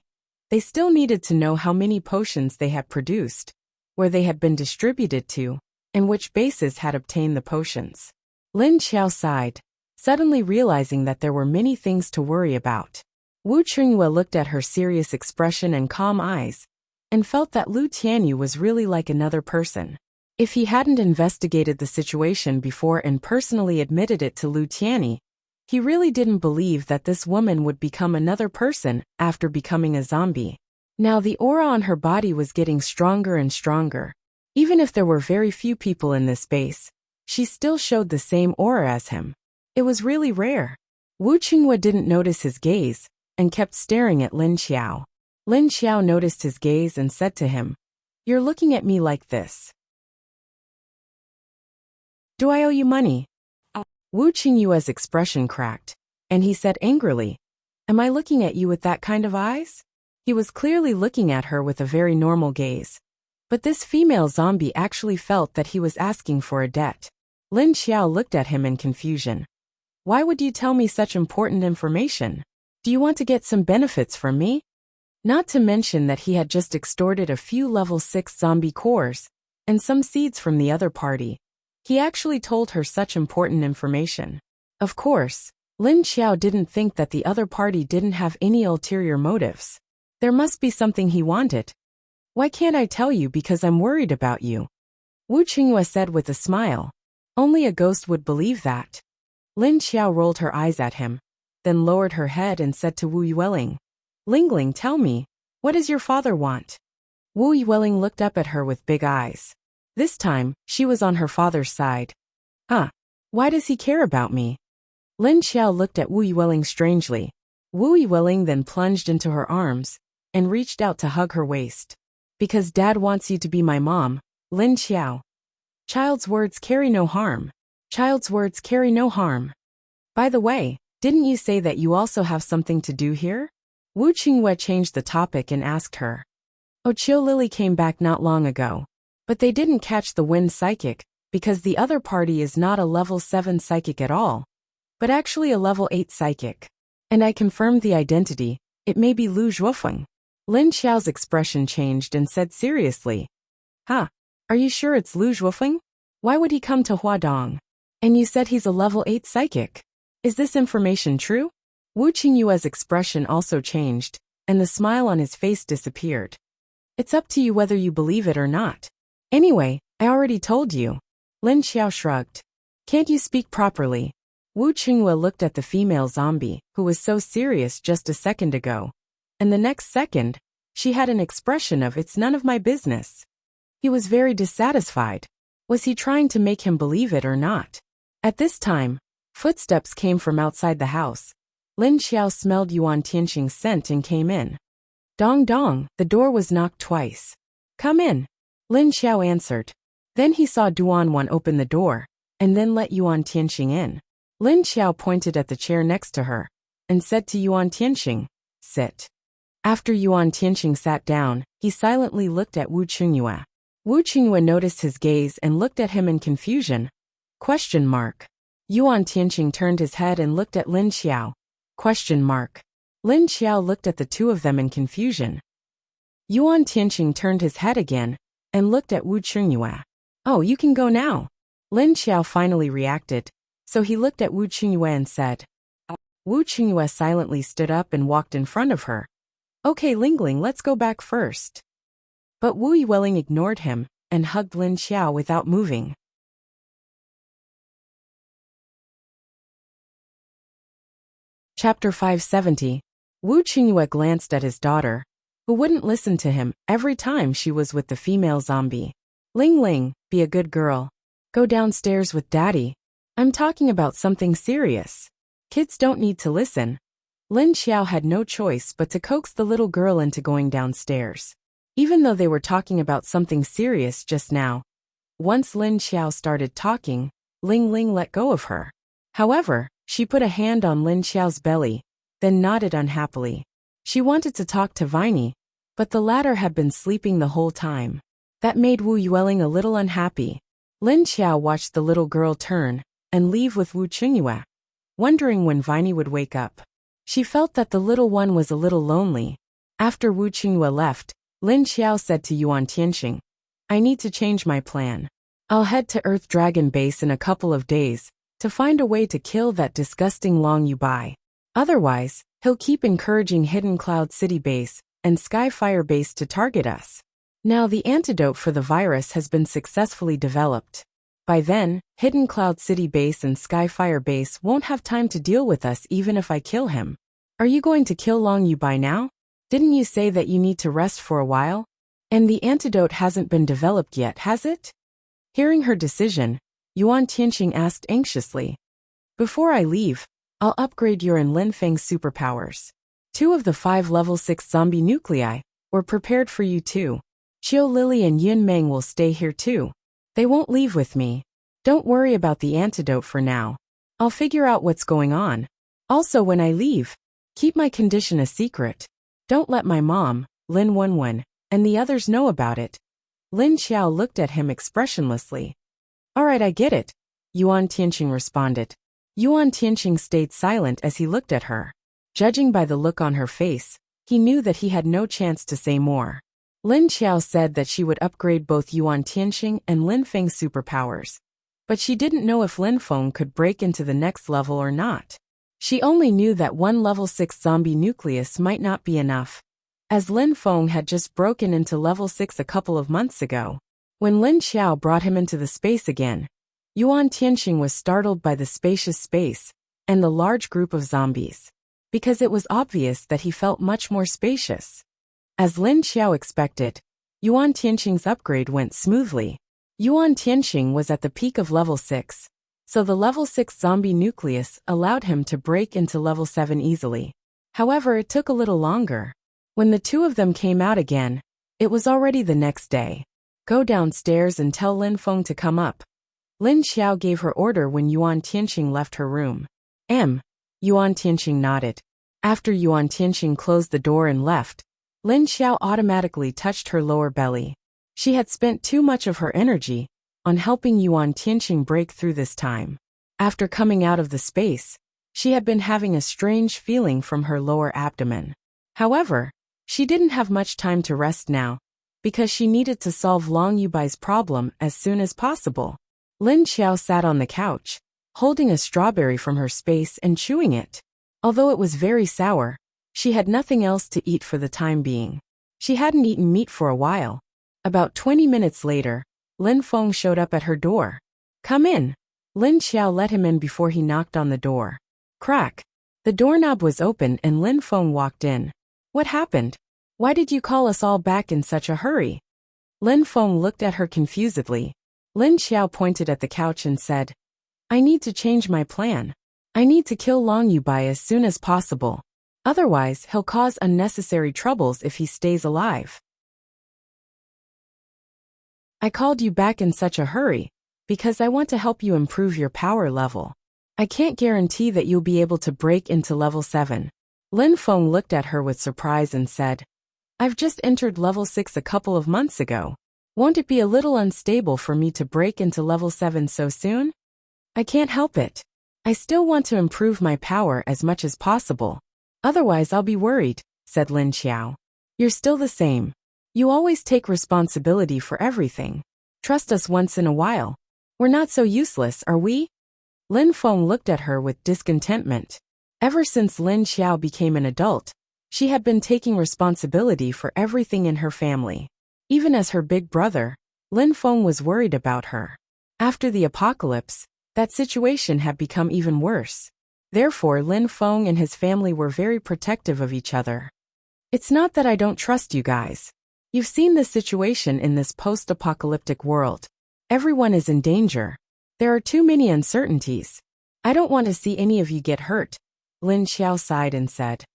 Speaker 1: they still needed to know how many potions they had produced, where they had been distributed to, and which bases had obtained the potions. Lin Xiao sighed, suddenly realizing that there were many things to worry about. Wu Qinghua looked at her serious expression and calm eyes, and felt that Lu Tianyu was really like another person. If he hadn't investigated the situation before and personally admitted it to Lu Tianyi, he really didn't believe that this woman would become another person after becoming a zombie. Now the aura on her body was getting stronger and stronger. Even if there were very few people in this base, she still showed the same aura as him. It was really rare. Wu Qinghua didn't notice his gaze, and kept staring at Lin Xiao. Lin Xiao noticed his gaze and said to him, "You're looking at me like this. Do I owe you money?" Wu Qinghua's expression cracked, and he said angrily, "Am I looking at you with that kind of eyes?" He was clearly looking at her with a very normal gaze, but this female zombie actually felt that he was asking for a debt. Lin Xiao looked at him in confusion. "Why would you tell me such important information? Do you want to get some benefits from me?" Not to mention that he had just extorted a few level 6 zombie cores, and some seeds from the other party. He actually told her such important information. Of course, Lin Xiao didn't think that the other party didn't have any ulterior motives. There must be something he wanted. "Why can't I tell you because I'm worried about you?" Wu Qinghua said with a smile. Only a ghost would believe that. Lin Xiao rolled her eyes at him, then lowered her head and said to Wu Yueling, "Lingling, tell me, what does your father want?" Wu Yueling looked up at her with big eyes. This time, she was on her father's side. Why does he care about me?" Lin Xiao looked at Wu Yueling strangely. Wu Yueling then plunged into her arms, and reached out to hug her waist. Because Dad wants you to be my mom, Lin Xiao. Child's words carry no harm. Child's words carry no harm. By the way, didn't you say that you also have something to do here? Wu Qingyue changed the topic and asked her. Ochio Lily came back not long ago. But they didn't catch the wind psychic, because the other party is not a level 7 psychic at all, but actually a level 8 psychic. And I confirmed the identity, it may be Lu Zhuofeng. Lin Xiao's expression changed and said seriously. Huh, are you sure it's Lu Zhuofeng? Why would he come to Huadong? And you said he's a level 8 psychic. Is this information true? Wu Qingyue's expression also changed, and the smile on his face disappeared. It's up to you whether you believe it or not. Anyway, I already told you. Lin Xiao shrugged. Can't you speak properly? Wu Qingyue looked at the female zombie, who was so serious just a second ago. And the next second, she had an expression of it's none of my business. He was very dissatisfied. Was he trying to make him believe it or not? At this time, footsteps came from outside the house. Lin Xiao smelled Yuan Tianxing's scent and came in. Dong dong, the door was knocked twice. Come in. Lin Xiao answered. Then he saw Duan open the door, and then let Yuan Tianxing in. Lin Xiao pointed at the chair next to her, and said to Yuan Tianxing, sit. After Yuan Tianxing sat down, he silently looked at Wu Qingyue. Wu Qingyue noticed his gaze and looked at him in confusion. Question mark. Yuan Tianxing turned his head and looked at Lin Xiao. Question mark. Lin Xiao looked at the two of them in confusion. Yuan Tianxing turned his head again, and looked at Wu Qingyue. Oh, you can go now. Lin Xiao finally reacted, so he looked at Wu Qingyue and said. Wu Qingyue silently stood up and walked in front of her. Okay, Lingling, let's go back first. But Wu Yueling ignored him, and hugged Lin Xiao without moving. Chapter 570. Wu Qingyue glanced at his daughter, who wouldn't listen to him every time she was with the female zombie. Ling Ling, be a good girl. Go downstairs with Daddy. I'm talking about something serious. Kids don't need to listen. Lin Xiao had no choice but to coax the little girl into going downstairs. Even though they were talking about something serious just now. Once Lin Xiao started talking, Ling Ling let go of her. However, she put a hand on Lin Xiao's belly, then nodded unhappily. She wanted to talk to Viney, but the latter had been sleeping the whole time. That made Wu Yueling a little unhappy. Lin Xiao watched the little girl turn and leave with Wu Qingyue, wondering when Viney would wake up. She felt that the little one was a little lonely. After Wu Qingyue left, Lin Xiao said to Yuan Tianxing, I need to change my plan. I'll head to Earth Dragon Base in a couple of days to find a way to kill that disgusting Long Yubai. Otherwise, he'll keep encouraging Hidden Cloud City Base and Skyfire Base to target us. Now the antidote for the virus has been successfully developed. By then, Hidden Cloud City Base and Skyfire Base won't have time to deal with us even if I kill him. Are you going to kill Long Yubai now? Didn't you say that you need to rest for a while? And the antidote hasn't been developed yet, has it? Hearing her decision, Yuan Tianxing asked anxiously. Before I leave, I'll upgrade your and Lin Feng's superpowers. 2 of the 5 level 6 zombie nuclei were prepared for you too. Qiu Lily and Yun Meng will stay here too. They won't leave with me. Don't worry about the antidote for now. I'll figure out what's going on. Also, when I leave, keep my condition a secret. Don't let my mom, Lin Wenwen, and the others know about it. Lin Xiao looked at him expressionlessly. All right, I get it, Yuan Tianxing responded. Yuan Tianxing stayed silent as he looked at her. Judging by the look on her face, he knew that he had no chance to say more. Lin Xiao said that she would upgrade both Yuan Tianxing and Lin Feng's superpowers. But she didn't know if Lin Feng could break into the next level or not. She only knew that 1 level 6 zombie nucleus might not be enough, as Lin Feng had just broken into level 6 a couple of months ago. When Lin Xiao brought him into the space again, Yuan Tianxing was startled by the spacious space and the large group of zombies, because it was obvious that he felt much more spacious. As Lin Xiao expected, Yuan Tianxing's upgrade went smoothly. Yuan Tianxing was at the peak of level 6, so the level 6 zombie nucleus allowed him to break into level 7 easily. However, it took a little longer. When the two of them came out again, it was already the next day. Go downstairs and tell Lin Feng to come up. Lin Xiao gave her order when Yuan Tianqing left her room. Yuan Tianqing nodded. After Yuan Tianqing closed the door and left, Lin Xiao automatically touched her lower belly. She had spent too much of her energy on helping Yuan Tianqing break through this time. After coming out of the space, she had been having a strange feeling from her lower abdomen. However, she didn't have much time to rest now, because she needed to solve Long Yubai's problem as soon as possible. Lin Xiao sat on the couch, holding a strawberry from her space and chewing it. Although it was very sour, she had nothing else to eat for the time being. She hadn't eaten meat for a while. About 20 minutes later, Lin Feng showed up at her door. Come in. Lin Xiao let him in before he knocked on the door. Crack. The doorknob was open and Lin Feng walked in. What happened? Why did you call us all back in such a hurry? Lin Feng looked at her confusedly. Lin Xiao pointed at the couch and said, I need to change my plan. I need to kill Long Yubai as soon as possible. Otherwise, he'll cause unnecessary troubles if he stays alive. I called you back in such a hurry because I want to help you improve your power level. I can't guarantee that you'll be able to break into level 7. Lin Feng looked at her with surprise and said, I've just entered level 6 a couple of months ago. Won't it be a little unstable for me to break into level 7 so soon? I can't help it. I still want to improve my power as much as possible. Otherwise I'll be worried, said Lin Xiao. You're still the same. You always take responsibility for everything. Trust us once in a while. We're not so useless, are we? Lin Feng looked at her with discontentment. Ever since Lin Xiao became an adult, she had been taking responsibility for everything in her family. Even as her big brother, Lin Feng was worried about her. After the apocalypse, that situation had become even worse. Therefore, Lin Feng and his family were very protective of each other. It's not that I don't trust you guys. You've seen the situation in this post-apocalyptic world. Everyone is in danger. There are too many uncertainties. I don't want to see any of you get hurt. Lin Xiao sighed and said,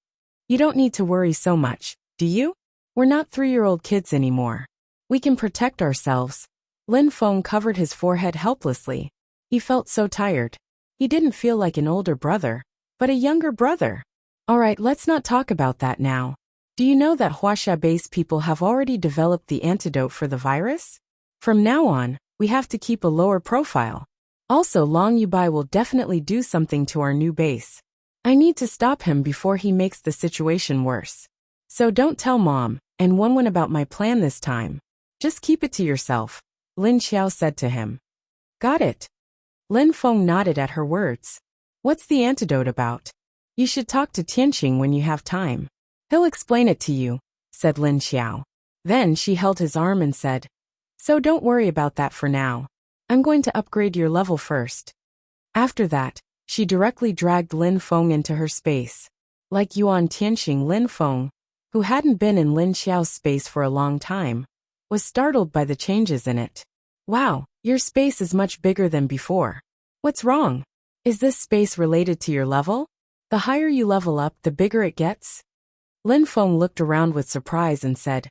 Speaker 1: You don't need to worry so much, do you? We're not 3-year-old kids anymore. We can protect ourselves. Lin Feng covered his forehead helplessly. He felt so tired. He didn't feel like an older brother, but a younger brother. All right, let's not talk about that now. Do you know that Wuxia base people have already developed the antidote for the virus? From now on, we have to keep a lower profile. Also, Long Yubai will definitely do something to our new base. I need to stop him before he makes the situation worse. So don't tell Mom and Wenwen about my plan this time. Just keep it to yourself, Lin Xiao said to him. Got it. Lin Feng nodded at her words. What's the antidote about? You should talk to Tianqing when you have time. He'll explain it to you, said Lin Xiao. Then she held his arm and said, So don't worry about that for now. I'm going to upgrade your level first. After that, she directly dragged Lin Feng into her space. Like Yuan Tianqing, Lin Feng, who hadn't been in Lin Xiao's space for a long time, was startled by the changes in it. Wow, your space is much bigger than before. What's wrong? Is this space related to your level? The higher you level up, the bigger it gets? Lin Feng looked around with surprise and said,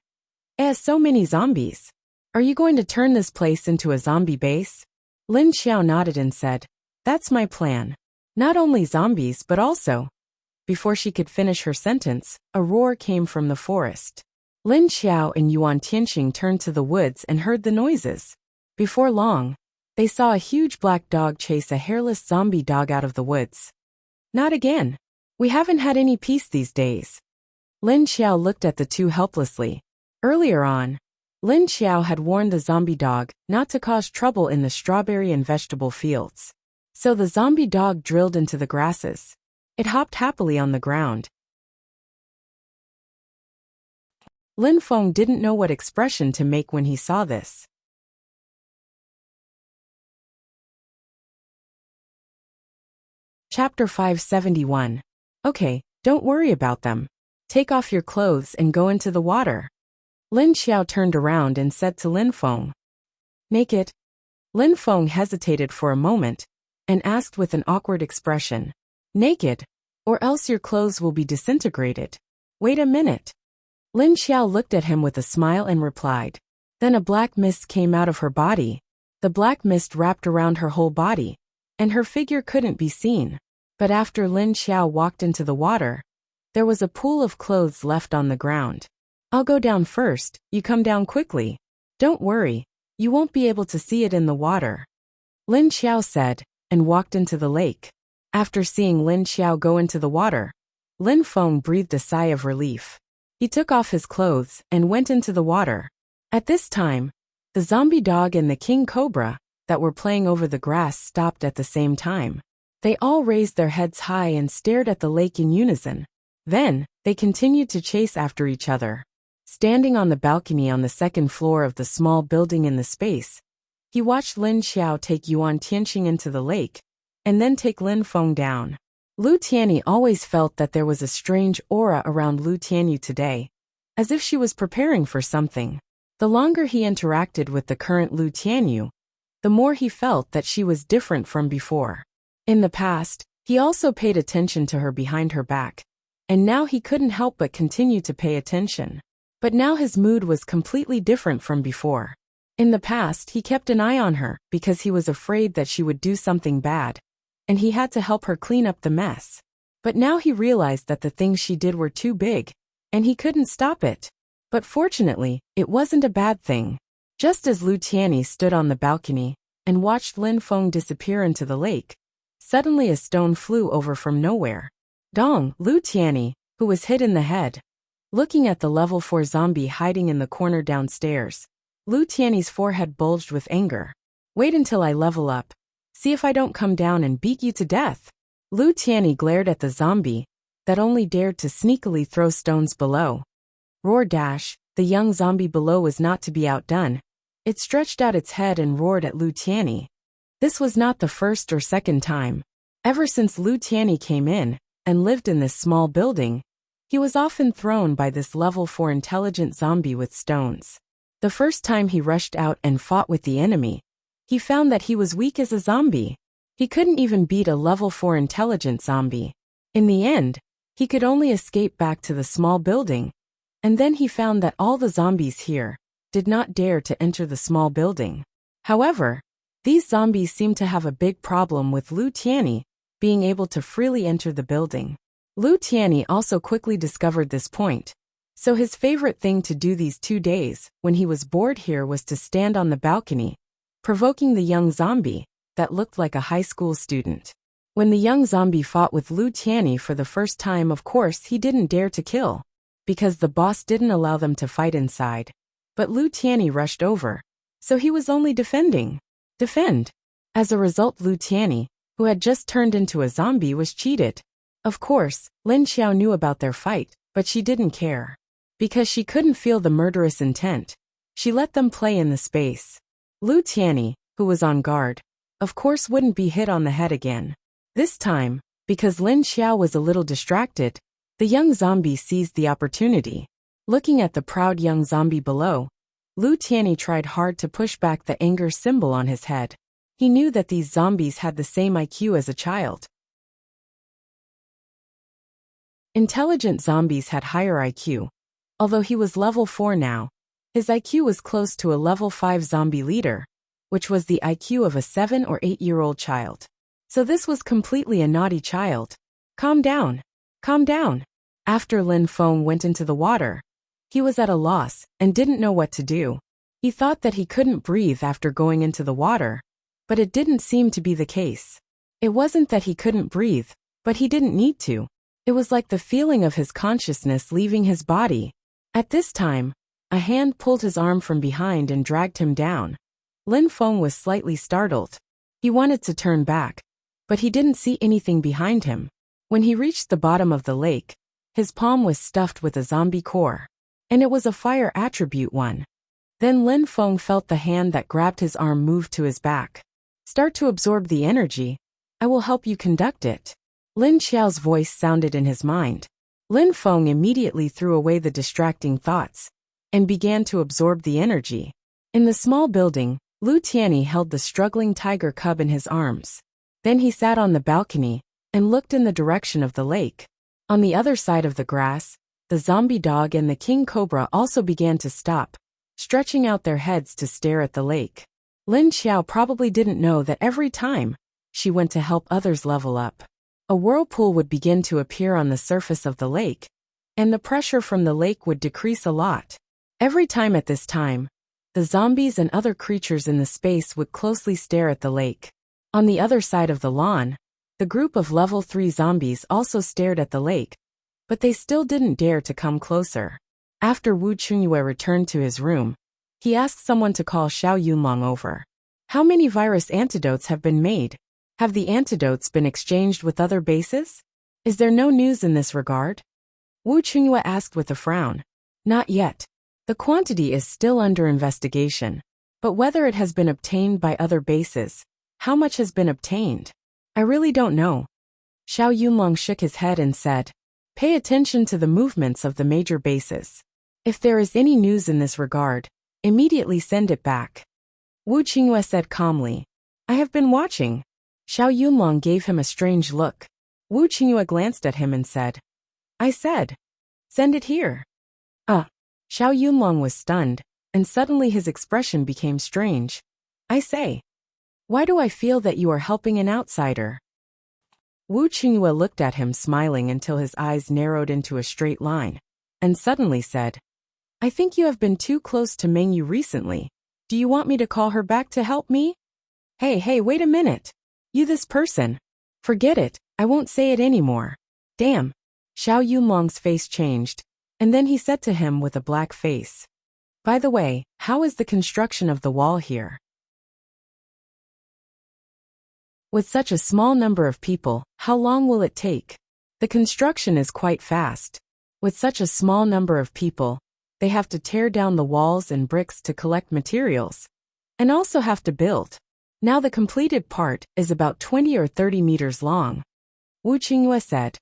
Speaker 1: so many zombies. Are you going to turn this place into a zombie base? Lin Xiao nodded and said, That's my plan. Not only zombies but also. Before she could finish her sentence, a roar came from the forest. Lin Xiao and Yuan Tianqing turned to the woods and heard the noises. Before long, they saw a huge black dog chase a hairless zombie dog out of the woods. Not again. We haven't had any peace these days. Lin Xiao looked at the two helplessly. Earlier on, Lin Xiao had warned the zombie dog not to cause trouble in the strawberry and vegetable fields. So the zombie dog drilled into the grasses. It hopped happily on the ground. Lin Feng didn't know what expression to make when he saw this. Chapter 571. Okay, don't worry about them. Take off your clothes and go into the water. Lin Xiao turned around and said to Lin Feng. Naked? Lin Feng hesitated for a moment and asked with an awkward expression. Naked? Or else your clothes will be disintegrated. Wait a minute. Lin Xiao looked at him with a smile and replied. Then a black mist came out of her body. The black mist wrapped around her whole body, and her figure couldn't be seen. But after Lin Xiao walked into the water, there was a pool of clothes left on the ground. I'll go down first, you come down quickly. Don't worry, you won't be able to see it in the water, Lin Xiao said, and walked into the lake. After seeing Lin Xiao go into the water, Lin Feng breathed a sigh of relief. He took off his clothes and went into the water. At this time, the zombie dog and the king cobra that were playing over the grass stopped at the same time. They all raised their heads high and stared at the lake in unison. Then, they continued to chase after each other. Standing on the balcony on the second floor of the small building in the space, he watched Lin Xiao take Yuan Tianxing into the lake, and then take Lin Feng down. Lu Tianyi always felt that there was a strange aura around Lu Tianyu today, as if she was preparing for something. The longer he interacted with the current Lu Tianyu, the more he felt that she was different from before. In the past, he also paid attention to her behind her back, and now he couldn't help but continue to pay attention. But now his mood was completely different from before. In the past, he kept an eye on her because he was afraid that she would do something bad, and he had to help her clean up the mess. But now he realized that the things she did were too big, and he couldn't stop it. But fortunately, it wasn't a bad thing. Just as Lu Tianyi stood on the balcony and watched Lin Feng disappear into the lake, suddenly a stone flew over from nowhere. Dong, Lu Tianyi, who was hit in the head. Looking at the level 4 zombie hiding in the corner downstairs, Lu Tianyi's forehead bulged with anger. Wait until I level up. See if I don't come down and beat you to death. Lu Tianyi glared at the zombie that only dared to sneakily throw stones below. Roar dash, the young zombie below was not to be outdone. It stretched out its head and roared at Lu Tianyi. This was not the first or second time. Ever since Lu Tianyi came in and lived in this small building, he was often thrown by this level 4 intelligent zombie with stones. The first time he rushed out and fought with the enemy, he found that he was weak as a zombie. He couldn't even beat a level 4 intelligent zombie. In the end, he could only escape back to the small building, and then he found that all the zombies here did not dare to enter the small building. However, these zombies seemed to have a big problem with Lu Tianyi being able to freely enter the building. Lu Tianyi also quickly discovered this point, so his favorite thing to do these 2 days when he was bored here was to stand on the balcony, provoking the young zombie that looked like a high school student. When the young zombie fought with Lu Tianyi for the first time, of course he didn't dare to kill, because the boss didn't allow them to fight inside. But Lu Tianyi rushed over, so he was only defending. Defend. As a result, Lu Tianyi, who had just turned into a zombie, was cheated. Of course, Lin Xiao knew about their fight, but she didn't care. Because she couldn't feel the murderous intent, she let them play in the space. Lu Tianyi, who was on guard, of course wouldn't be hit on the head again. This time, because Lin Xiao was a little distracted, the young zombie seized the opportunity. Looking at the proud young zombie below, Lu Tianyi tried hard to push back the anger symbol on his head. He knew that these zombies had the same IQ as a child. Intelligent zombies had higher IQ. Although he was level 4 now, his IQ was close to a level 5 zombie leader, which was the IQ of a 7 or 8-year-old child. So this was completely a naughty child. Calm down. Calm down. After Lin Feng went into the water, he was at a loss and didn't know what to do. He thought that he couldn't breathe after going into the water, but it didn't seem to be the case. It wasn't that he couldn't breathe, but he didn't need to. It was like the feeling of his consciousness leaving his body. At this time, a hand pulled his arm from behind and dragged him down. Lin Feng was slightly startled. He wanted to turn back, but he didn't see anything behind him. When he reached the bottom of the lake, his palm was stuffed with a zombie core, and it was a fire attribute one. Then Lin Feng felt the hand that grabbed his arm move to his back. Start to absorb the energy. I will help you conduct it. Lin Xiao's voice sounded in his mind. Lin Feng immediately threw away the distracting thoughts and began to absorb the energy. In the small building, Lu Tianyi held the struggling tiger cub in his arms. Then he sat on the balcony and looked in the direction of the lake. On the other side of the grass, the zombie dog and the king cobra also began to stop, stretching out their heads to stare at the lake. Lin Xiao probably didn't know that every time she went to help others level up, a whirlpool would begin to appear on the surface of the lake, and the pressure from the lake would decrease a lot. Every time at this time, the zombies and other creatures in the space would closely stare at the lake. On the other side of the lawn, the group of level 3 zombies also stared at the lake, but they still didn't dare to come closer. After Wu Chunyue returned to his room, he asked someone to call Xiao Yunlong over. How many virus antidotes have been made? Have the antidotes been exchanged with other bases? Is there no news in this regard? Wu Chunyue asked with a frown. Not yet. The quantity is still under investigation, but whether it has been obtained by other bases, how much has been obtained? I really don't know. Xiao Yunlong shook his head and said, pay attention to the movements of the major bases. If there is any news in this regard, immediately send it back. Wu Qingyue said calmly. I have been watching. Xiao Yunlong gave him a strange look. Wu Qingyue glanced at him and said, I said, send it here. Xiao Yunlong was stunned, and suddenly his expression became strange. I say, why do I feel that you are helping an outsider? Wu Qingyue looked at him smiling until his eyes narrowed into a straight line, and suddenly said, I think you have been too close to Meng Yu recently. Do you want me to call her back to help me? Hey, wait a minute. You this person. Forget it, I won't say it anymore. Damn. Xiao Yunlong's face changed, and then he said to him with a black face. By the way, how is the construction of the wall here? With such a small number of people, how long will it take? The construction is quite fast. With such a small number of people, they have to tear down the walls and bricks to collect materials, and also have to build. Now the completed part is about 20 or 30 meters long. Wu Qingyue said.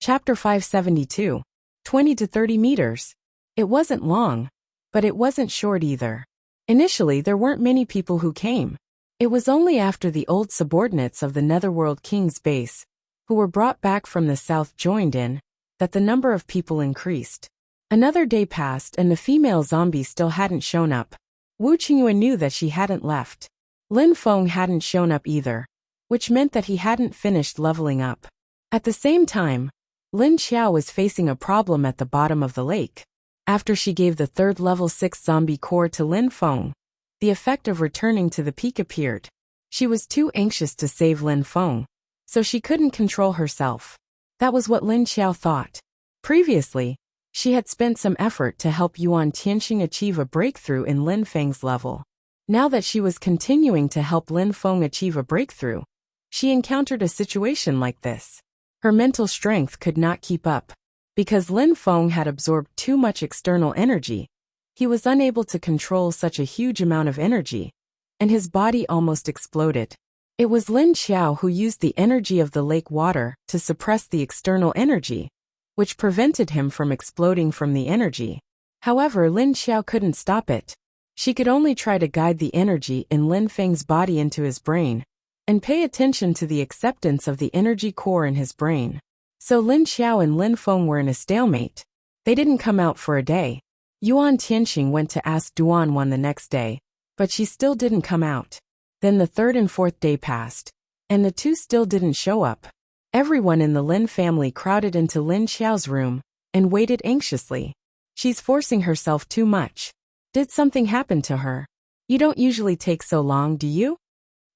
Speaker 1: Chapter 572. 20 to 30 meters. It wasn't long, but it wasn't short either. Initially there weren't many people who came. It was only after the old subordinates of the Netherworld King's base, who were brought back from the south joined in, that the number of people increased. Another day passed and the female zombie still hadn't shown up. Wu Qingyue knew that she hadn't left. Lin Feng hadn't shown up either, which meant that he hadn't finished leveling up. At the same time, Lin Xiao was facing a problem at the bottom of the lake. After she gave the third level 6 zombie core to Lin Feng, the effect of returning to the peak appeared. She was too anxious to save Lin Feng, so she couldn't control herself. That was what Lin Xiao thought. Previously, she had spent some effort to help Yuan Tianxing achieve a breakthrough in Lin Feng's level. Now that she was continuing to help Lin Feng achieve a breakthrough, she encountered a situation like this. Her mental strength could not keep up. Because Lin Feng had absorbed too much external energy, he was unable to control such a huge amount of energy, and his body almost exploded. It was Lin Xiao who used the energy of the lake water to suppress the external energy, which prevented him from exploding from the energy. However, Lin Xiao couldn't stop it. She could only try to guide the energy in Lin Feng's body into his brain, and pay attention to the acceptance of the energy core in his brain. So Lin Xiao and Lin Feng were in a stalemate. They didn't come out for a day. Yuan Tianxing went to ask Duan Wan the next day, but she still didn't come out. Then the third and fourth day passed, and the two still didn't show up. Everyone in the Lin family crowded into Lin Xiao's room, and waited anxiously. She's forcing herself too much. Did something happen to her? You don't usually take so long, do you?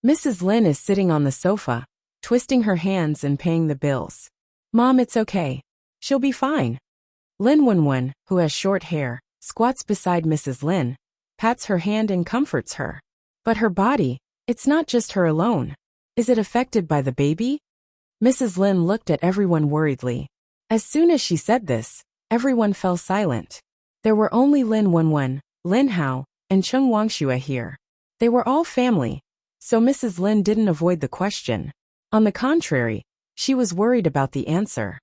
Speaker 1: Mrs. Lin is sitting on the sofa, twisting her hands and paying the bills. Mom, it's okay. She'll be fine. Lin Wenwen, who has short hair, squats beside Mrs. Lin, pats her hand and comforts her. But her body, it's not just her alone. Is it affected by the baby? Mrs. Lin looked at everyone worriedly. As soon as she said this, everyone fell silent. There were only Lin Wenwen, Lin Hao, and Cheng Wangxue here. They were all family, so Mrs. Lin didn't avoid the question. On the contrary, she was worried about the answer.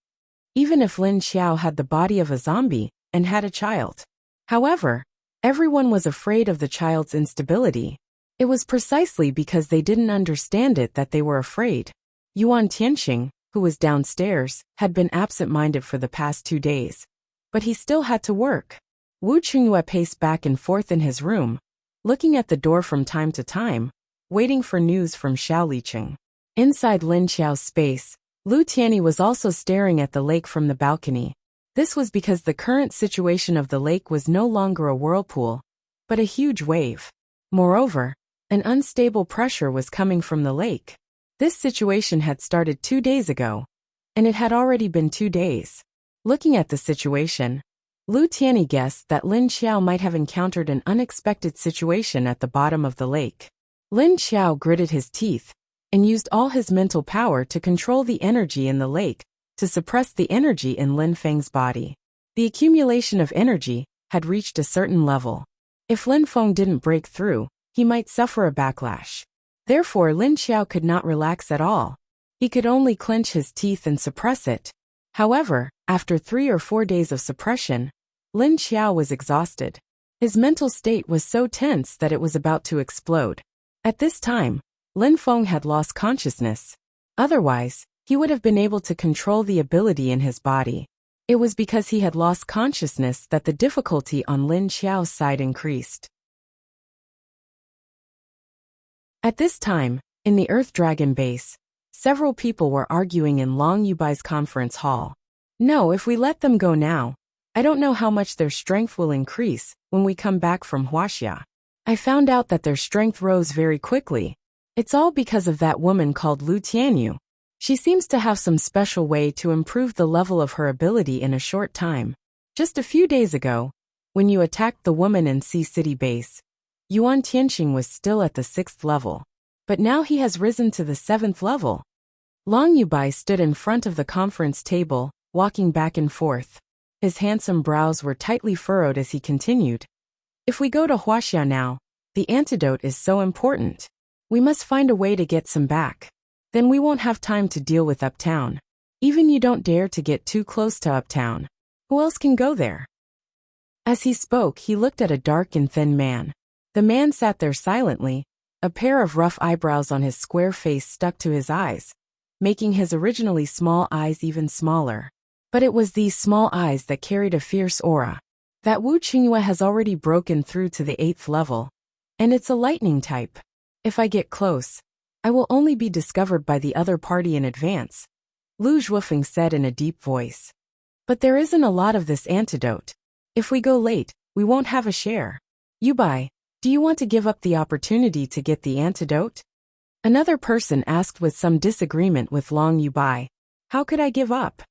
Speaker 1: Even if Lin Xiao had the body of a zombie and had a child. However, everyone was afraid of the child's instability. It was precisely because they didn't understand it that they were afraid. Yuan Tianqing, who was downstairs, had been absent-minded for the past 2 days. But he still had to work. Wu Qingyue paced back and forth in his room, looking at the door from time to time, waiting for news from Xiao Liqing. Inside Lin Xiao's space, Lu Tianyi was also staring at the lake from the balcony. This was because the current situation of the lake was no longer a whirlpool, but a huge wave. Moreover, an unstable pressure was coming from the lake. This situation had started 2 days ago, and it had already been 2 days. Looking at the situation, Lu Tianyi guessed that Lin Xiao might have encountered an unexpected situation at the bottom of the lake. Lin Xiao gritted his teeth and used all his mental power to control the energy in the lake, to suppress the energy in Lin Feng's body. The accumulation of energy had reached a certain level. If Lin Feng didn't break through, he might suffer a backlash. Therefore, Lin Xiao could not relax at all. He could only clench his teeth and suppress it. However, after 3 or 4 days of suppression, Lin Xiao was exhausted. His mental state was so tense that it was about to explode. At this time, Lin Feng had lost consciousness. Otherwise, he would have been able to control the ability in his body. It was because he had lost consciousness that the difficulty on Lin Xiao's side increased. At this time, in the Earth Dragon base, several people were arguing in Long Yubai's conference hall. No, if we let them go now, I don't know how much their strength will increase when we come back from Wuxia. I found out that their strength rose very quickly. It's all because of that woman called Lu Tianyu. She seems to have some special way to improve the level of her ability in a short time. Just a few days ago, when you attacked the woman in Sea City base, Yuan Tianqing was still at the 6th level. But now he has risen to the 7th level. Long Yubai stood in front of the conference table, walking back and forth. His handsome brows were tightly furrowed as he continued. If we go to Wuxia now, the antidote is so important. We must find a way to get some back. Then we won't have time to deal with Uptown. Even you don't dare to get too close to Uptown. Who else can go there? As he spoke, he looked at a dark and thin man. The man sat there silently, a pair of rough eyebrows on his square face stuck to his eyes, making his originally small eyes even smaller. But it was these small eyes that carried a fierce aura. That Wu Qingyue has already broken through to the 8th level. And it's a lightning type. If I get close, I will only be discovered by the other party in advance, Lu Zhuofeng said in a deep voice. But there isn't a lot of this antidote. If we go late, we won't have a share. Yubai, do you want to give up the opportunity to get the antidote? Another person asked with some disagreement with Long Yubai. How could I give up?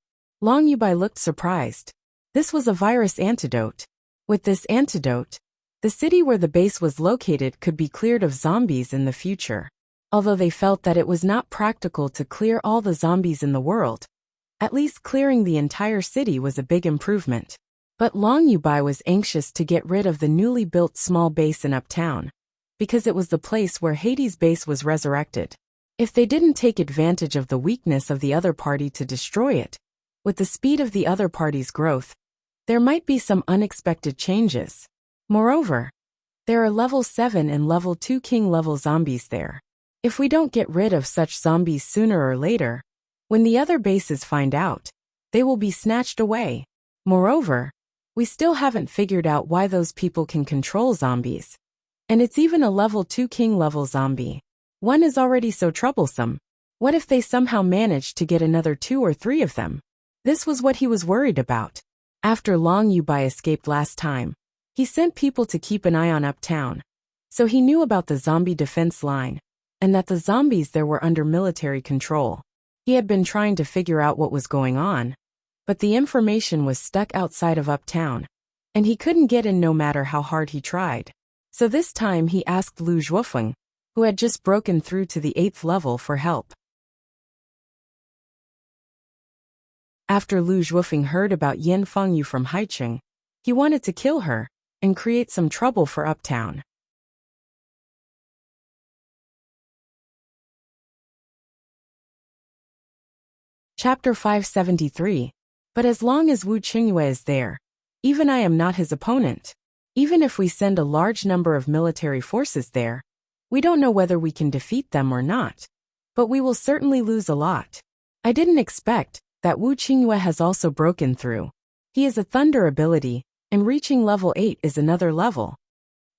Speaker 1: Long Yubai looked surprised. This was a virus antidote. With this antidote, the city where the base was located could be cleared of zombies in the future. Although they felt that it was not practical to clear all the zombies in the world, at least clearing the entire city was a big improvement. But Long Yubai was anxious to get rid of the newly built small base in Uptown, because it was the place where Hades' base was resurrected. If they didn't take advantage of the weakness of the other party to destroy it, with the speed of the other party's growth, there might be some unexpected changes. Moreover, there are level 7 and level 2 king level zombies there. If we don't get rid of such zombies sooner or later, when the other bases find out, they will be snatched away. Moreover, we still haven't figured out why those people can control zombies. And it's even a level 2 king level zombie. One is already so troublesome. What if they somehow manage to get another 2 or 3 of them? This was what he was worried about. After Long Yubai escaped last time, he sent people to keep an eye on Uptown. So he knew about the zombie defense line, and that the zombies there were under military control. He had been trying to figure out what was going on, but the information was stuck outside of Uptown, and he couldn't get in no matter how hard he tried. So this time he asked Lu Zhuofeng, who had just broken through to the 8th level, for help. After Lu Zhuofeng heard about Yan Fengyu from Haicheng, he wanted to kill her and create some trouble for Uptown. Chapter 573. But as long as Wu Qingyue is there, even I am not his opponent. Even if we send a large number of military forces there, We don't know whether we can defeat them or not, but we will certainly lose a lot. I didn't expect that Wu Qingyue has also broken through. He is a thunder ability, and reaching level 8 is another level.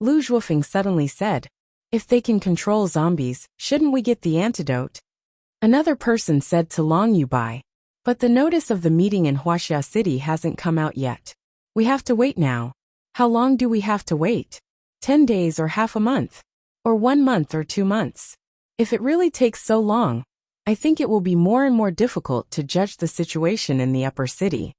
Speaker 1: Lu Zhuofeng suddenly said, if they can control zombies, shouldn't we get the antidote? Another person said to Long Yubai, but the notice of the meeting in Wuxia City hasn't come out yet. We have to wait now. How long do we have to wait? 10 days or half a month? Or 1 month or 2 months? If it really takes so long, I think it will be more and more difficult to judge the situation in the upper city.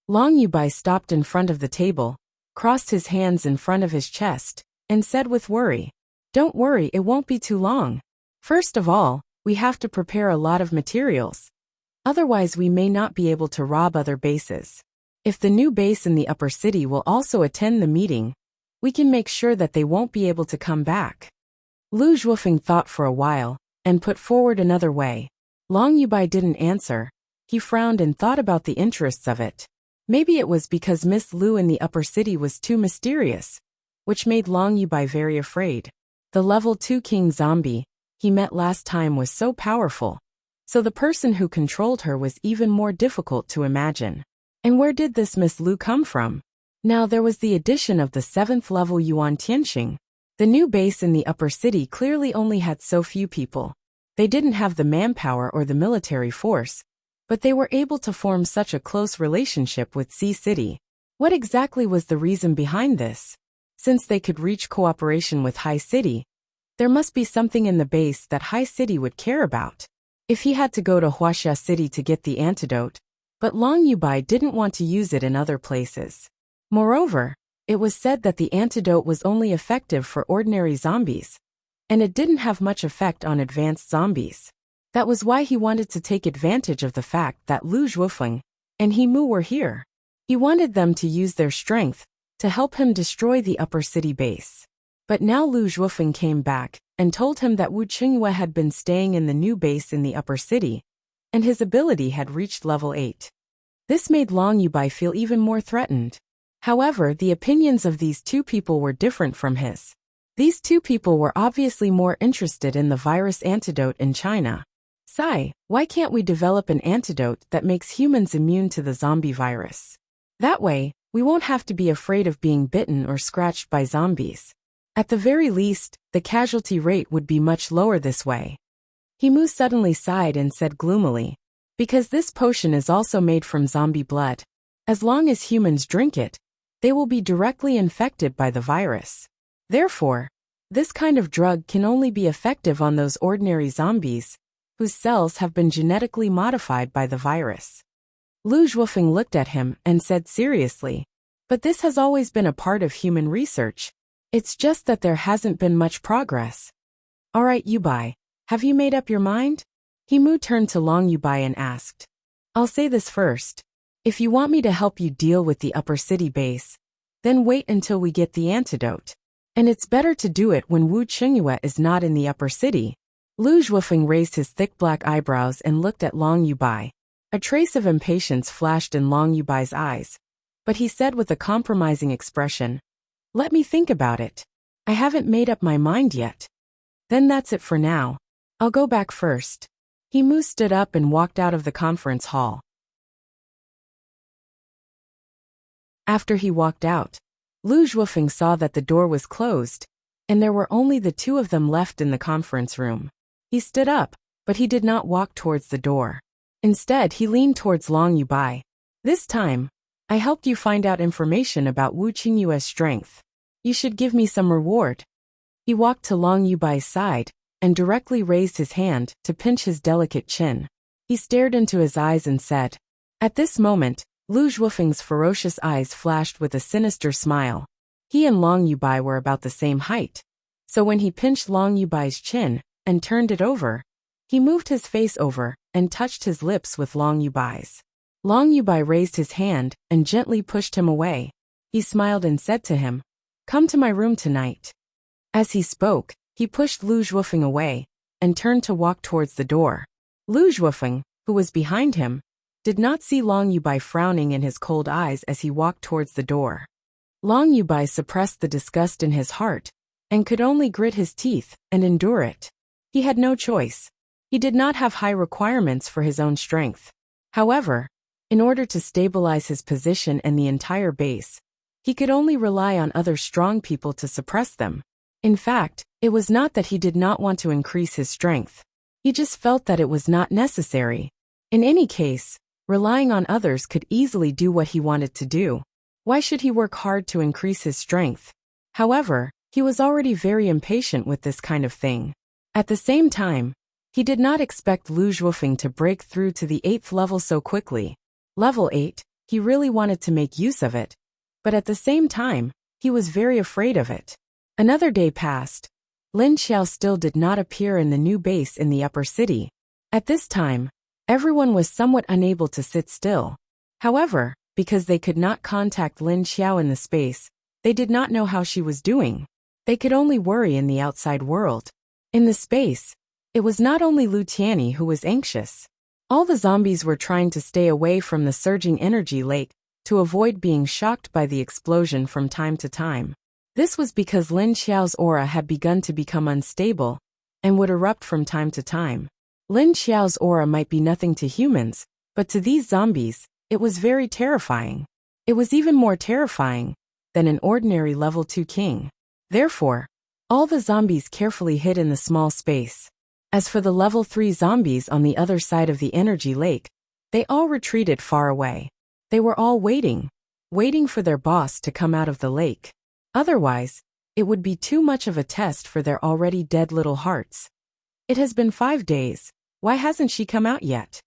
Speaker 1: Long Yubai stopped in front of the table, crossed his hands in front of his chest, and said with worry, don't worry, it won't be too long. First of all, we have to prepare a lot of materials. Otherwise we may not be able to rob other bases. If the new base in the upper city will also attend the meeting, we can make sure that they won't be able to come back. Lu Zhuofeng thought for a while, and put forward another way. Long Yubai didn't answer. He frowned and thought about the interests of it. Maybe it was because Miss Lu in the upper city was too mysterious, which made Long Yubai very afraid. The level 2 king zombie he met last time was so powerful, so the person who controlled her was even more difficult to imagine. And where did this Miss Lu come from? Now there was the addition of the 7th level Yuan Tianxing. The new base in the upper city clearly only had so few people. They didn't have the manpower or the military force, but they were able to form such a close relationship with Sea City. What exactly was the reason behind this? Since they could reach cooperation with High City, there must be something in the base that High City would care about. If he had to go to Wuxia City to get the antidote, but Long Yubai didn't want to use it in other places. Moreover, it was said that the antidote was only effective for ordinary zombies, and it didn't have much effect on advanced zombies. That was why he wanted to take advantage of the fact that Lu Zhuofeng and He Mu were here. He wanted them to use their strength to help him destroy the upper city base. But now Lu Zhuofeng came back and told him that Wu Qingyue had been staying in the new base in the upper city, and his ability had reached level 8. This made Long Yubai feel even more threatened. However, the opinions of these two people were different from his. These two people were obviously more interested in the virus antidote in China. Sai, why can't we develop an antidote that makes humans immune to the zombie virus? That way, we won't have to be afraid of being bitten or scratched by zombies. At the very least, the casualty rate would be much lower this way. He Mu suddenly sighed and said gloomily, because this potion is also made from zombie blood. As long as humans drink it, they will be directly infected by the virus. Therefore, this kind of drug can only be effective on those ordinary zombies whose cells have been genetically modified by the virus. Lu Zhuofeng looked at him and said seriously, but this has always been a part of human research. It's just that there hasn't been much progress. Alright Yubai, have you made up your mind? He Mu turned to Long Yubai and asked. I'll say this first. If you want me to help you deal with the upper city base, then wait until we get the antidote. And it's better to do it when Wu Qingyue is not in the upper city. Lu Zhuofeng raised his thick black eyebrows and looked at Long Yubai. A trace of impatience flashed in Long Yubai's eyes, but he said with a compromising expression, let me think about it. I haven't made up my mind yet. Then that's it for now. I'll go back first. He Mu stood up and walked out of the conference hall. After he walked out, Lu Zhuofeng saw that the door was closed, and there were only the two of them left in the conference room. He stood up, but he did not walk towards the door. Instead, he leaned towards Long Yubai. This time, I helped you find out information about Wu Qingyue's strength. You should give me some reward. He walked to Long Yubai's side and directly raised his hand to pinch his delicate chin. He stared into his eyes and said. At this moment, Lu Zhuofeng's ferocious eyes flashed with a sinister smile. He and Long Yubai were about the same height, so when he pinched Long Yubai's chin and turned it over, he moved his face over and touched his lips with Long Yubai's. Long Yubai raised his hand and gently pushed him away. He smiled and said to him, come to my room tonight. As he spoke, he pushed Lu Zhuofeng away and turned to walk towards the door. Lu Zhuofeng, who was behind him, did not see Long Yubai frowning in his cold eyes as he walked towards the door. Long Yubai suppressed the disgust in his heart and could only grit his teeth and endure it. He had no choice. He did not have high requirements for his own strength. However, in order to stabilize his position and the entire base, he could only rely on other strong people to suppress them. In fact, it was not that he did not want to increase his strength. He just felt that it was not necessary. In any case, relying on others could easily do what he wanted to do. Why should he work hard to increase his strength? However, he was already very impatient with this kind of thing. At the same time, he did not expect Lu Zhuofeng to break through to the 8th level so quickly. Level 8, he really wanted to make use of it. But at the same time, he was very afraid of it. Another day passed. Lin Xiao still did not appear in the new base in the upper city. At this time, everyone was somewhat unable to sit still. However, because they could not contact Lin Xiao in the space, they did not know how she was doing. They could only worry in the outside world. In the space, it was not only Lu Tianyi who was anxious. All the zombies were trying to stay away from the surging energy lake to avoid being shocked by the explosion from time to time. This was because Lin Xiao's aura had begun to become unstable and would erupt from time to time. Lin Xiao's aura might be nothing to humans, but to these zombies, it was very terrifying. It was even more terrifying than an ordinary level 2 king. Therefore, all the zombies carefully hid in the small space. As for the level 3 zombies on the other side of the energy lake, they all retreated far away. They were all waiting for their boss to come out of the lake. Otherwise, it would be too much of a test for their already dead little hearts. It has been 5 days. Why hasn't she come out yet?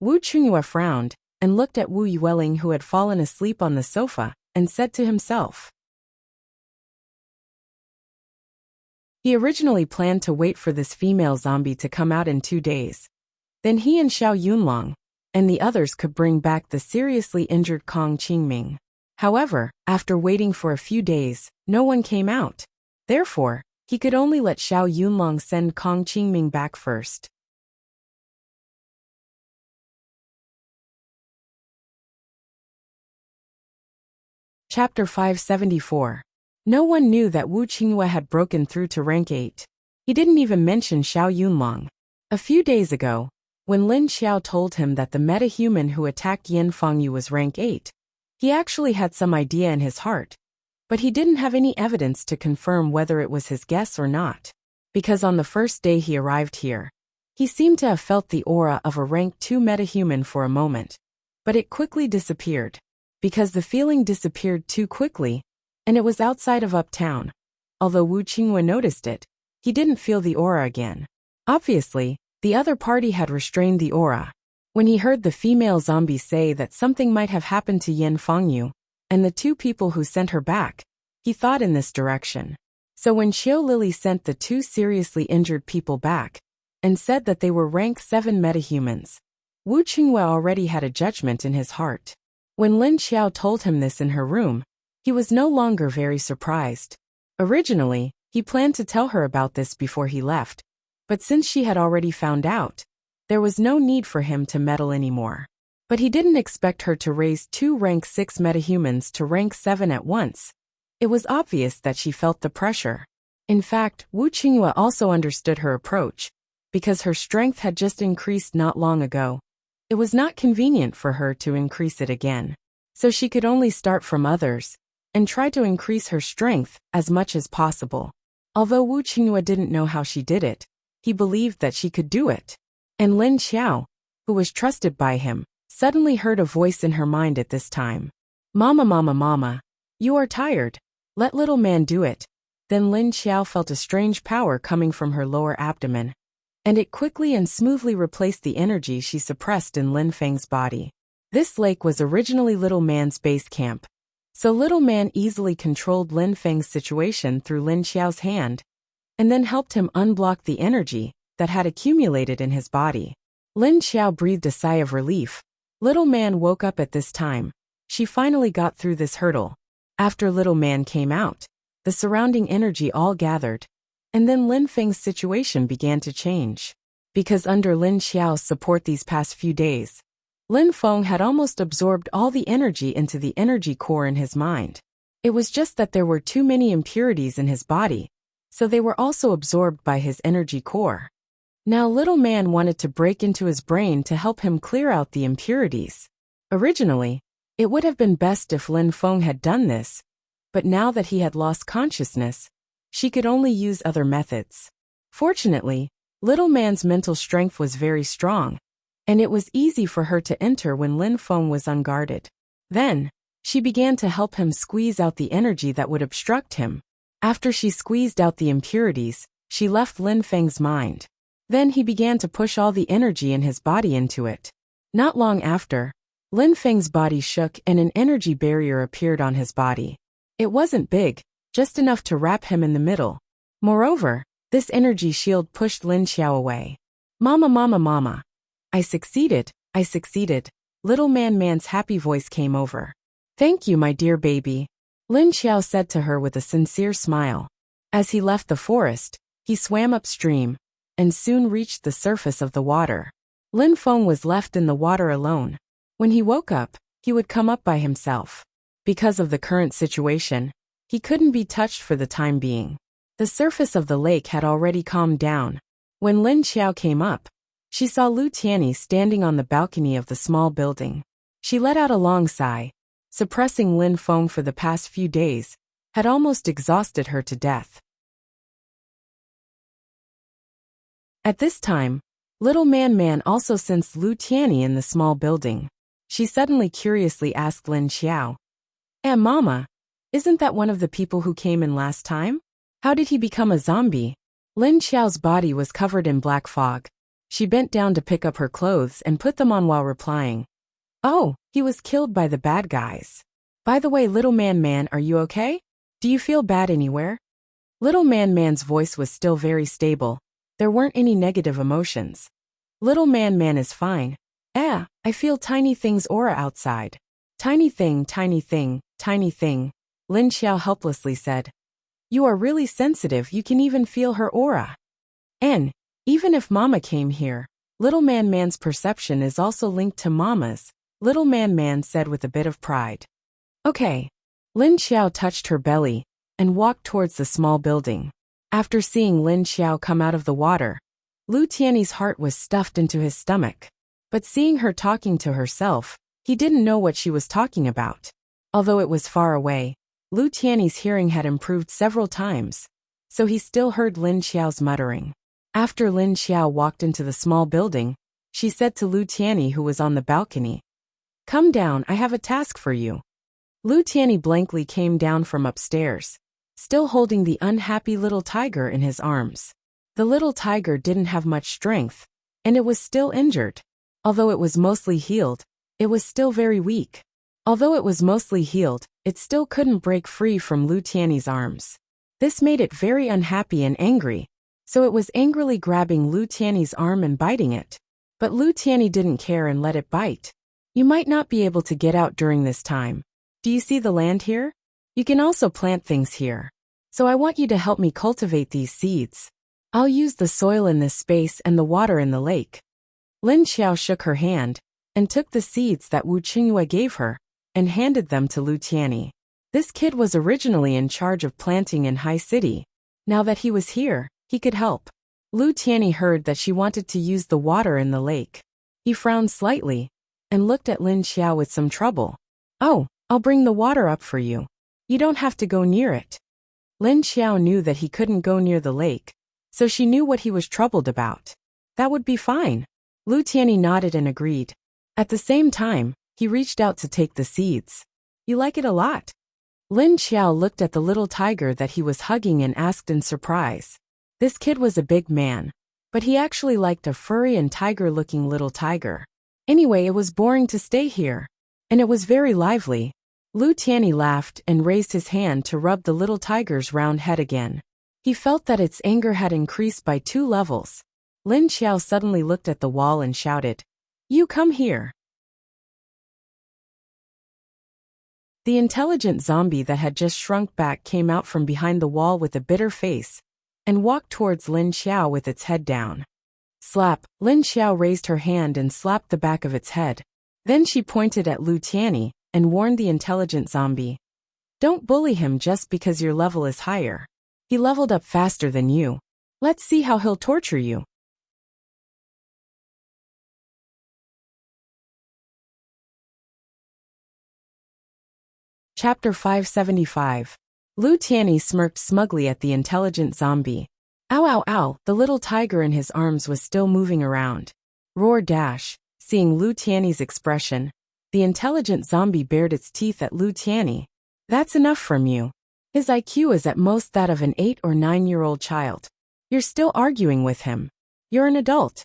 Speaker 1: Wu Qingyue frowned and looked at Wu Yueling, who had fallen asleep on the sofa, and said to himself. He originally planned to wait for this female zombie to come out in 2 days. Then he and Xiao Yunlong and the others could bring back the seriously injured Kong Qingming. However, after waiting for a few days, no one came out. Therefore, he could only let Xiao Yunlong send Kong Qingming back first. Chapter 574. No one knew that Wu Qingyue had broken through to rank 8. He didn't even mention Xiao Yunlong. A few days ago, when Lin Xiao told him that the metahuman who attacked Yin Fangyu was rank 8, he actually had some idea in his heart, but he didn't have any evidence to confirm whether it was his guess or not. Because on the first day he arrived here, he seemed to have felt the aura of a rank 2 metahuman for a moment, but it quickly disappeared. Because the feeling disappeared too quickly, and it was outside of Uptown. Although Wu Qingyue noticed it, he didn't feel the aura again. Obviously, the other party had restrained the aura. When he heard the female zombie say that something might have happened to Yin Fangyu, and the 2 people who sent her back, he thought in this direction. So when Xiao Lily sent the 2 seriously injured people back, and said that they were rank 7 metahumans, Wu Qingyue already had a judgment in his heart. When Lin Xiao told him this in her room, he was no longer very surprised. Originally, he planned to tell her about this before he left, but since she had already found out, there was no need for him to meddle anymore. But he didn't expect her to raise 2 rank 6 metahumans to rank 7 at once. It was obvious that she felt the pressure. In fact, Wu Qingyue also understood her approach, because her strength had just increased not long ago. It was not convenient for her to increase it again. So she could only start from others, and try to increase her strength as much as possible. Although Wu Qingyue didn't know how she did it, he believed that she could do it. And Lin Xiao, who was trusted by him, suddenly heard a voice in her mind at this time. Mama, mama, mama, you are tired. Let little man do it. Then Lin Xiao felt a strange power coming from her lower abdomen, and it quickly and smoothly replaced the energy she suppressed in Lin Feng's body. This lake was originally Little Man's base camp, so Little Man easily controlled Lin Feng's situation through Lin Xiao's hand, and then helped him unblock the energy that had accumulated in his body. Lin Xiao breathed a sigh of relief. Little Man woke up at this time. She finally got through this hurdle. After Little Man came out, the surrounding energy all gathered, and then Lin Feng's situation began to change. Because under Lin Xiao's support these past few days, Lin Feng had almost absorbed all the energy into the energy core in his mind. It was just that there were too many impurities in his body, so they were also absorbed by his energy core. Now little man wanted to break into his brain to help him clear out the impurities. Originally, it would have been best if Lin Feng had done this, but now that he had lost consciousness, she could only use other methods. Fortunately, little man's mental strength was very strong, and it was easy for her to enter when Lin Feng was unguarded. Then, she began to help him squeeze out the energy that would obstruct him. After she squeezed out the impurities, she left Lin Feng's mind. Then he began to push all the energy in his body into it. Not long after, Lin Feng's body shook and an energy barrier appeared on his body. It wasn't big, just enough to wrap him in the middle. Moreover, this energy shield pushed Lin Xiao away. Mama, mama, mama. I succeeded, I succeeded. Little man's happy voice came over. Thank you, my dear baby, Lin Xiao said to her with a sincere smile. As he left the forest, he swam upstream, and soon reached the surface of the water. Lin Feng was left in the water alone. When he woke up, he would come up by himself. Because of the current situation, he couldn't be touched for the time being. The surface of the lake had already calmed down. When Lin Xiao came up, she saw Lu Tianyi standing on the balcony of the small building. She let out a long sigh. Suppressing Lin Feng for the past few days had almost exhausted her to death. At this time, little man also sensed Lu Tianyi in the small building. She suddenly curiously asked Lin Xiao, Mama, isn't that one of the people who came in last time? How did he become a zombie? Lin Xiao's body was covered in black fog. She bent down to pick up her clothes and put them on while replying, Oh, he was killed by the bad guys. By the way, little man, are you okay? Do you feel bad anywhere? Little man's voice was still very stable. There weren't any negative emotions. Little man is fine. I feel tiny thing's aura outside. Tiny thing, tiny thing, tiny thing, Lin Xiao helplessly said. You are really sensitive, you can even feel her aura. And, even if Mama came here, little man's perception is also linked to Mama's, little man said with a bit of pride. Okay. Lin Xiao touched her belly and walked towards the small building. After seeing Lin Xiao come out of the water, Lu Tianyi's heart was stuffed into his stomach. But seeing her talking to herself, he didn't know what she was talking about. Although it was far away, Lu Tianyi's hearing had improved several times, so he still heard Lin Xiao's muttering. After Lin Xiao walked into the small building, she said to Lu Tianyi, who was on the balcony, Come down, I have a task for you. Lu Tianyi blankly came down from upstairs, still holding the unhappy little tiger in his arms. The little tiger didn't have much strength, and it was still injured. Although it was mostly healed, it was still very weak. Although it was mostly healed, it still couldn't break free from Lu Tianyi's arms. This made it very unhappy and angry, so it was angrily grabbing Lu Tianyi's arm and biting it. But Lu Tianyi didn't care and let it bite. You might not be able to get out during this time. Do you see the land here? You can also plant things here. So I want you to help me cultivate these seeds. I'll use the soil in this space and the water in the lake. Lin Xiao shook her hand and took the seeds that Wu Qingyue gave her and handed them to Lu Tianyi. This kid was originally in charge of planting in High City. Now that he was here, he could help. Lu Tianyi heard that she wanted to use the water in the lake. He frowned slightly and looked at Lin Xiao with some trouble. Oh, I'll bring the water up for you. You don't have to go near it. Lin Xiao knew that he couldn't go near the lake, so she knew what he was troubled about. That would be fine. Lu Tianyi nodded and agreed. At the same time, he reached out to take the seeds. You like it a lot? Lin Xiao looked at the little tiger that he was hugging and asked in surprise. This kid was a big man, but he actually liked a furry and tiger-looking little tiger. Anyway, it was boring to stay here, and it was very lively. Lu Tianyi laughed and raised his hand to rub the little tiger's round head again. He felt that its anger had increased by 2 levels. Lin Xiao suddenly looked at the wall and shouted, You come here. The intelligent zombie that had just shrunk back came out from behind the wall with a bitter face and walked towards Lin Xiao with its head down. Slap! Lin Xiao raised her hand and slapped the back of its head. Then she pointed at Lu Tianyi and warned the intelligent zombie. Don't bully him just because your level is higher. He leveled up faster than you. Let's see how he'll torture you. Chapter 575. Lu Tianyi smirked smugly at the intelligent zombie. Ow ow ow, the little tiger in his arms was still moving around. Roar dash. Seeing Lu Tianyi's expression, the intelligent zombie bared its teeth at Lu Tianyi. That's enough from you. His IQ is at most that of an 8 or 9-year-old child. You're still arguing with him. You're an adult.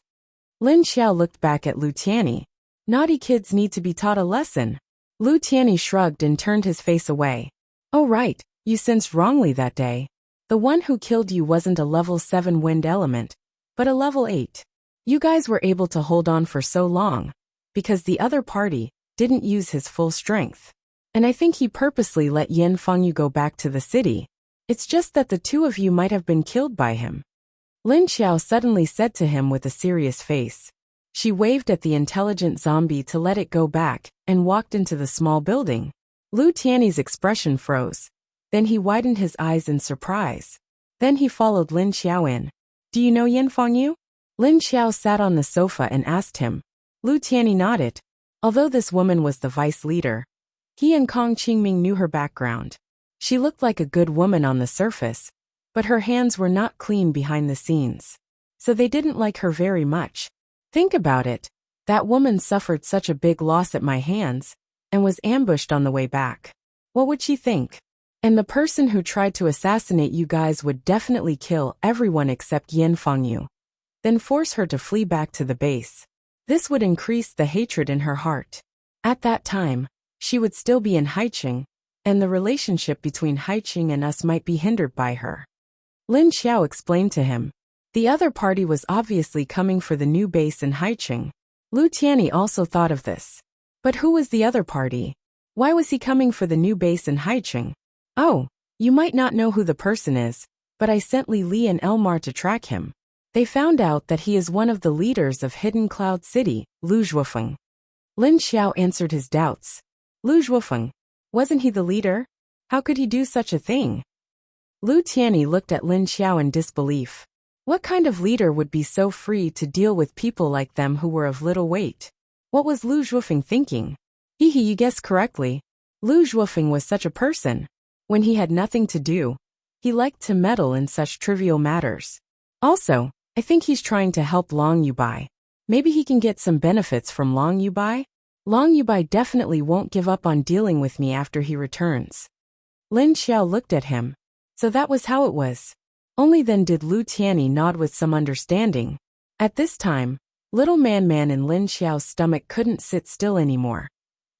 Speaker 1: Lin Xiao looked back at Lu Tianyi. Naughty kids need to be taught a lesson. Lu Tianyi shrugged and turned his face away. Oh right, you sensed wrongly that day. The one who killed you wasn't a level 7 wind element, but a level 8. You guys were able to hold on for so long, because the other party didn't use his full strength. And I think he purposely let Yin Fengyu go back to the city. It's just that the two of you might have been killed by him. Lin Xiao suddenly said to him with a serious face. She waved at the intelligent zombie to let it go back, and walked into the small building. Lu Tianyi's expression froze. Then he widened his eyes in surprise. Then he followed Lin Xiao in. Do you know Yin Fengyu? Lin Xiao sat on the sofa and asked him. Lu Tianyi nodded. Although this woman was the vice leader, he and Kong Qingming knew her background. She looked like a good woman on the surface, but her hands were not clean behind the scenes. So they didn't like her very much. Think about it. That woman suffered such a big loss at my hands, and was ambushed on the way back. What would she think? And the person who tried to assassinate you guys would definitely kill everyone except Yin Fengyu. Then force her to flee back to the base. This would increase the hatred in her heart. At that time, she would still be in Haiqing, and the relationship between Haiqing and us might be hindered by her. Lin Xiao explained to him. The other party was obviously coming for the new base in Haiqing. Lu Tianyi also thought of this. But who was the other party? Why was he coming for the new base in Haiqing? Oh, you might not know who the person is, but I sent Li Li and Elmar to track him. They found out that he is one of the leaders of Hidden Cloud City, Lu Zhuofeng. Lin Xiao answered his doubts. Lu Zhuofeng. Wasn't he the leader? How could he do such a thing? Lu Tianyi looked at Lin Xiao in disbelief. What kind of leader would be so free to deal with people like them who were of little weight? What was Lu Zhuofeng thinking? Hehe, you guessed correctly. Lu Zhuofeng was such a person. When he had nothing to do, he liked to meddle in such trivial matters. Also, I think he's trying to help Long Yubai. Maybe he can get some benefits from Long Yubai? Long Yubai definitely won't give up on dealing with me after he returns. Lin Xiao looked at him. So that was how it was. Only then did Lu Tianyi nod with some understanding. At this time, little man in Lin Xiao's stomach couldn't sit still anymore.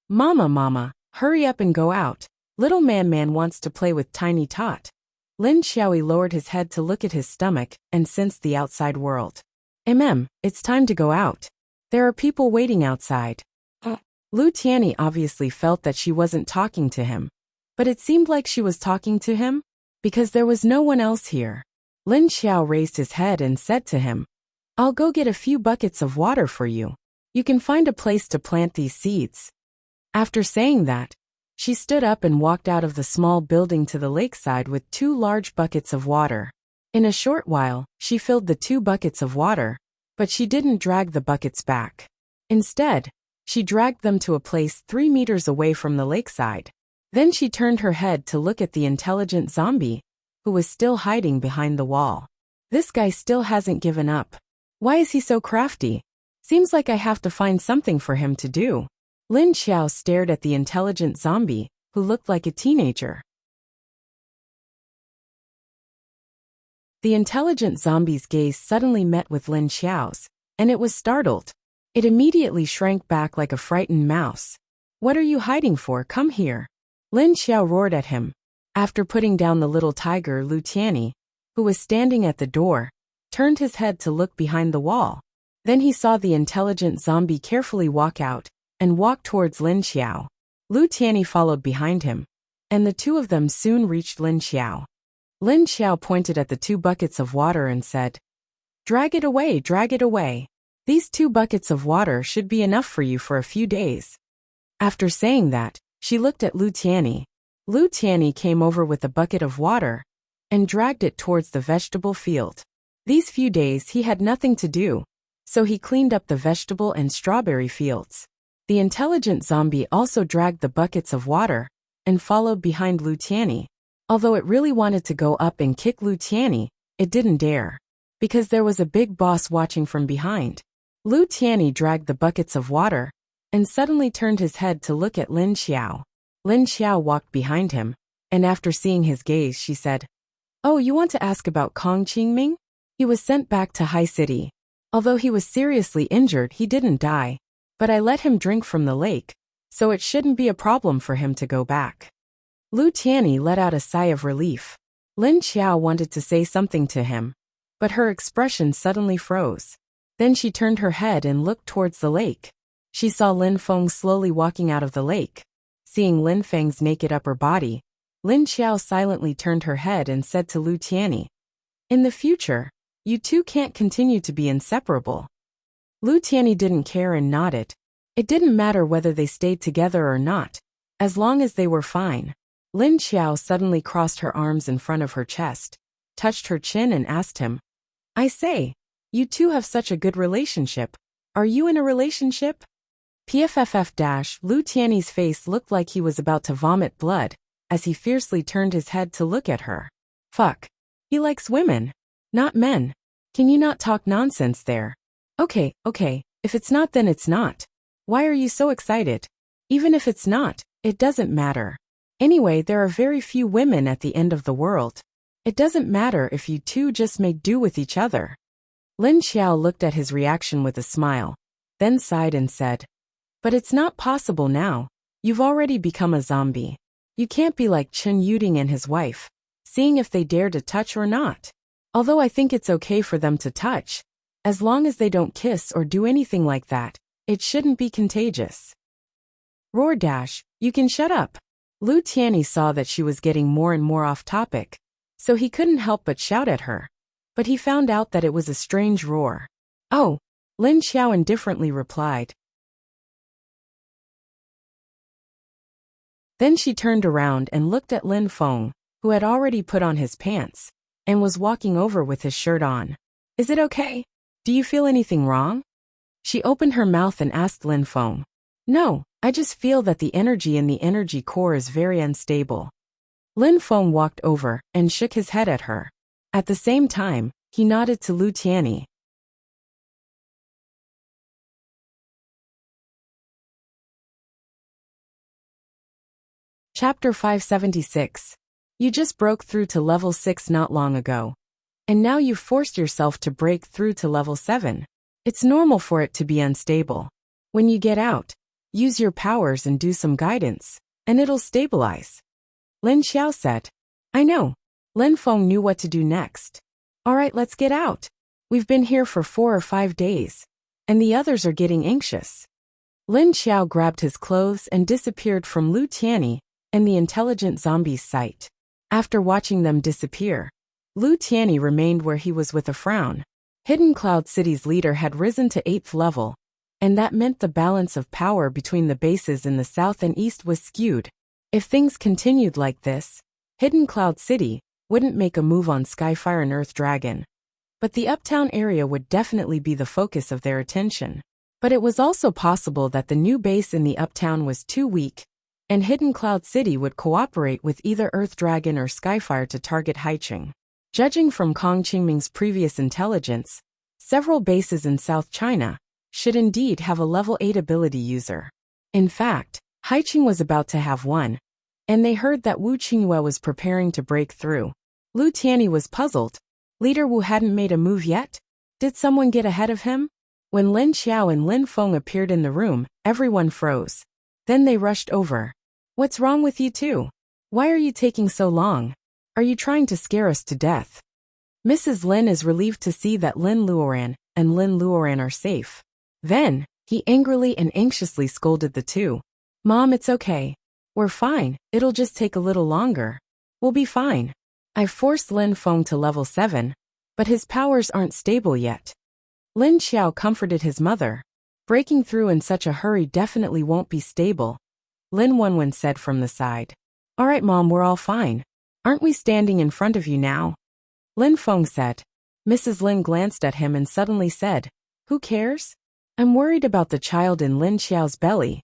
Speaker 1: Mama, hurry up and go out. Little man wants to play with Tiny Tot. Lin Xiaoyi lowered his head to look at his stomach and sensed the outside world. It's time to go out. There are people waiting outside. Lu Tianyi obviously felt that she wasn't talking to him, but it seemed like she was talking to him, because there was no one else here. Lin Xiao raised his head and said to him, I'll go get a few buckets of water for you. You can find a place to plant these seeds. After saying that, she stood up and walked out of the small building to the lakeside with 2 large buckets of water. In a short while, she filled the 2 buckets of water, but she didn't drag the buckets back. Instead, she dragged them to a place 3 meters away from the lakeside. Then she turned her head to look at the intelligent zombie, who was still hiding behind the wall. This guy still hasn't given up. Why is he so crafty? Seems like I have to find something for him to do. Lin Xiao stared at the intelligent zombie, who looked like a teenager. The intelligent zombie's gaze suddenly met with Lin Xiao's, and it was startled. It immediately shrank back like a frightened mouse. What are you hiding for? Come here. Lin Xiao roared at him. After putting down the little tiger, Lu Tianyi, who was standing at the door, turned his head to look behind the wall. Then he saw the intelligent zombie carefully walk out and walk towards Lin Xiao. Lu Tianyi followed behind him, and the two of them soon reached Lin Xiao. Lin Xiao pointed at the 2 buckets of water and said, Drag it away, drag it away. These 2 buckets of water should be enough for you for a few days. After saying that, she looked at Lu Tianyi. Lu Tianyi came over with a bucket of water, and dragged it towards the vegetable field. These few days he had nothing to do, so he cleaned up the vegetable and strawberry fields. The intelligent zombie also dragged the buckets of water and followed behind Lu Tianyi. Although it really wanted to go up and kick Lu Tianyi, it didn't dare, because there was a big boss watching from behind. Lu Tianyi dragged the buckets of water and suddenly turned his head to look at Lin Xiao. Lin Xiao walked behind him, and after seeing his gaze she said, "Oh, you want to ask about Kong Qingming? He was sent back to High City. Although he was seriously injured, he didn't die, but I let him drink from the lake, so it shouldn't be a problem for him to go back." Lu Tianyi let out a sigh of relief. Lin Xiao wanted to say something to him, but her expression suddenly froze. Then she turned her head and looked towards the lake. She saw Lin Feng slowly walking out of the lake. Seeing Lin Feng's naked upper body, Lin Xiao silently turned her head and said to Lu Tianyi, "In the future, you two can't continue to be inseparable." Lu Tianyi didn't care and nodded. It didn't matter whether they stayed together or not, as long as they were fine. Lin Xiao suddenly crossed her arms in front of her chest, touched her chin and asked him, "I say, you two have such a good relationship. Are you in a relationship?" Lu Tianyi's face looked like he was about to vomit blood, as he fiercely turned his head to look at her. Fuck. He likes women, not men. Can you not talk nonsense there? Okay, if it's not then it's not. Why are you so excited? Even if it's not, it doesn't matter. Anyway, there are very few women at the end of the world. It doesn't matter if you two just make do with each other. Lin Xiao looked at his reaction with a smile, then sighed and said, "But it's not possible now. You've already become a zombie. You can't be like Chen Yuding and his wife, seeing if they dare to touch or not. Although I think it's okay for them to touch, as long as they don't kiss or do anything like that, it shouldn't be contagious." Roar dash, you can shut up. Lu Tianyi saw that she was getting more and more off topic, so he couldn't help but shout at her. But he found out that it was a strange roar. "Oh," Lin Xiao indifferently replied. Then she turned around and looked at Lin Feng, who had already put on his pants and was walking over with his shirt on. "Is it okay? Do you feel anything wrong?" She opened her mouth and asked Lin Feng. "No, I just feel that the energy in the energy core is very unstable." Lin Feng walked over and shook his head at her. At the same time, he nodded to Lu Tianyi. Chapter 576. You just broke through to level 6 not long ago. And now you've forced yourself to break through to level 7. It's normal for it to be unstable. When you get out, use your powers and do some guidance, and it'll stabilize. Lin Xiao said. "I know." Lin Feng knew what to do next. "Alright, let's get out. We've been here for 4 or 5 days, and the others are getting anxious." Lin Xiao grabbed his clothes and disappeared from Lu Tianyi and the intelligent zombie's sight. After watching them disappear, Lu Tianyi remained where he was with a frown. Hidden Cloud City's leader had risen to 8th level, and that meant the balance of power between the bases in the south and east was skewed. If things continued like this, Hidden Cloud City wouldn't make a move on Skyfire and Earth Dragon. But the uptown area would definitely be the focus of their attention. But it was also possible that the new base in the uptown was too weak, and Hidden Cloud City would cooperate with either Earth Dragon or Skyfire to target Haiqing. Judging from Kong Qingming's previous intelligence, several bases in South China should indeed have a level 8 ability user. In fact, Haiqing was about to have one, and they heard that Wu Qingyue was preparing to break through. Lu Tianyi was puzzled. Leader Wu hadn't made a move yet? Did someone get ahead of him? When Lin Xiao and Lin Feng appeared in the room, everyone froze. Then they rushed over. "What's wrong with you two? Why are you taking so long? Are you trying to scare us to death?" Mrs. Lin is relieved to see that Lin Luoran and Lin Luoran are safe. Then, he angrily and anxiously scolded the two. "Mom, it's okay. We're fine, it'll just take a little longer. We'll be fine. I forced Lin Feng to level 7, but his powers aren't stable yet." Lin Xiao comforted his mother. "Breaking through in such a hurry definitely won't be stable," Lin Wenwen said from the side. "Alright Mom, we're all fine. Aren't we standing in front of you now? Lin Feng said. Mrs. Lin glanced at him and suddenly said, Who cares? I'm worried about the child in Lin Xiao's belly.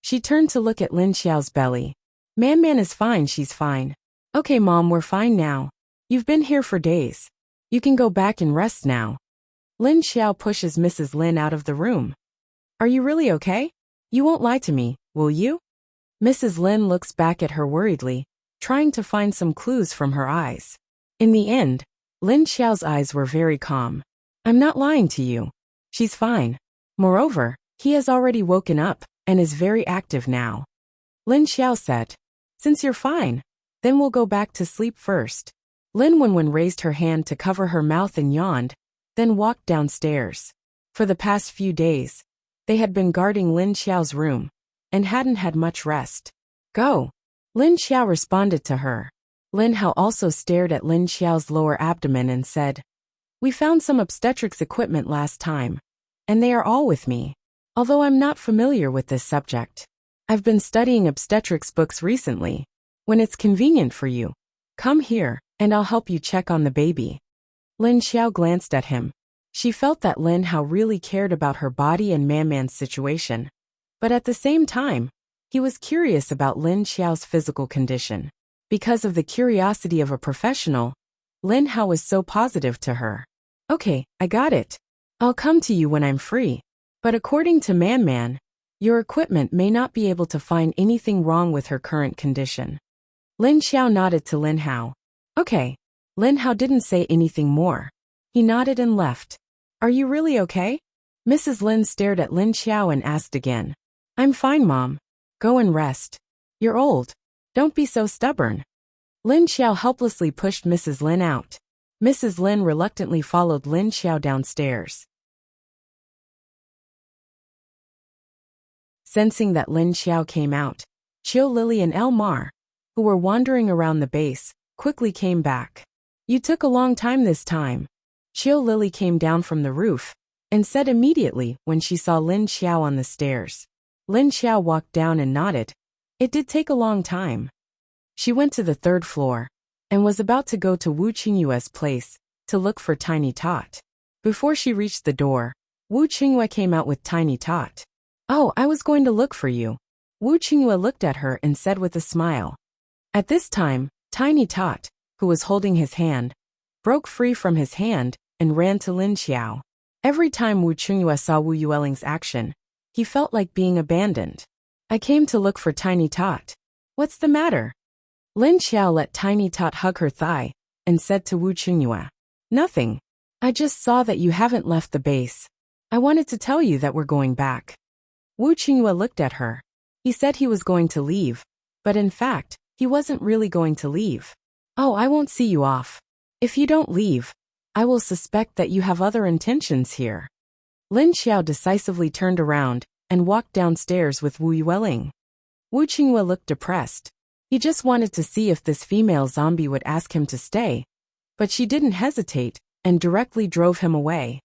Speaker 1: She turned to look at Lin Xiao's belly. Man is fine, she's fine. Okay, Mom, we're fine now. You've been here for days. You can go back and rest now. Lin Xiao pushes Mrs. Lin out of the room. Are you really okay? You won't lie to me, will you? Mrs. Lin looks back at her worriedly, trying to find some clues from her eyes. In the end, Lin Xiao's eyes were very calm. I'm not lying to you. She's fine. Moreover, he has already woken up and is very active now. Lin Xiao said, Since you're fine, then we'll go back to sleep first. Lin Wenwen raised her hand to cover her mouth and yawned, then walked downstairs. For the past few days, they had been guarding Lin Xiao's room and hadn't had much rest. Go. Lin Xiao responded to her. Lin Hao also stared at Lin Xiao's lower abdomen and said, We found some obstetrics equipment last time, and they are all with me. Although I'm not familiar with this subject, I've been studying obstetrics books recently. When it's convenient for you, come here, and I'll help you check on the baby. Lin Xiao glanced at him. She felt that Lin Hao really cared about her body and Man's situation. But at the same time, he was curious about Lin Xiao's physical condition. Because of the curiosity of a professional, Lin Hao was so positive to her. Okay, I got it. I'll come to you when I'm free. But according to Man, your equipment may not be able to find anything wrong with her current condition. Lin Xiao nodded to Lin Hao. Okay. Lin Hao didn't say anything more. He nodded and left. Are you really okay? Mrs. Lin stared at Lin Xiao and asked again. I'm fine, Mom. Go and rest. You're old. Don't be so stubborn. Lin Xiao helplessly pushed Mrs. Lin out. Mrs. Lin reluctantly followed Lin Xiao downstairs. Sensing that Lin Xiao came out, Chiu Lily and Elmar, who were wandering around the base, quickly came back. You took a long time this time. Chiu Lily came down from the roof and said immediately when she saw Lin Xiao on the stairs. Lin Xiao walked down and nodded. It did take a long time. She went to the third floor and was about to go to Wu Qingyue's place to look for Tiny Tot. Before she reached the door, Wu Qingyue came out with Tiny Tot. Oh, I was going to look for you. Wu Qingyue looked at her and said with a smile. At this time, Tiny Tot, who was holding his hand, broke free from his hand and ran to Lin Xiao. Every time Wu Qingyue saw Wu Yueling's action, he felt like being abandoned. I came to look for Tiny Tot. What's the matter? Lin Xiao let Tiny Tot hug her thigh and said to Wu Qingyue, Nothing. I just saw that you haven't left the base. I wanted to tell you that we're going back. Wu Qingyue looked at her. He said he was going to leave, but in fact, he wasn't really going to leave. Oh, I won't see you off. If you don't leave, I will suspect that you have other intentions here. Lin Xiao decisively turned around and walked downstairs with Wu Yueling. Wu Qingyue looked depressed. He just wanted to see if this female zombie would ask him to stay, but she didn't hesitate and directly drove him away.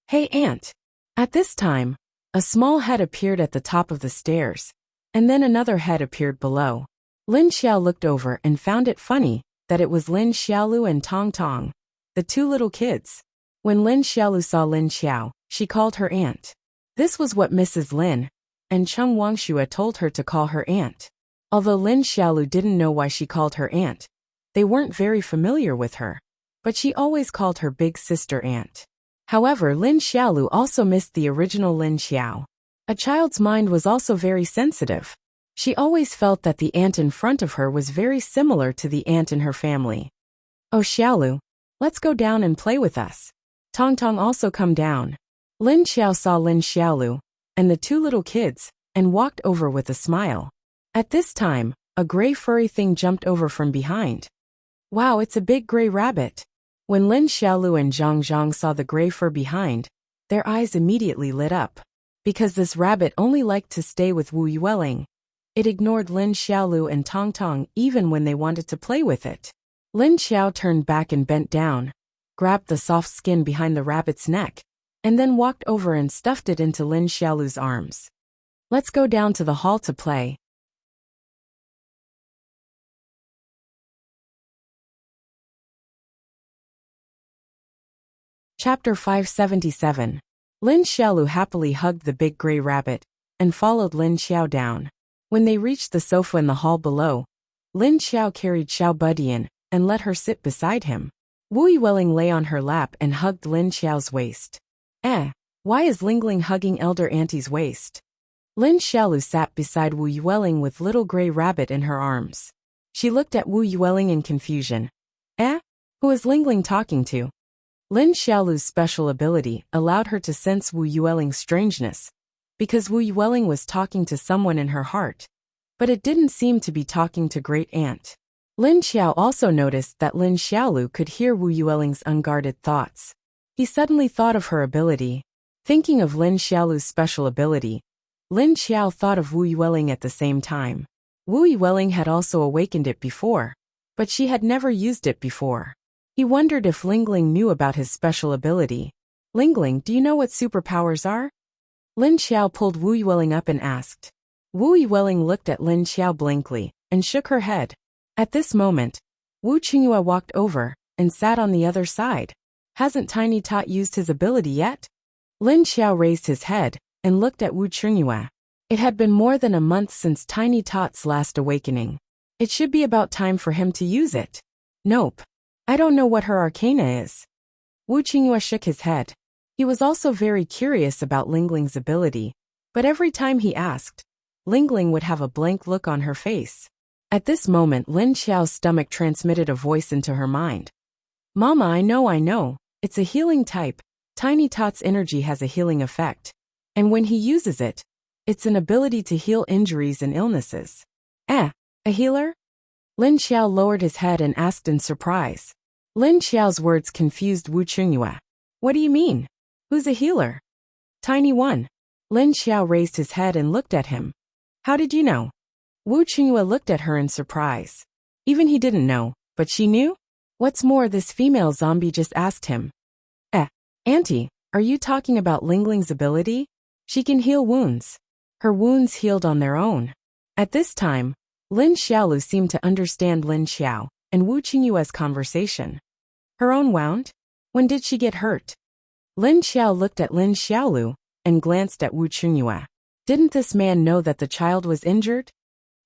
Speaker 1: Hey, Aunt. At this time, a small head appeared at the top of the stairs, and then another head appeared below. Lin Xiao looked over and found it funny that it was Lin Xiaolu and Tong Tong, the two little kids. When Lin Xiaolu saw Lin Xiao, she called her aunt. This was what Mrs. Lin and Cheng Wangxue told her to call her aunt. Although Lin Xiaolu didn't know why she called her aunt, they weren't very familiar with her, but she always called her big sister aunt. However, Lin Xiaolu also missed the original Lin Xiao. A child's mind was also very sensitive. She always felt that the aunt in front of her was very similar to the aunt in her family. Oh, Xiaolu, let's go down and play with us. Tong Tong also come down. Lin Xiao saw Lin Xiaolu and the two little kids and walked over with a smile. At this time, a gray furry thing jumped over from behind. Wow, it's a big gray rabbit. When Lin Xiaolu and Zhang Zhang saw the gray fur behind, their eyes immediately lit up. Because this rabbit only liked to stay with Wu Yueling, it ignored Lin Xiaolu and Tong Tong even when they wanted to play with it. Lin Xiao turned back and bent down, grabbed the soft skin behind the rabbit's neck, and then walked over and stuffed it into Lin Xiaolu's arms. Let's go down to the hall to play. Chapter 577. Lin Xiaolu happily hugged the big gray rabbit and followed Lin Xiao down. When they reached the sofa in the hall below, Lin Xiao carried Xiao Buddy in and let her sit beside him. Wu Yueling lay on her lap and hugged Lin Xiao's waist. Why is Lingling hugging Elder Auntie's waist? Lin Xiaolu sat beside Wu Yueling with little gray rabbit in her arms. She looked at Wu Yueling in confusion. Who is Lingling talking to? Lin Xiaolu's special ability allowed her to sense Wu Yueling's strangeness, because Wu Yueling was talking to someone in her heart, but it didn't seem to be talking to Great Aunt. Lin Xiao also noticed that Lin Xiaolu could hear Wu Yueling's unguarded thoughts. He suddenly thought of her ability. Thinking of Lin Xiaolu's special ability, Lin Xiao thought of Wu Yueling at the same time. Wu Yueling had also awakened it before, but she had never used it before. He wondered if Lingling knew about his special ability. Lingling, do you know what superpowers are? Lin Xiao pulled Wu Yueling up and asked. Wu Yueling looked at Lin Xiao blankly and shook her head. At this moment, Wu Qingyue walked over and sat on the other side. Hasn't Tiny Tot used his ability yet? Lin Xiao raised his head and looked at Wu Qingyue. It had been more than a month since Tiny Tot's last awakening. It should be about time for him to use it. Nope. I don't know what her arcana is. Wu Qingyue shook his head. He was also very curious about Lingling's ability, but every time he asked, Lingling would have a blank look on her face. At this moment, Lin Xiao's stomach transmitted a voice into her mind. Mama, I know. It's a healing type. Tiny Tot's energy has a healing effect. And when he uses it, it's an ability to heal injuries and illnesses. A healer? Lin Xiao lowered his head and asked in surprise. Lin Xiao's words confused Wu Qingyue. What do you mean? Who's a healer? Tiny One. Lin Xiao raised his head and looked at him. How did you know? Wu Qingyue looked at her in surprise. Even he didn't know, but she knew? What's more, this female zombie just asked him. Auntie, are you talking about Lingling's ability? She can heal wounds. Her wounds healed on their own. At this time, Lin Xiaolu seemed to understand Lin Xiao and Wu Qingyue's conversation. Her own wound? When did she get hurt? Lin Xiao looked at Lin Xiaolu and glanced at Wu Qingyue. Didn't this man know that the child was injured?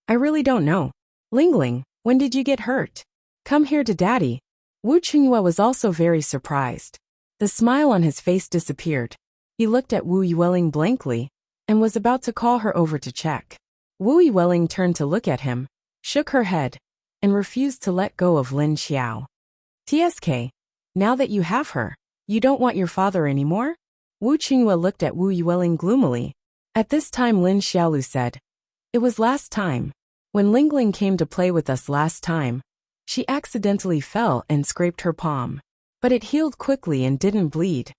Speaker 1: I really don't know. Lingling, when did you get hurt? Come here to Daddy. Wu Qingyue was also very surprised. The smile on his face disappeared. He looked at Wu Yueling blankly and was about to call her over to check. Wu Yueling turned to look at him, shook her head, and refused to let go of Lin Xiao. TSK, now that you have her, you don't want your father anymore? Wu Qingyue looked at Wu Yueling gloomily. At this time Lin Xiaolu said, It was last time. When Lingling came to play with us last time, she accidentally fell and scraped her palm. But it healed quickly and didn't bleed.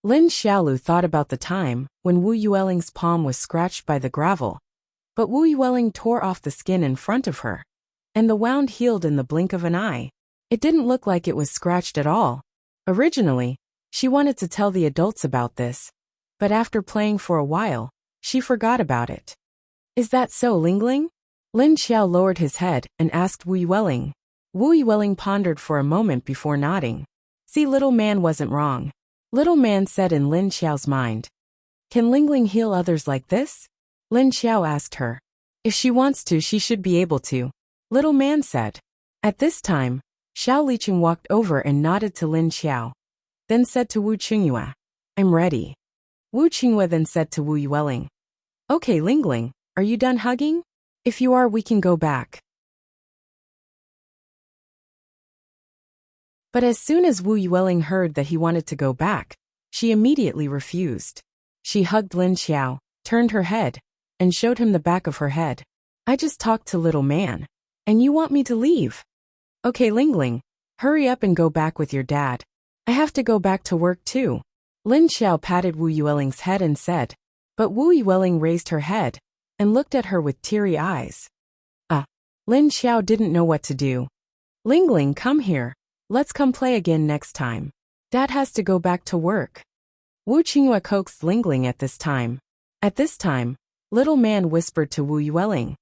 Speaker 1: Lin Xiaolu thought about the time when Wu Yueling's palm was scratched by the gravel, but Wu Yueling tore off the skin in front of her, and the wound healed in the blink of an eye. It didn't look like it was scratched at all. Originally, she wanted to tell the adults about this, but after playing for a while, she forgot about it. Is that so, Lingling? Lin Xiao lowered his head and asked Wu Yueling. Wu Yueling pondered for a moment before nodding. See, little man wasn't wrong. Little man said in Lin Xiao's mind. Can Lingling heal others like this? Lin Xiao asked her. If she wants to, she should be able to. Little man said. At this time, Xiao Liqing walked over and nodded to Lin Xiao. Then said to Wu Qingyue. I'm ready. Wu Qingyue then said to Wu Yueling. Okay, Lingling, are you done hugging? If you are, we can go back. But as soon as Wu Yueling heard that he wanted to go back, she immediately refused. She hugged Lin Xiao, turned her head, and showed him the back of her head. I just talked to little man. And you want me to leave? Okay, Lingling, hurry up and go back with your dad. I have to go back to work too. Lin Xiao patted Wu Yueling's head and said. But Wu Yueling raised her head and looked at her with teary eyes. Lin Xiao didn't know what to do. Lingling, come here. Let's come play again next time. Dad has to go back to work. Wu Qingyue coaxed Lingling at this time. At this time, little man whispered to Wu Yueling.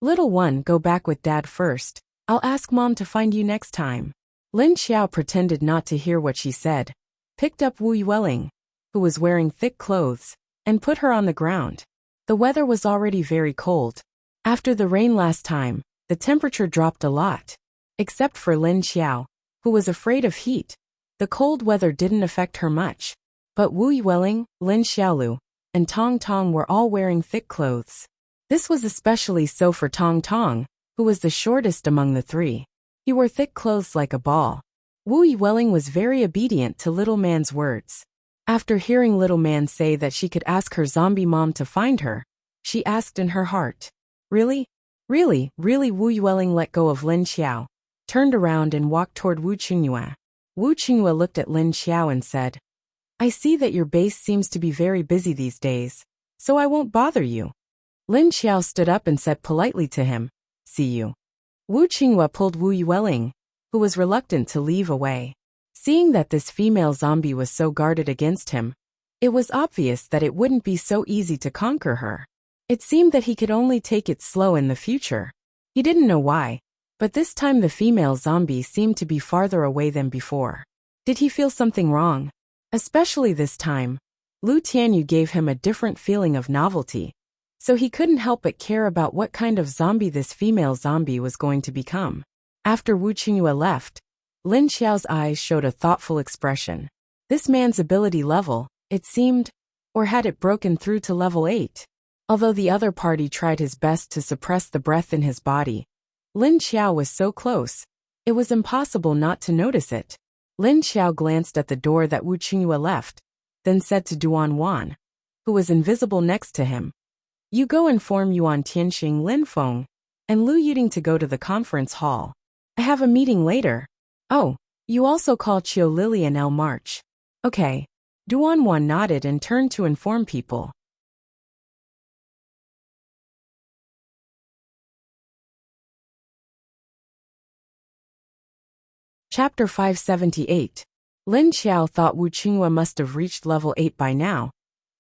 Speaker 1: Little one, go back with Dad first. I'll ask Mom to find you next time. Lin Xiao pretended not to hear what she said, picked up Wu Yueling, who was wearing thick clothes, and put her on the ground. The weather was already very cold. After the rain last time, the temperature dropped a lot. Except for Lin Xiao, who was afraid of heat. The cold weather didn't affect her much. But Wu Yueling, Lin Xiaolu, and Tong Tong were all wearing thick clothes. This was especially so for Tong Tong, who was the shortest among the three. He wore thick clothes like a ball. Wu Yueling was very obedient to little man's words. After hearing little man say that she could ask her zombie mom to find her, she asked in her heart, "Really? Really, really?" Wu Yueling let go of Lin Xiao, turned around and walked toward Wu Qingyue. Wu Qingyue looked at Lin Xiao and said, "I see that your base seems to be very busy these days, so I won't bother you." Lin Xiao stood up and said politely to him, "See you." Wu Qingyue pulled Wu Yueling, who was reluctant to leave, away. Seeing that this female zombie was so guarded against him, it was obvious that it wouldn't be so easy to conquer her. It seemed that he could only take it slow in the future. He didn't know why, but this time the female zombie seemed to be farther away than before. Did he feel something wrong? Especially this time, Lu Tianyu gave him a different feeling of novelty, so he couldn't help but care about what kind of zombie this female zombie was going to become. After Wu Qingyue left, Lin Xiao's eyes showed a thoughtful expression. This man's ability level, it seemed, or had it broken through to level 8? Although the other party tried his best to suppress the breath in his body, Lin Xiao was so close, it was impossible not to notice it. Lin Xiao glanced at the door that Wu Qingyue left, then said to Duan Wan, who was invisible next to him, "You go inform Yuan Tianxing Lin Feng and Lu Yuding to go to the conference hall. I have a meeting later. Oh, you also call Qiu Lily and El March." Okay. Duan Wan nodded and turned to inform people. Chapter 578. Lin Xiao thought Wu Qingyue must have reached level 8 by now,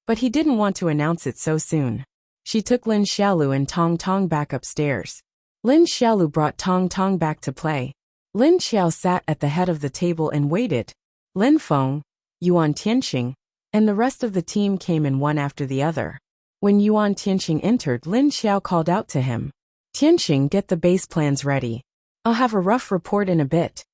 Speaker 1: but he didn't want to announce it so soon. She took Lin Xiaolu and Tong Tong back upstairs. Lin Xiaolu brought Tong Tong back to play. Lin Xiao sat at the head of the table and waited. Lin Feng, Yuan Tianxing, and the rest of the team came in one after the other. When Yuan Tianxing entered, Lin Xiao called out to him, "Tianxing, get the base plans ready. I'll have a rough report in a bit."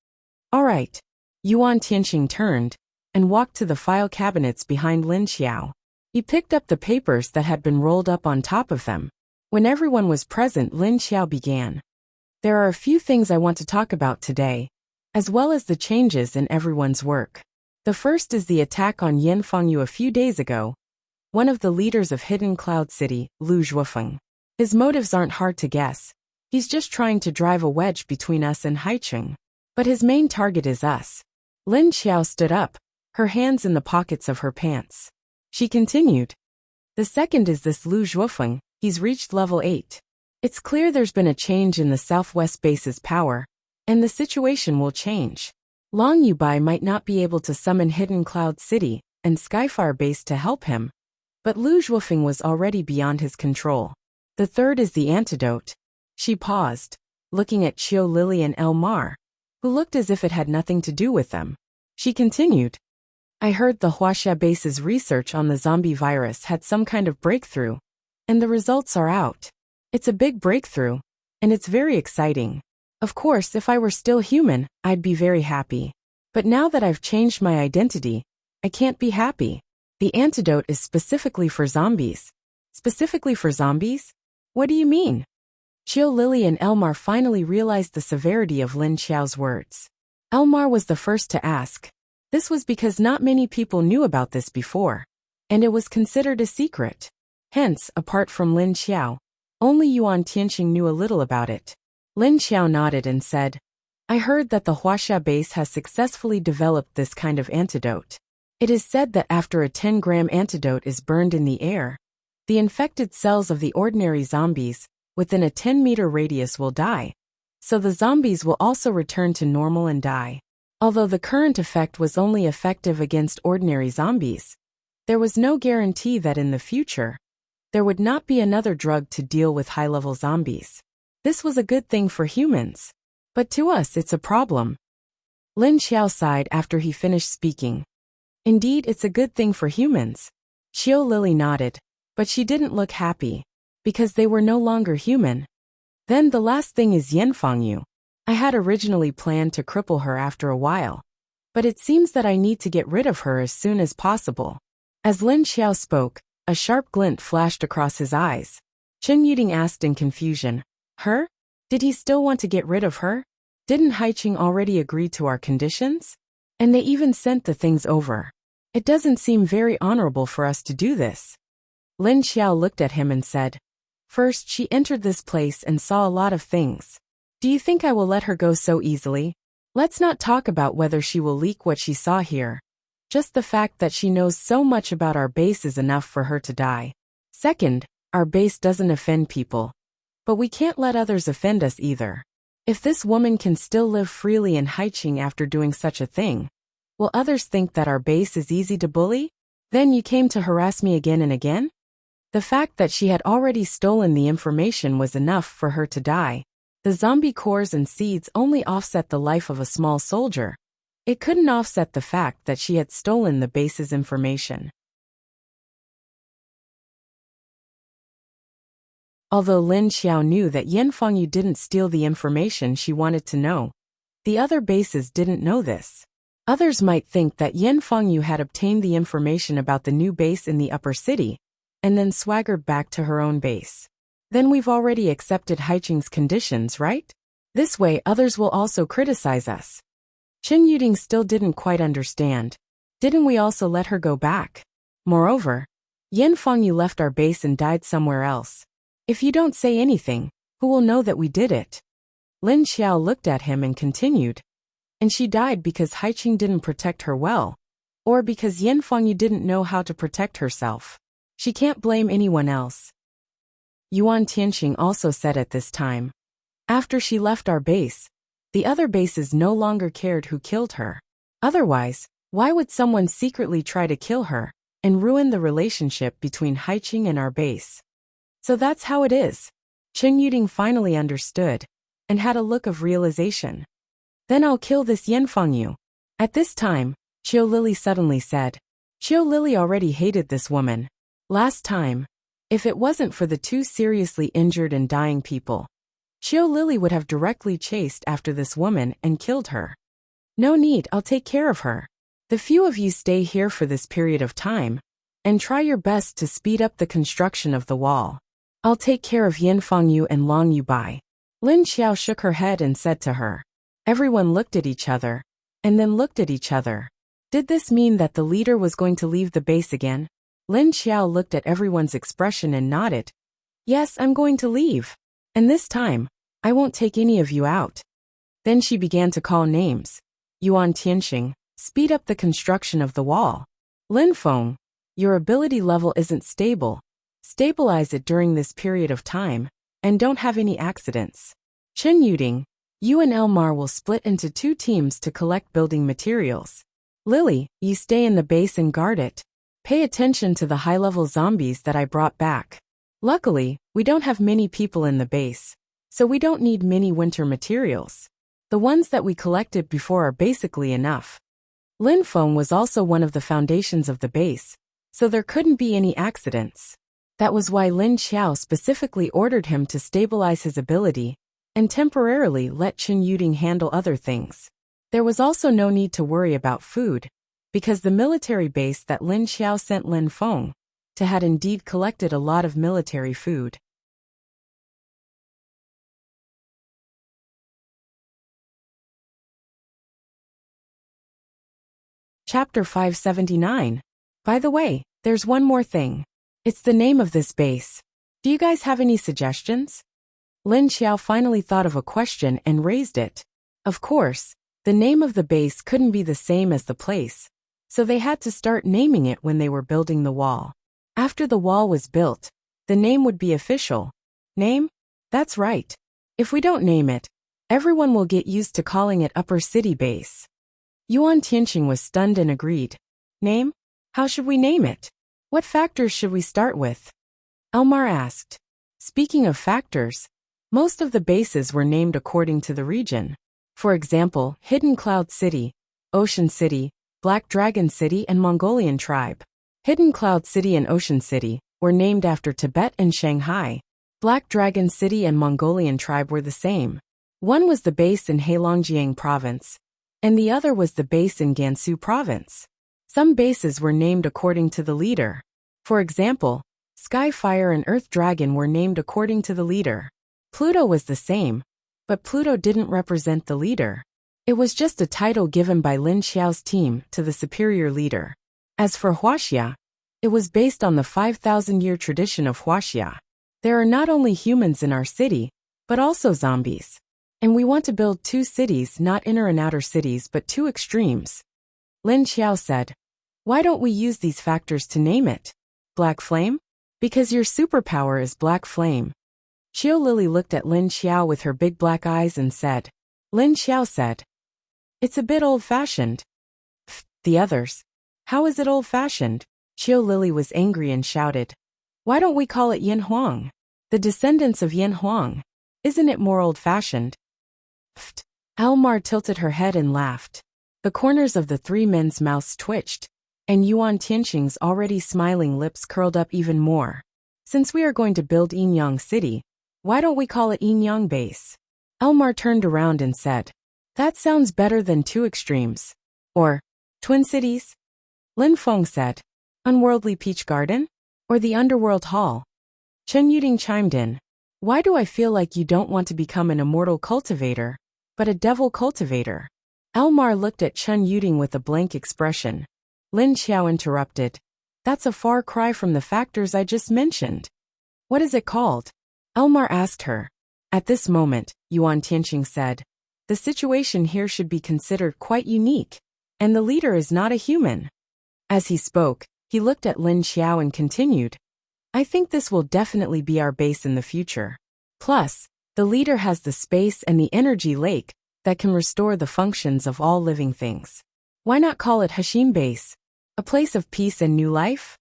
Speaker 1: "All right." Yuan Tianxing turned and walked to the file cabinets behind Lin Xiao. He picked up the papers that had been rolled up on top of them. When everyone was present, Lin Xiao began. "There are a few things I want to talk about today, as well as the changes in everyone's work. The first is the attack on Yanfangyu a few days ago. One of the leaders of Hidden Cloud City, Lu Zhuofeng. His motives aren't hard to guess. He's just trying to drive a wedge between us and Haicheng. But his main target is us." Lin Xiao stood up, her hands in the pockets of her pants. She continued. "The second is this Lu Zhuofeng. He's reached level 8. It's clear there's been a change in the Southwest base's power, and the situation will change. Long Yubai might not be able to summon Hidden Cloud City and Skyfire base to help him, but Lu Zhuofeng was already beyond his control. The third is the antidote." She paused, looking at Qiu Lily and El Mar, who looked as if it had nothing to do with them. She continued. "I heard the Wuxia base's research on the zombie virus had some kind of breakthrough, and the results are out. It's a big breakthrough, and it's very exciting. Of course, if I were still human, I'd be very happy. But now that I've changed my identity, I can't be happy. The antidote is specifically for zombies." "Specifically for zombies? What do you mean?" Qiu Lily and Elmar finally realized the severity of Lin Xiao's words. Elmar was the first to ask. This was because not many people knew about this before, and it was considered a secret. Hence, apart from Lin Xiao, only Yuan Tianxing knew a little about it. Lin Xiao nodded and said, "I heard that the Wuxia base has successfully developed this kind of antidote. It is said that after a 10-gram antidote is burned in the air, the infected cells of the ordinary zombies within a 10-meter radius will die, so the zombies will also return to normal and die. Although the current effect was only effective against ordinary zombies, there was no guarantee that in the future, there would not be another drug to deal with high-level zombies. This was a good thing for humans, but to us it's a problem." Lin Xiao sighed after he finished speaking. Indeed, it's a good thing for humans. Xiao Lily nodded, but she didn't look happy, because they were no longer human. Then the last thing is Yanfangyu. I had originally planned to cripple her after a while, but it seems that I need to get rid of her as soon as possible. As Lin Xiao spoke, a sharp glint flashed across his eyes. Chen Yuding asked in confusion, "Her? Did he still want to get rid of her? Didn't Haiqing already agree to our conditions? And they even sent the things over. It doesn't seem very honorable for us to do this." Lin Xiao looked at him and said, "First, she entered this place and saw a lot of things. Do you think I will let her go so easily? Let's not talk about whether she will leak what she saw here. Just the fact that she knows so much about our base is enough for her to die. Second, our base doesn't offend people. But we can't let others offend us either. If this woman can still live freely in Haiqing after doing such a thing, will others think that our base is easy to bully? Then you came to harass me again and again?" The fact that she had already stolen the information was enough for her to die. The zombie cores and seeds only offset the life of a small soldier. It couldn't offset the fact that she had stolen the base's information. Although Lin Xiao knew that Yanfangyu didn't steal the information she wanted to know, the other bases didn't know this. Others might think that Yanfangyu had obtained the information about the new base in the upper city, and then swaggered back to her own base. Then we've already accepted Haiqing's conditions, right? This way others will also criticize us. Chen Yuding still didn't quite understand. Didn't we also let her go back? Moreover, Yanfangyu left our base and died somewhere else. If you don't say anything, who will know that we did it? Lin Xiao looked at him and continued. And she died because Haiqing didn't protect her well, or because Yanfangyu didn't know how to protect herself. She can't blame anyone else. Yuan Tianqing also said at this time. After she left our base, the other bases no longer cared who killed her. Otherwise, why would someone secretly try to kill her and ruin the relationship between Haiqing and our base? So that's how it is. Chen Yuding finally understood and had a look of realization. Then I'll kill this Yanfangyu. At this time, Xiao Lily suddenly said. Xiao Lily already hated this woman. Last time, if it wasn't for the two seriously injured and dying people, Xiao Lily would have directly chased after this woman and killed her. No need, I'll take care of her. The few of you stay here for this period of time, and try your best to speed up the construction of the wall. I'll take care of Yanfangyu and Long Yubai. Lin Xiao shook her head and said to her. Everyone looked at each other, and then looked at each other. Did this mean that the leader was going to leave the base again? Lin Xiao looked at everyone's expression and nodded. Yes, I'm going to leave. And this time, I won't take any of you out. Then she began to call names. Yuan Tianqing, speed up the construction of the wall. Lin Feng, your ability level isn't stable. Stabilize it during this period of time, and don't have any accidents. Chen Yuding, you and Elmar will split into 2 teams to collect building materials. Lily, you stay in the base and guard it. Pay attention to the high-level zombies that I brought back. Luckily, we don't have many people in the base, so we don't need many winter materials. The ones that we collected before are basically enough. Lin Feng was also one of the foundations of the base, so there couldn't be any accidents. That was why Lin Xiao specifically ordered him to stabilize his ability and temporarily let Chen Yuding handle other things. There was also no need to worry about food, because the military base that Lin Xiao sent Lin Feng to had indeed collected a lot of military food. Chapter 579. By the way, there's one more thing. It's the name of this base. Do you guys have any suggestions? Lin Xiao finally thought of a question and raised it. Of course, the name of the base couldn't be the same as the place, so they had to start naming it when they were building the wall. After the wall was built, the name would be official. Name? That's right. If we don't name it, everyone will get used to calling it Upper City Base. Yuan Tianqing was stunned and agreed. Name? How should we name it? What factors should we start with? Elmar asked. Speaking of factors, most of the bases were named according to the region. For example, Hidden Cloud City, Ocean City, Black Dragon City and Mongolian Tribe. Hidden Cloud City and Ocean City were named after Tibet and Shanghai. Black Dragon City and Mongolian Tribe were the same. One was the base in Heilongjiang Province, and the other was the base in Gansu Province. Some bases were named according to the leader. For example, Skyfire and Earth Dragon were named according to the leader. Pluto was the same, but Pluto didn't represent the leader. It was just a title given by Lin Xiao's team to the superior leader. As for Wuxia, it was based on the 5,000-year tradition of Wuxia. There are not only humans in our city, but also zombies. And we want to build 2 cities, not inner and outer cities, but 2 extremes. Lin Xiao said, "Why don't we use these factors to name it? Black Flame? Because your superpower is Black Flame." Qiu Lily looked at Lin Xiao with her big black eyes and said. Lin Xiao said, "It's a bit old-fashioned." The others. "How is it old-fashioned?" Qiu Lily was angry and shouted. "Why don't we call it Yin Huang? The descendants of Yin Huang. Isn't it more old-fashioned?" Elmar tilted her head and laughed. The corners of the 3 men's mouths twitched, and Yuan Tianqing's already smiling lips curled up even more. "Since we are going to build Yinyang City, why don't we call it Yinyang Base?" Elmar turned around and said, "That sounds better than 2 extremes. Or, Twin Cities?" Lin Feng said, "Unworldly Peach Garden? Or the Underworld Hall?" Chen Yuding chimed in, "Why do I feel like you don't want to become an immortal cultivator, but a devil cultivator?" Elmar looked at Chen Yuding with a blank expression. Lin Xiao interrupted, "That's a far cry from the factors I just mentioned." "What is it called?" Elmar asked her. At this moment, Yuan Tianqing said, "The situation here should be considered quite unique, and the leader is not a human." As he spoke, he looked at Lin Xiao and continued, "I think this will definitely be our base in the future. Plus, the leader has the space and the energy lake that can restore the functions of all living things. Why not call it Hashim Base? A place of peace and new life?"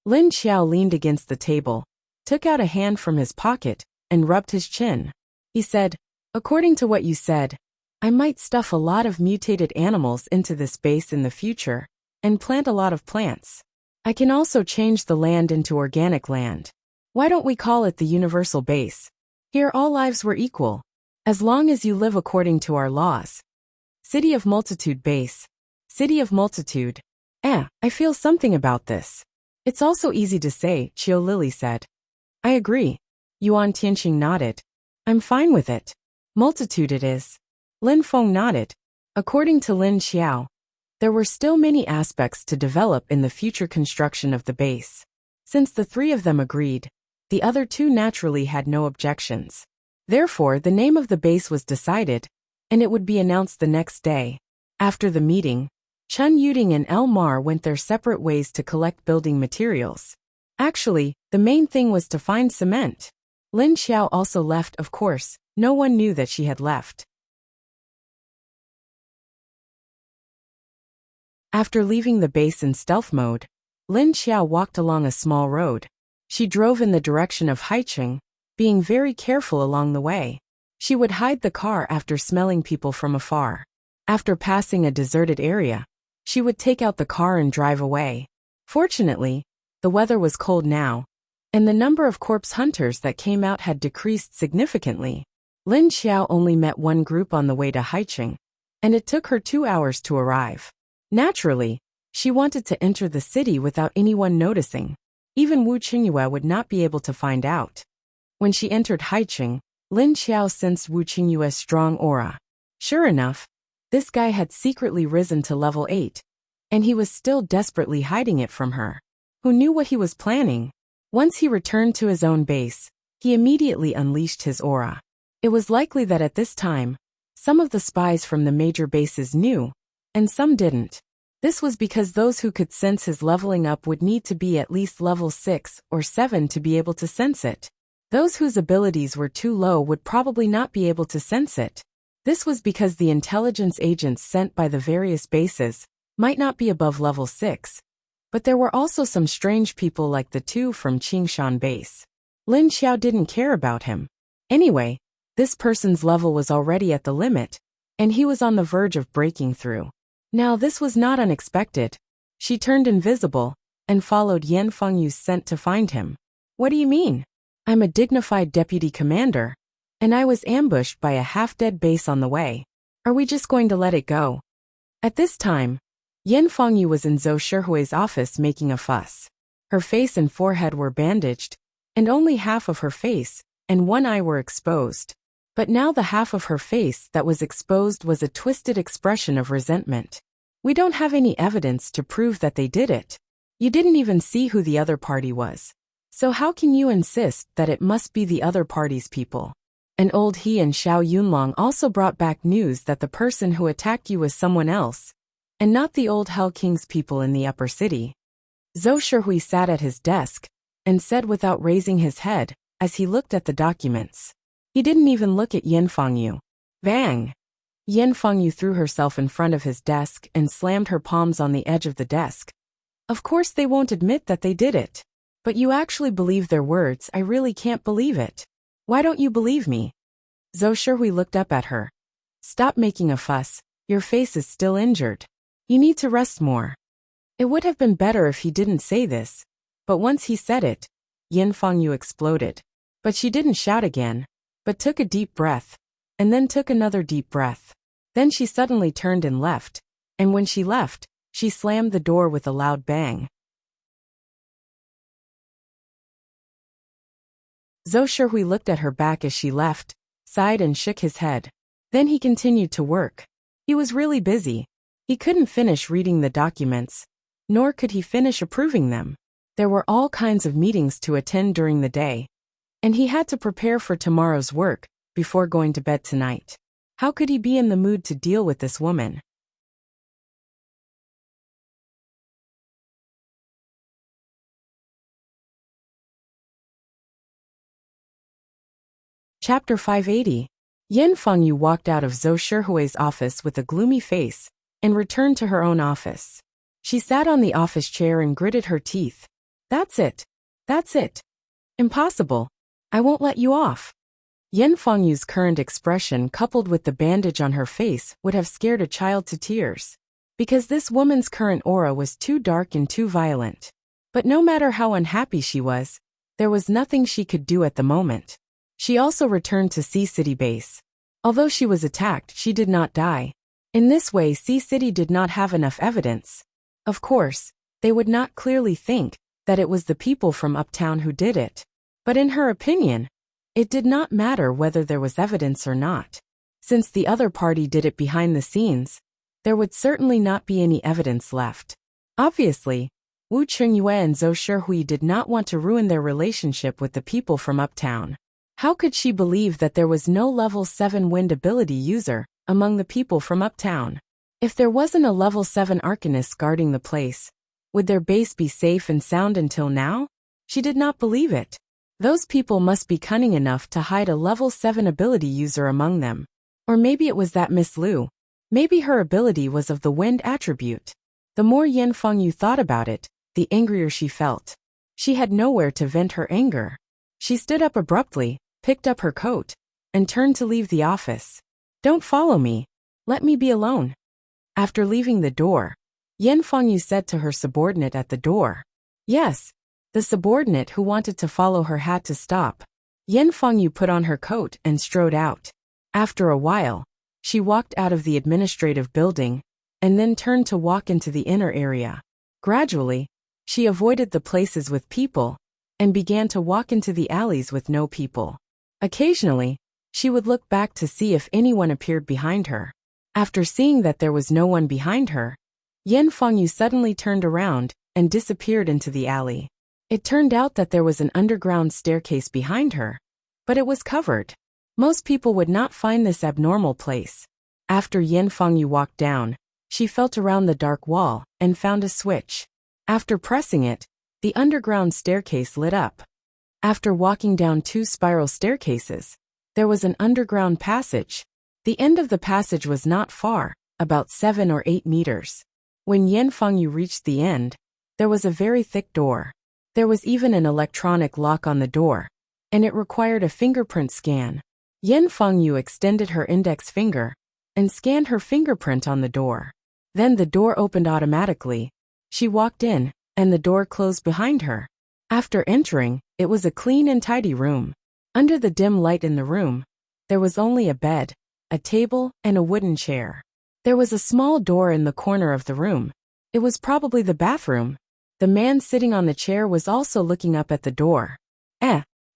Speaker 1: Lin Xiao leaned against the table, took out a hand from his pocket, and rubbed his chin. He said, "According to what you said, I might stuff a lot of mutated animals into this base in the future, and plant a lot of plants. I can also change the land into organic land. Why don't we call it the universal base? Here all lives were equal, as long as you live according to our laws. City of Multitude Base. City of Multitude. I feel something about this. It's also easy to say," Qiu Lily said. "I agree." Yuan Tianqing nodded. "I'm fine with it. Multitude it is." Lin Feng nodded. According to Lin Xiao, there were still many aspects to develop in the future construction of the base. Since the 3 of them agreed, the other 2 naturally had no objections. Therefore, the name of the base was decided, and it would be announced the next day. After the meeting, Chen Yuding and Elmar went their separate ways to collect building materials. Actually, the main thing was to find cement. Lin Xiao also left, of course. No one knew that she had left. After leaving the base in stealth mode, Lin Xiao walked along a small road. She drove in the direction of Haicheng, being very careful along the way. She would hide the car after smelling people from afar. After passing a deserted area, she would take out the car and drive away. Fortunately, the weather was cold now, and the number of corpse hunters that came out had decreased significantly. Lin Xiao only met one group on the way to Haicheng, and it took her 2 hours to arrive. Naturally, she wanted to enter the city without anyone noticing. Even Wu Qingyue would not be able to find out. When she entered Haicheng, Lin Xiao sensed Wu Qingyue's strong aura. Sure enough, this guy had secretly risen to level 8, and he was still desperately hiding it from her. Who knew what he was planning? Once he returned to his own base, he immediately unleashed his aura. It was likely that at this time, some of the spies from the major bases knew, and some didn't. This was because those who could sense his leveling up would need to be at least level 6 or 7 to be able to sense it. Those whose abilities were too low would probably not be able to sense it. This was because the intelligence agents sent by the various bases might not be above level 6, but there were also some strange people like the 2 from Qingshan base. Lin Xiao didn't care about him. Anyway, this person's level was already at the limit, and he was on the verge of breaking through. Now this was not unexpected. She turned invisible and followed Yan Fengyu's scent to find him. What do you mean? I'm a dignified deputy commander, and I was ambushed by a half-dead base on the way. Are we just going to let it go? At this time, Yan Fengyu was in Zhou Shihui's office making a fuss. Her face and forehead were bandaged, and only half of her face and one eye were exposed. But now the half of her face that was exposed was a twisted expression of resentment. We don't have any evidence to prove that they did it. You didn't even see who the other party was. So how can you insist that it must be the other party's people? And old He and Xiao Yunlong also brought back news that the person who attacked you was someone else, and not the old Hell King's people in the upper city. Zhou Shihui sat at his desk and said without raising his head as he looked at the documents. He didn't even look at Yan Fengyu. Bang! Yan Fengyu threw herself in front of his desk and slammed her palms on the edge of the desk. Of course they won't admit that they did it. But you actually believe their words. I really can't believe it. Why don't you believe me? Zhou Shihui looked up at her. Stop making a fuss. Your face is still injured. You need to rest more. It would have been better if he didn't say this. But once he said it, Yan Fengyu exploded. But she didn't shout again, but took a deep breath, and then took another deep breath. Then she suddenly turned and left, and when she left, she slammed the door with a loud bang. Zhou Shihui looked at her back as she left, sighed and shook his head. Then he continued to work. He was really busy. He couldn't finish reading the documents, nor could he finish approving them. There were all kinds of meetings to attend during the day, and he had to prepare for tomorrow's work before going to bed tonight. How could he be in the mood to deal with this woman? Chapter 580. Yan Fengyu walked out of Zhou Shihui's office with a gloomy face and returned to her own office. She sat on the office chair and gritted her teeth. That's it. That's it. Impossible. I won't let you off. Yan Fengyu's current expression coupled with the bandage on her face would have scared a child to tears. Because this woman's current aura was too dark and too violent. But no matter how unhappy she was, there was nothing she could do at the moment. She also returned to Sea City base. Although she was attacked, she did not die. In this way, Sea City did not have enough evidence. Of course, they would not clearly think that it was the people from uptown who did it. But in her opinion, it did not matter whether there was evidence or not. Since the other party did it behind the scenes, there would certainly not be any evidence left. Obviously, Wu Qingyue and Zhou Shihui did not want to ruin their relationship with the people from uptown. How could she believe that there was no level 7 wind ability user among the people from uptown? If there wasn't a level 7 arcanist guarding the place, would their base be safe and sound until now? She did not believe it. Those people must be cunning enough to hide a level 7 ability user among them. Or maybe it was that Miss Lu. Maybe her ability was of the wind attribute. The more Yan Fengyu thought about it, the angrier she felt. She had nowhere to vent her anger. She stood up abruptly, picked up her coat, and turned to leave the office. Don't follow me. Let me be alone. After leaving the door, Yan Fengyu said to her subordinate at the door. Yes. The subordinate who wanted to follow her had to stop. Yan Fengyu put on her coat and strode out. After a while, she walked out of the administrative building, and then turned to walk into the inner area. Gradually, she avoided the places with people, and began to walk into the alleys with no people. Occasionally, she would look back to see if anyone appeared behind her. After seeing that there was no one behind her, Yan Fengyu suddenly turned around and disappeared into the alley. It turned out that there was an underground staircase behind her, but it was covered. Most people would not find this abnormal place. After Yan Fengyu walked down, she felt around the dark wall and found a switch. After pressing it, the underground staircase lit up. After walking down 2 spiral staircases, there was an underground passage. The end of the passage was not far, about 7 or 8 meters. When Yan Fengyu reached the end, there was a very thick door. There was even an electronic lock on the door, and it required a fingerprint scan. Yan Fengyu extended her index finger and scanned her fingerprint on the door. Then the door opened automatically. She walked in, and the door closed behind her. After entering, it was a clean and tidy room. Under the dim light in the room, there was only a bed, a table, and a wooden chair. There was a small door in the corner of the room. It was probably the bathroom. The man sitting on the chair was also looking up at the door.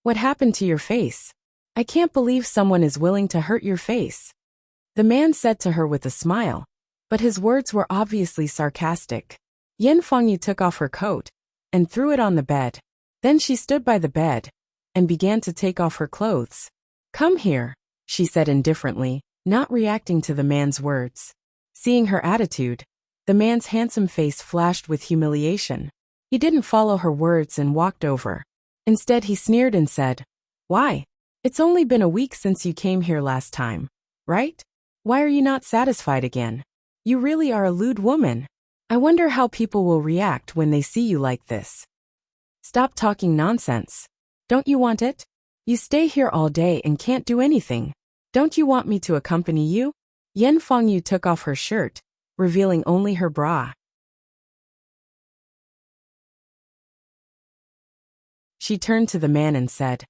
Speaker 1: What happened to your face? I can't believe someone is willing to hurt your face. The man said to her with a smile, but his words were obviously sarcastic. Yin Fengyu took off her coat and threw it on the bed. Then she stood by the bed and began to take off her clothes. Come here, she said indifferently, not reacting to the man's words. Seeing her attitude, the man's handsome face flashed with humiliation. He didn't follow her words and walked over. Instead, he sneered and said, Why? It's only been a week since you came here last time, right? Why are you not satisfied again? You really are a lewd woman. I wonder how people will react when they see you like this. Stop talking nonsense. Don't you want it? You stay here all day and can't do anything. Don't you want me to accompany you? Yin Fengyu took off her shirt, revealing only her bra. She turned to the man and said,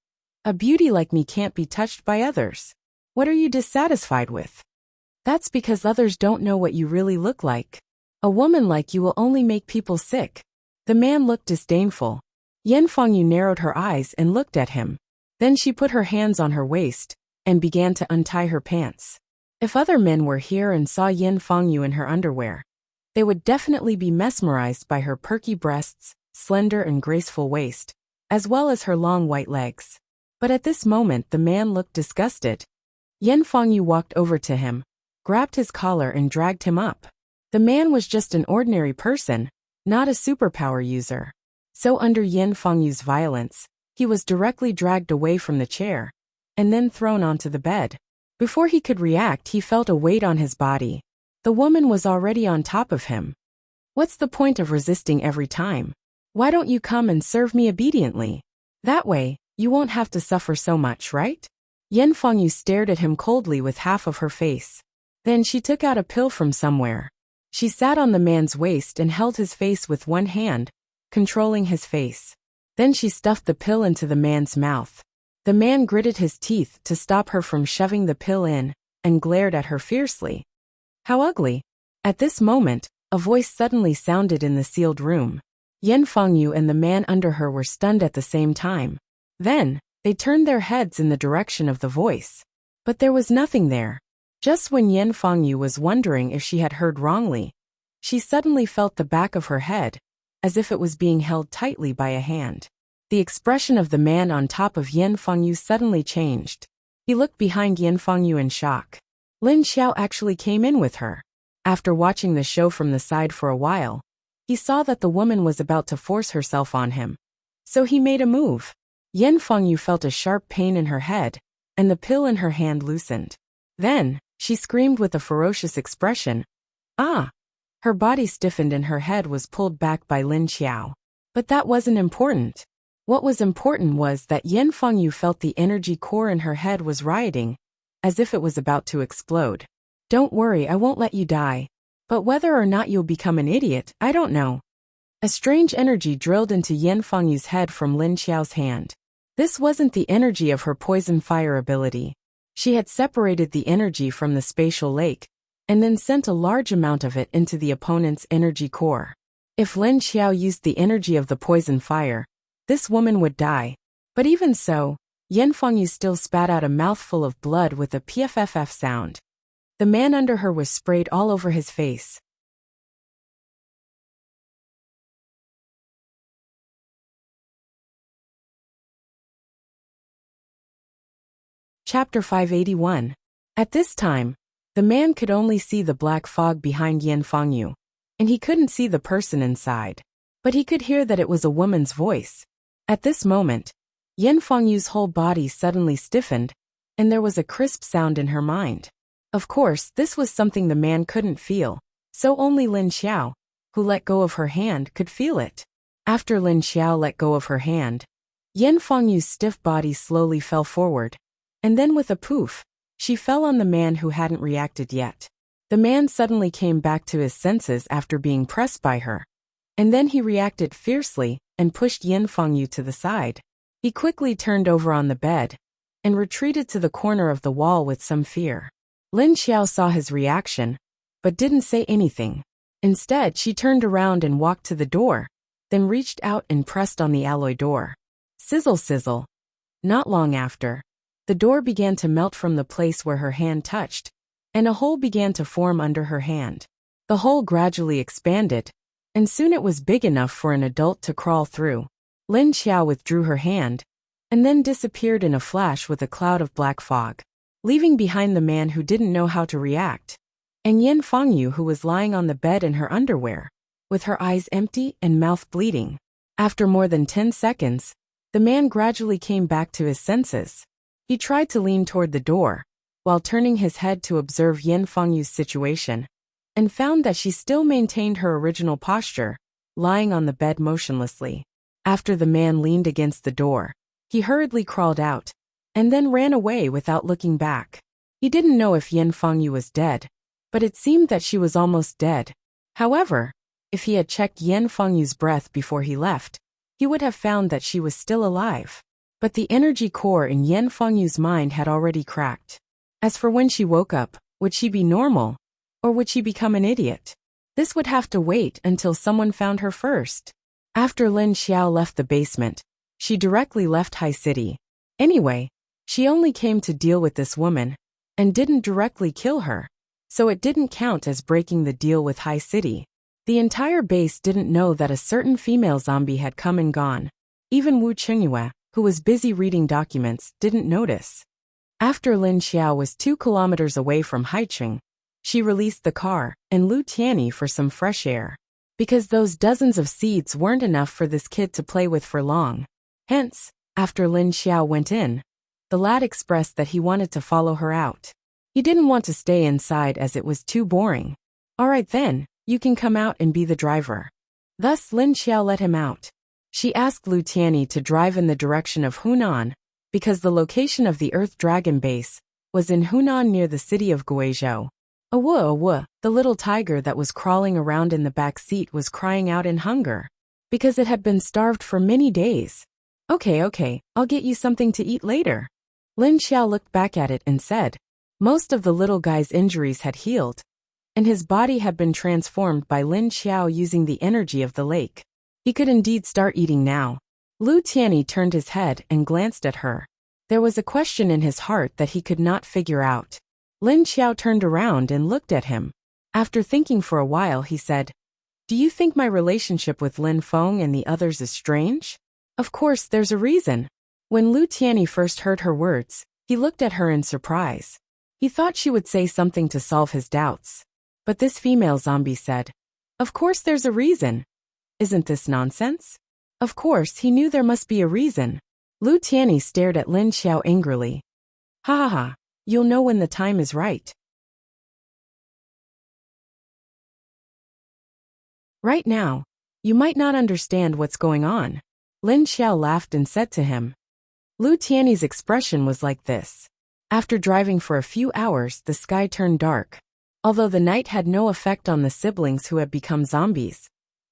Speaker 1: A beauty like me can't be touched by others. What are you dissatisfied with? That's because others don't know what you really look like. A woman like you will only make people sick. The man looked disdainful. Yin Fengyu narrowed her eyes and looked at him. Then she put her hands on her waist and began to untie her pants. If other men were here and saw Yin Fengyu in her underwear, they would definitely be mesmerized by her perky breasts, slender and graceful waist, as well as her long white legs. But at this moment the man looked disgusted. Yin Fengyu walked over to him, grabbed his collar and dragged him up. The man was just an ordinary person, not a superpower user. So under Yin Fengyu's violence, he was directly dragged away from the chair, and then thrown onto the bed. Before he could react, he felt a weight on his body. The woman was already on top of him. What's the point of resisting every time? Why don't you come and serve me obediently? That way, you won't have to suffer so much, right? Yin Fengyu stared at him coldly with half of her face. Then she took out a pill from somewhere. She sat on the man's waist and held his face with one hand, controlling his face. Then she stuffed the pill into the man's mouth. The man gritted his teeth to stop her from shoving the pill in, and glared at her fiercely. How ugly! At this moment, a voice suddenly sounded in the sealed room. Yin Fengyu and the man under her were stunned at the same time. Then, they turned their heads in the direction of the voice. But there was nothing there. Just when Yin Fengyu was wondering if she had heard wrongly, she suddenly felt the back of her head, as if it was being held tightly by a hand. The expression of the man on top of Yin Fengyu suddenly changed. He looked behind Yin Fengyu in shock. Lin Xiao actually came in with her. After watching the show from the side for a while, he saw that the woman was about to force herself on him. So he made a move. Yin Fengyu felt a sharp pain in her head, and the pill in her hand loosened. Then, she screamed with a ferocious expression. Ah! Her body stiffened and her head was pulled back by Lin Xiao. But that wasn't important. What was important was that Yin Fengyu felt the energy core in her head was rioting, as if it was about to explode. Don't worry, I won't let you die. But whether or not you'll become an idiot, I don't know. A strange energy drilled into Yin Fengyu's head from Lin Xiao's hand. This wasn't the energy of her poison fire ability. She had separated the energy from the spatial lake, and then sent a large amount of it into the opponent's energy core. If Lin Xiao used the energy of the poison fire, this woman would die. But even so, Yin Fengyu still spat out a mouthful of blood with a pfff sound. The man under her was sprayed all over his face. Chapter 581. At this time, the man could only see the black fog behind Yin Fengyu, and he couldn't see the person inside. But he could hear that it was a woman's voice. At this moment, Yin Fengyu's whole body suddenly stiffened, and there was a crisp sound in her mind. Of course, this was something the man couldn't feel, so only Lin Xiao, who let go of her hand, could feel it. After Lin Xiao let go of her hand, Yin Fengyu's stiff body slowly fell forward, and then with a poof, she fell on the man who hadn't reacted yet. The man suddenly came back to his senses after being pressed by her. And then he reacted fiercely and pushed Yin Fengyu to the side. He quickly turned over on the bed and retreated to the corner of the wall with some fear. Lin Xiao saw his reaction, but didn't say anything. Instead, she turned around and walked to the door, then reached out and pressed on the alloy door. Sizzle sizzle. Not long after, the door began to melt from the place where her hand touched, and a hole began to form under her hand. The hole gradually expanded, and soon it was big enough for an adult to crawl through. Lin Xiao withdrew her hand, and then disappeared in a flash with a cloud of black fog, leaving behind the man who didn't know how to react, and Yin Fengyu, who was lying on the bed in her underwear, with her eyes empty and mouth bleeding. After more than 10 seconds, the man gradually came back to his senses. He tried to lean toward the door, while turning his head to observe Yin Fengyu's situation, and found that she still maintained her original posture, lying on the bed motionlessly. After the man leaned against the door, he hurriedly crawled out, and then ran away without looking back. He didn't know if Yin Fengyu was dead, but it seemed that she was almost dead. However, if he had checked Yin Fengyu's breath before he left, he would have found that she was still alive. But the energy core in Yin Fengyu's mind had already cracked. As for when she woke up, would she be normal, or would she become an idiot? This would have to wait until someone found her first. After Lin Xiao left the basement, she directly left High City. Anyway, she only came to deal with this woman, and didn't directly kill her, so it didn't count as breaking the deal with High City. The entire base didn't know that a certain female zombie had come and gone. Even Wu Qingyue, who was busy reading documents, didn't notice. After Lin Xiao was 2 kilometers away from Haicheng, she released the car and Lu Tianyi for some fresh air, because those dozens of seeds weren't enough for this kid to play with for long. Hence, after Lin Xiao went in, the lad expressed that he wanted to follow her out. He didn't want to stay inside as it was too boring. All right then, you can come out and be the driver. Thus Lin Xiao let him out. She asked Lu Tianyi to drive in the direction of Hunan, because the location of the Earth Dragon base was in Hunan near the city of Guizhou. Awoo, the little tiger that was crawling around in the back seat was crying out in hunger, because it had been starved for many days. Okay, I'll get you something to eat later. Lin Xiao looked back at it and said, most of the little guy's injuries had healed, and his body had been transformed by Lin Xiao using the energy of the lake. He could indeed start eating now. Lu Tianyi turned his head and glanced at her. There was a question in his heart that he could not figure out. Lin Xiao turned around and looked at him. After thinking for a while, he said, do you think my relationship with Lin Feng and the others is strange? Of course, there's a reason. When Lu Tianyi first heard her words, he looked at her in surprise. He thought she would say something to solve his doubts. But this female zombie said, of course there's a reason. Isn't this nonsense? Of course, he knew there must be a reason. Lu Tianyi stared at Lin Xiao angrily. Ha, you'll know when the time is right. Right now, you might not understand what's going on. Lin Xiao laughed and said to him. Lu Tianyi's expression was like this. After driving for a few hours, the sky turned dark. Although the night had no effect on the siblings who had become zombies,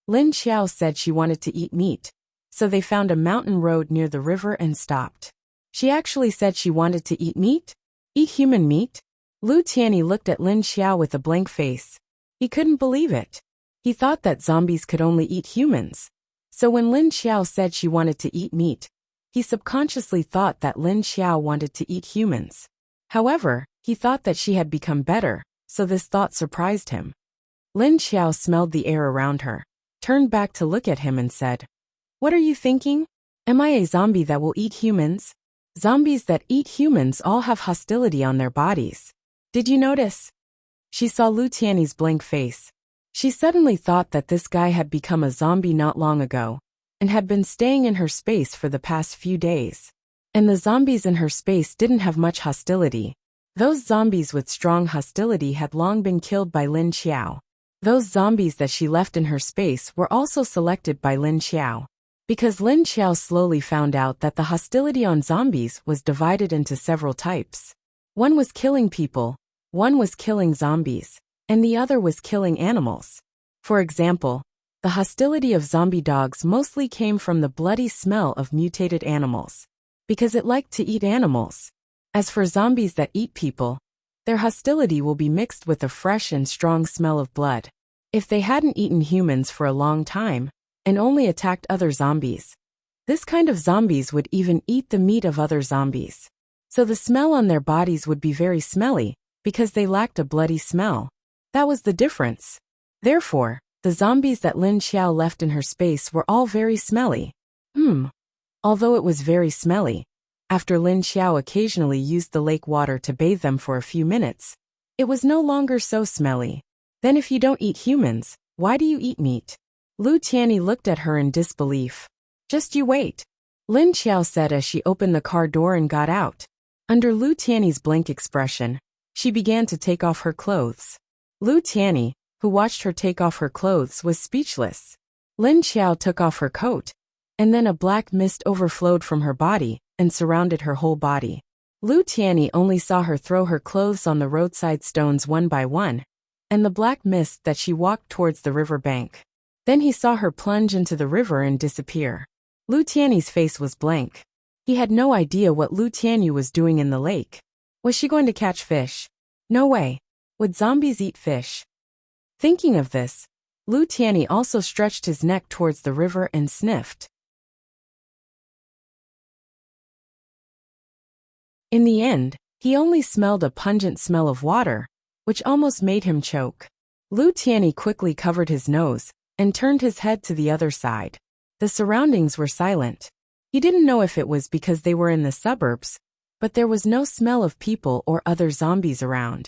Speaker 1: Lin Xiao said she wanted to eat meat, so they found a mountain road near the river and stopped. She actually said she wanted to eat meat? Eat human meat? Lu Tianyi looked at Lin Xiao with a blank face. He couldn't believe it. He thought that zombies could only eat humans. So when Lin Xiao said she wanted to eat meat, he subconsciously thought that Lin Xiao wanted to eat humans. However, he thought that she had become better, so this thought surprised him. Lin Xiao smelled the air around her, turned back to look at him and said, what are you thinking? Am I a zombie that will eat humans? Zombies that eat humans all have hostility on their bodies. Did you notice? She saw Lu Tianyi's blank face. She suddenly thought that this guy had become a zombie not long ago, and had been staying in her space for the past few days. And the zombies in her space didn't have much hostility. Those zombies with strong hostility had long been killed by Lin Xiao. Those zombies that she left in her space were also selected by Lin Xiao. Because Lin Xiao slowly found out that the hostility on zombies was divided into several types. One was killing people, one was killing zombies, and the other was killing animals. For example, the hostility of zombie dogs mostly came from the bloody smell of mutated animals, because it liked to eat animals. As for zombies that eat people, their hostility will be mixed with a fresh and strong smell of blood. If they hadn't eaten humans for a long time, and only attacked other zombies, this kind of zombies would even eat the meat of other zombies. So the smell on their bodies would be very smelly, because they lacked a bloody smell. That was the difference. Therefore, the zombies that Lin Xiao left in her space were all very smelly. Although it was very smelly, after Lin Xiao occasionally used the lake water to bathe them for a few minutes, it was no longer so smelly. Then if you don't eat humans, why do you eat meat? Lu Tianyi looked at her in disbelief. Just you wait, Lin Xiao said as she opened the car door and got out. Under Lu Tianyi's blank expression, she began to take off her clothes. Lu Tianyi, who watched her take off her clothes, was speechless. Lin Xiao took off her coat, and then a black mist overflowed from her body and surrounded her whole body. Lu Tianyi only saw her throw her clothes on the roadside stones one by one, and the black mist that she walked towards the river bank. Then he saw her plunge into the river and disappear. Lu Tianyi's face was blank. He had no idea what Lu Tianyi was doing in the lake. Was she going to catch fish? No way. Would zombies eat fish? Thinking of this, Lu Tianyi also stretched his neck towards the river and sniffed. In the end, he only smelled a pungent smell of water, which almost made him choke. Lu Tianyi quickly covered his nose and turned his head to the other side. The surroundings were silent. He didn't know if it was because they were in the suburbs, but there was no smell of people or other zombies around.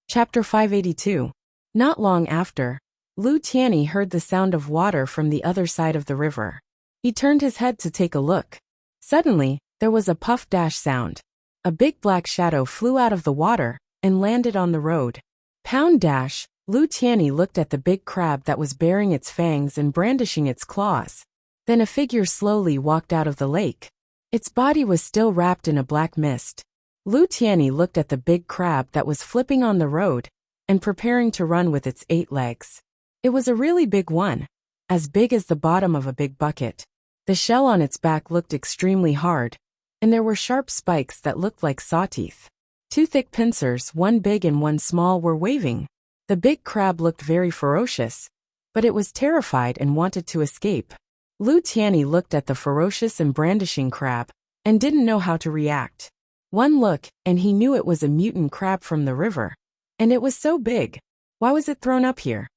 Speaker 1: Chapter 582. Not long after, Lu Tianyi heard the sound of water from the other side of the river. He turned his head to take a look. Suddenly, there was a puff-dash sound. A big black shadow flew out of the water and landed on the road. Pound dash, Lu Tianyi looked at the big crab that was baring its fangs and brandishing its claws. Then a figure slowly walked out of the lake. Its body was still wrapped in a black mist. Lu Tianyi looked at the big crab that was flipping on the road and preparing to run with its 8 legs. It was a really big one, as big as the bottom of a big bucket. The shell on its back looked extremely hard, and there were sharp spikes that looked like saw teeth. 2 thick pincers, one big and one small, were waving. The big crab looked very ferocious, but it was terrified and wanted to escape. Lu Tianyi looked at the ferocious and brandishing crab and didn't know how to react. One look, and he knew it was a mutant crab from the river. And it was so big. Why was it thrown up here?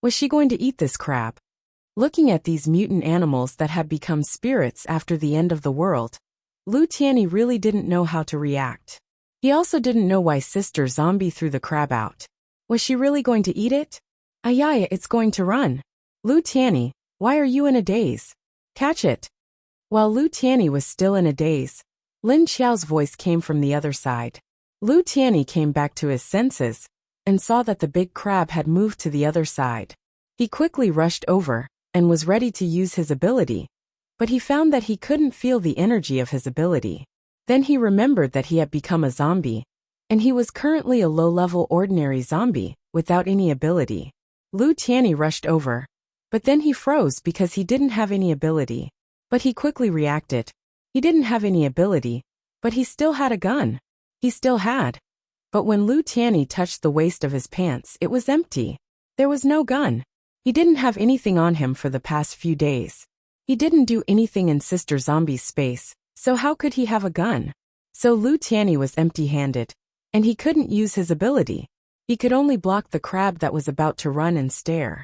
Speaker 1: Was she going to eat this crab? Looking at these mutant animals that had become spirits after the end of the world, Lu Tianyi really didn't know how to react. He also didn't know why Sister Zombie threw the crab out. Was she really going to eat it? Ayaya, it's going to run. Lu Tianyi, why are you in a daze? Catch it. While Lu Tianyi was still in a daze, Lin Xiao's voice came from the other side. Lu Tianyi came back to his senses and saw that the big crab had moved to the other side. He quickly rushed over and was ready to use his ability, but he found that he couldn't feel the energy of his ability. Then he remembered that he had become a zombie, and he was currently a low-level ordinary zombie without any ability. Lu Tianyi rushed over, but then he froze because he didn't have any ability. But he quickly reacted. He didn't have any ability, but he still had a gun. He still had. But when Lu Tianyi touched the waist of his pants, it was empty. There was no gun. He didn't have anything on him for the past few days. He didn't do anything in Sister Zombie's space, so how could he have a gun? So Lu Tianyi was empty-handed, and he couldn't use his ability. He could only block the crab that was about to run and stare.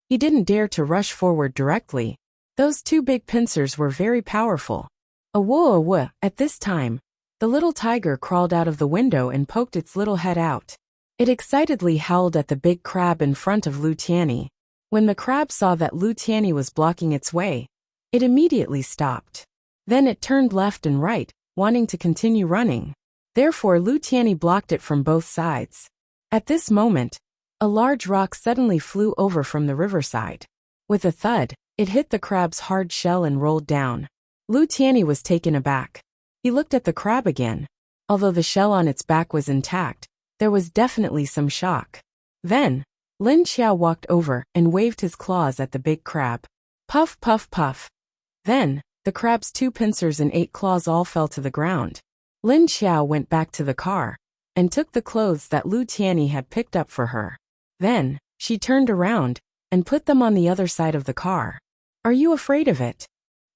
Speaker 1: He didn't dare to rush forward directly. Those 2 big pincers were very powerful. Awoo! At this time, the little tiger crawled out of the window and poked its little head out. It excitedly howled at the big crab in front of Lu Tianyi. When the crab saw that Lu Tianyi was blocking its way, it immediately stopped. Then it turned left and right, wanting to continue running. Therefore Lu Tianyi blocked it from both sides. At this moment, a large rock suddenly flew over from the riverside. With a thud, It hit the crab's hard shell and rolled down. Lu Tianyi was taken aback. He looked at the crab again. Although the shell on its back was intact, there was definitely some shock. Then, Lin Xiao walked over and waved his claws at the big crab. Puff, puff, puff. Then, the crab's 2 pincers and 8 claws all fell to the ground. Lin Xiao went back to the car and took the clothes that Lu Tianyi had picked up for her. Then, she turned around and put them on the other side of the car. Are you afraid of it?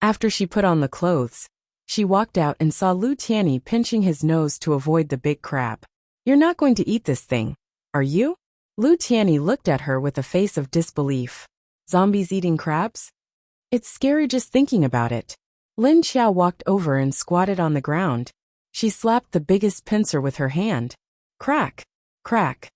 Speaker 1: After she put on the clothes, she walked out and saw Lu Tianyi pinching his nose to avoid the big crab. You're not going to eat this thing, are you? Lu Tianyi looked at her with a face of disbelief. Zombies eating crabs? It's scary just thinking about it. Lin Xiao walked over and squatted on the ground. She slapped the biggest pincer with her hand. Crack! Crack!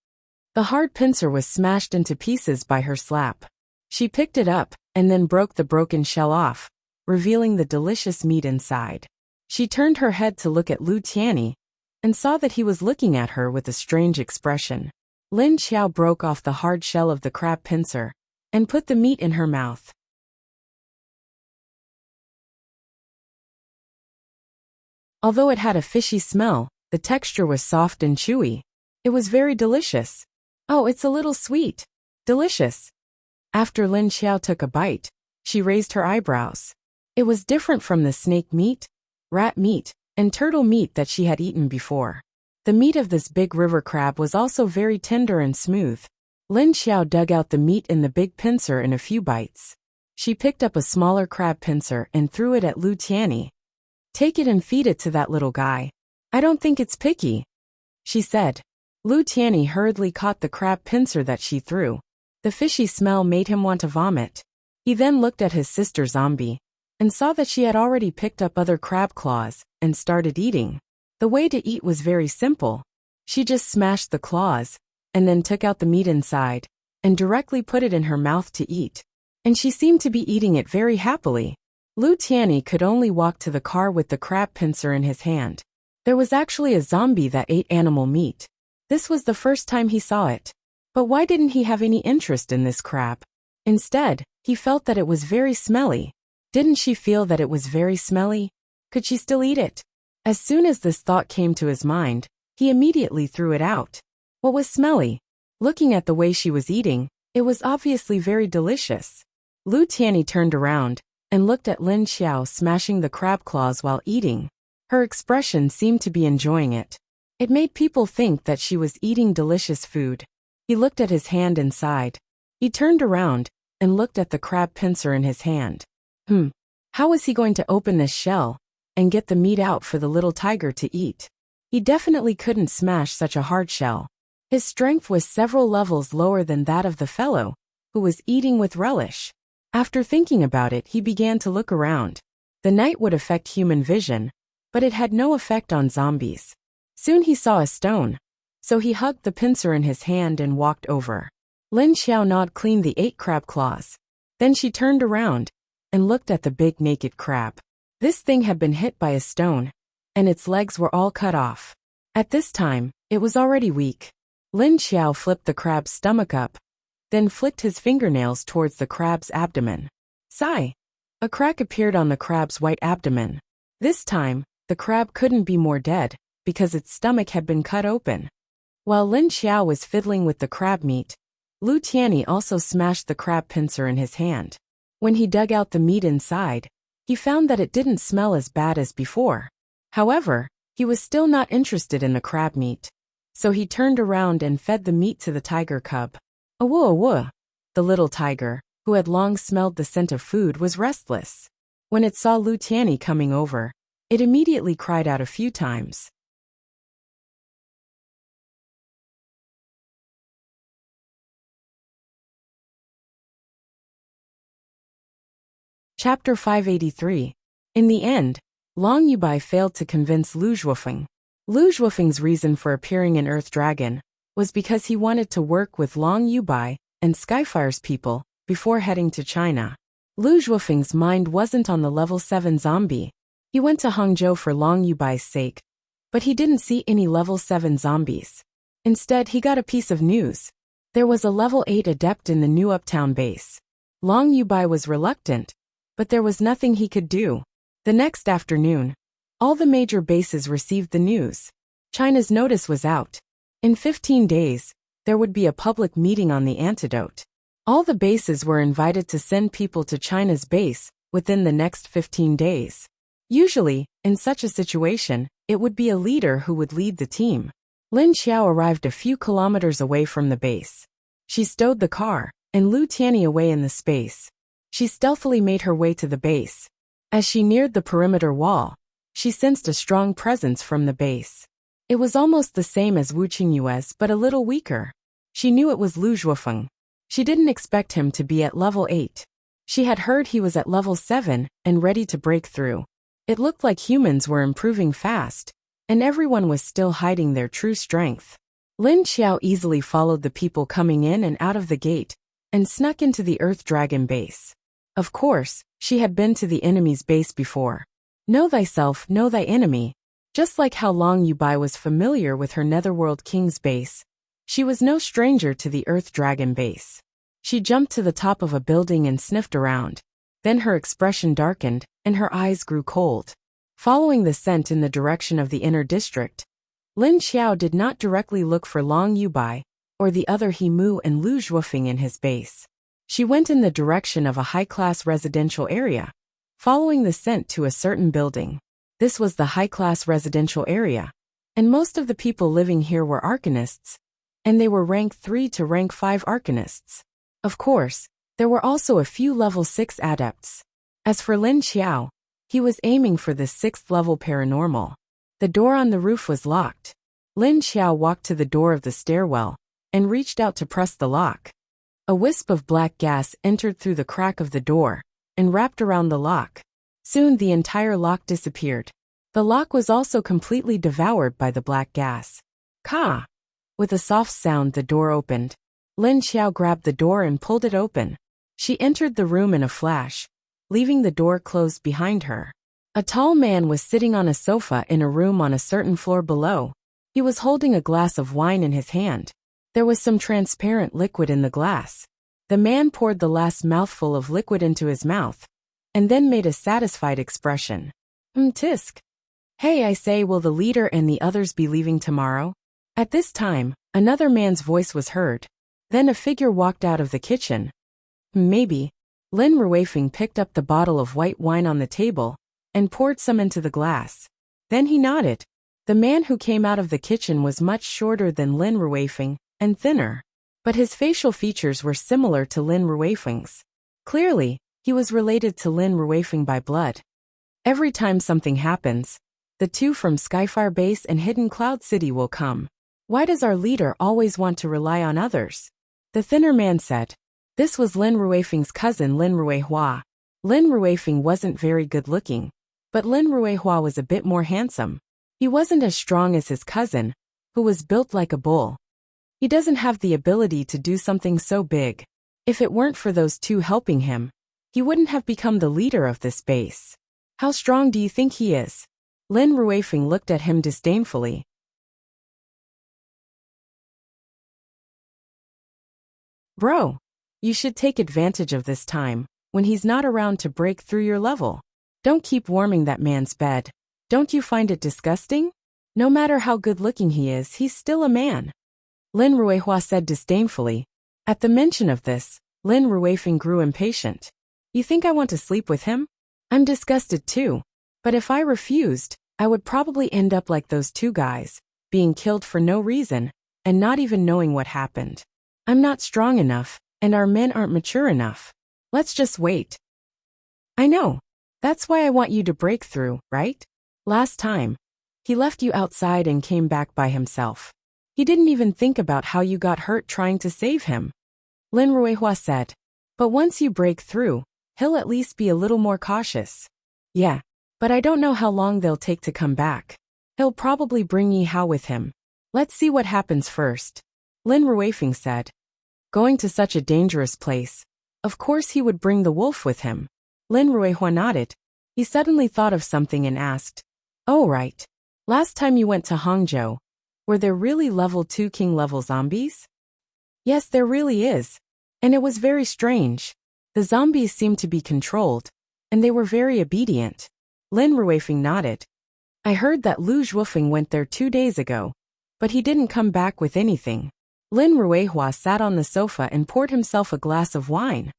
Speaker 1: The hard pincer was smashed into pieces by her slap. She picked it up and then broke the broken shell off, revealing the delicious meat inside. She turned her head to look at Lu Tianyi and saw that he was looking at her with a strange expression. Lin Xiao broke off the hard shell of the crab pincer and put the meat in her mouth. Although it had a fishy smell, the texture was soft and chewy. It was very delicious. Oh, it's a little sweet. Delicious. After Lin Xiao took a bite, she raised her eyebrows. It was different from the snake meat, rat meat, and turtle meat that she had eaten before. The meat of this big river crab was also very tender and smooth. Lin Xiao dug out the meat in the big pincer in a few bites. She picked up a smaller crab pincer and threw it at Lu Tianyi. Take it and feed it to that little guy. I don't think it's picky, she said. Lu Tianyi hurriedly caught the crab pincer that she threw. The fishy smell made him want to vomit. He then looked at his sister zombie and saw that she had already picked up other crab claws and started eating. The way to eat was very simple. She just smashed the claws and then took out the meat inside and directly put it in her mouth to eat. And she seemed to be eating it very happily. Lu Tianyi could only walk to the car with the crab pincer in his hand. There was actually a zombie that ate animal meat. This was the first time he saw it. But why didn't he have any interest in this crab? Instead, he felt that it was very smelly. Didn't she feel that it was very smelly? Could she still eat it? As soon as this thought came to his mind, he immediately threw it out. What was smelly? Looking at the way she was eating, it was obviously very delicious. Lu Tianyi turned around and looked at Lin Xiao smashing the crab claws while eating. Her expression seemed to be enjoying it. It made people think that she was eating delicious food. He looked at his hand inside. He turned around and looked at the crab pincer in his hand. How was he going to open this shell and get the meat out for the little tiger to eat? He definitely couldn't smash such a hard shell. His strength was several levels lower than that of the fellow who was eating with relish. After thinking about it, he began to look around. The night would affect human vision, but it had no effect on zombies. Soon he saw a stone, so he hugged the pincer in his hand and walked over. Lin Xiao cleaned the 8 crab claws. Then she turned around and looked at the big naked crab. This thing had been hit by a stone, and its legs were all cut off. At this time, it was already weak. Lin Xiao flipped the crab's stomach up, then flicked his fingernails towards the crab's abdomen. Sigh! A crack appeared on the crab's white abdomen. This time, the crab couldn't be more dead, because its stomach had been cut open. While Lin Xiao was fiddling with the crab meat, Lu Tianyi also smashed the crab pincer in his hand. When he dug out the meat inside, he found that it didn't smell as bad as before. However, he was still not interested in the crab meat. So he turned around and fed the meat to the tiger cub. Awoo awoo! The little tiger, who had long smelled the scent of food, was restless. When it saw Lu Tianyi coming over, it immediately cried out a few times. Chapter 583. In the end, Long Yubai failed to convince Lu Zhuofeng. Lu Zhuofeng's reason for appearing in Earth Dragon was because he wanted to work with Long Yubai and Skyfire's people before heading to China. Lu Zhuofeng's mind wasn't on the level 7 zombie. He went to Hangzhou for Long Yubai's sake, but he didn't see any level 7 zombies. Instead, he got a piece of news. There was a level 8 adept in the new Uptown base. Long Yubai was reluctant, but there was nothing he could do. The next afternoon, all the major bases received the news. China's notice was out. In 15 days, there would be a public meeting on the antidote. All the bases were invited to send people to China's base within the next 15 days. Usually, in such a situation, it would be a leader who would lead the team. Lin Xiao arrived a few kilometers away from the base. She stowed the car and Lu Tianyi away in the space. She stealthily made her way to the base. As she neared the perimeter wall, she sensed a strong presence from the base. It was almost the same as Wu Qingyue's but a little weaker. She knew it was Lu Zhuofeng. She didn't expect him to be at level 8. She had heard he was at level 7 and ready to break through. It looked like humans were improving fast, and everyone was still hiding their true strength. Lin Xiao easily followed the people coming in and out of the gate, and snuck into the Earth Dragon base. Of course, she had been to the enemy's base before. Know thyself, know thy enemy. Just like how Long Yubai was familiar with her Netherworld King's base, she was no stranger to the Earth Dragon base. She jumped to the top of a building and sniffed around. Then her expression darkened, and her eyes grew cold. Following the scent in the direction of the inner district, Lin Xiao did not directly look for Long Yubai, or the other He Mu and Lu Zhuofeng in his base. She went in the direction of a high-class residential area, following the scent to a certain building. This was the high-class residential area, and most of the people living here were arcanists, and they were rank 3 to rank 5 arcanists. Of course, there were also a few level 6 adepts. As for Lin Xiao, he was aiming for the 6th level paranormal. The door on the roof was locked. Lin Xiao walked to the door of the stairwell and reached out to press the lock. A wisp of black gas entered through the crack of the door and wrapped around the lock. Soon the entire lock disappeared. The lock was also completely devoured by the black gas. Ka! With a soft sound, the door opened. Lin Xiao grabbed the door and pulled it open. She entered the room in a flash, leaving the door closed behind her. A tall man was sitting on a sofa in a room on a certain floor below. He was holding a glass of wine in his hand. There was some transparent liquid in the glass. The man poured the last mouthful of liquid into his mouth, and then made a satisfied expression. Tisk. Hey, I say, will the leader and the others be leaving tomorrow? At this time, another man's voice was heard. Then a figure walked out of the kitchen. Maybe. Lin Ruifeng picked up the bottle of white wine on the table and poured some into the glass. Then he nodded. The man who came out of the kitchen was much shorter than Lin Ruifeng and thinner, but his facial features were similar to Lin Ruifeng's. Clearly, he was related to Lin Ruifeng by blood. Every time something happens, the two from Skyfire Base and Hidden Cloud City will come. Why does our leader always want to rely on others? The thinner man said. This was Lin Ruifeng's cousin Lin Ruihua. Lin Ruifeng wasn't very good looking, but Lin Ruihua was a bit more handsome. He wasn't as strong as his cousin, who was built like a bull. He doesn't have the ability to do something so big. If it weren't for those two helping him, he wouldn't have become the leader of this base. How strong do you think he is? Lin Ruifeng looked at him disdainfully. Bro, you should take advantage of this time, when he's not around, to break through your level. Don't keep warming that man's bed. Don't you find it disgusting? No matter how good-looking he is, he's still a man. Lin Ruihua said disdainfully. At the mention of this, Lin Ruifeng grew impatient. You think I want to sleep with him? I'm disgusted too. But if I refused, I would probably end up like those two guys, being killed for no reason, and not even knowing what happened. I'm not strong enough, and our men aren't mature enough. Let's just wait. I know. That's why I want you to break through, right? Last time, he left you outside and came back by himself. He didn't even think about how you got hurt trying to save him. Lin Ruihua said. But once you break through, he'll at least be a little more cautious. Yeah, but I don't know how long they'll take to come back. He'll probably bring Yi Hao with him. Let's see what happens first. Lin Ruifeng said. Going to such a dangerous place. Of course he would bring the wolf with him. Lin Ruihua nodded. He suddenly thought of something and asked. Oh right. Last time you went to Hangzhou, were there really level 2 king level zombies? Yes, there really is. And it was very strange. The zombies seemed to be controlled, and they were very obedient. Lin Ruifeng nodded. I heard that Lu Zhuofeng went there 2 days ago, but he didn't come back with anything. Lin Ruihua sat on the sofa and poured himself a glass of wine.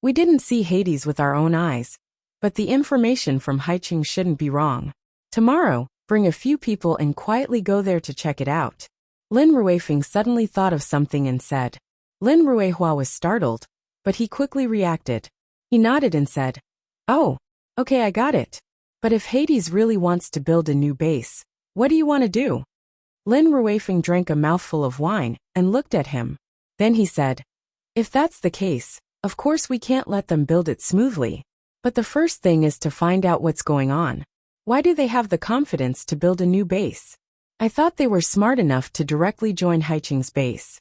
Speaker 1: We didn't see Hades with our own eyes, but the information from Haiqing shouldn't be wrong. Tomorrow, bring a few people and quietly go there to check it out. Lin Ruifeng suddenly thought of something and said. Lin Ruihua was startled, but he quickly reacted. He nodded and said, Oh, okay, I got it. But if Hades really wants to build a new base, what do you want to do? Lin Ruifeng drank a mouthful of wine and looked at him. Then he said, If that's the case, of course we can't let them build it smoothly. But the first thing is to find out what's going on. Why do they have the confidence to build a new base? I thought they were smart enough to directly join Haiqing's base.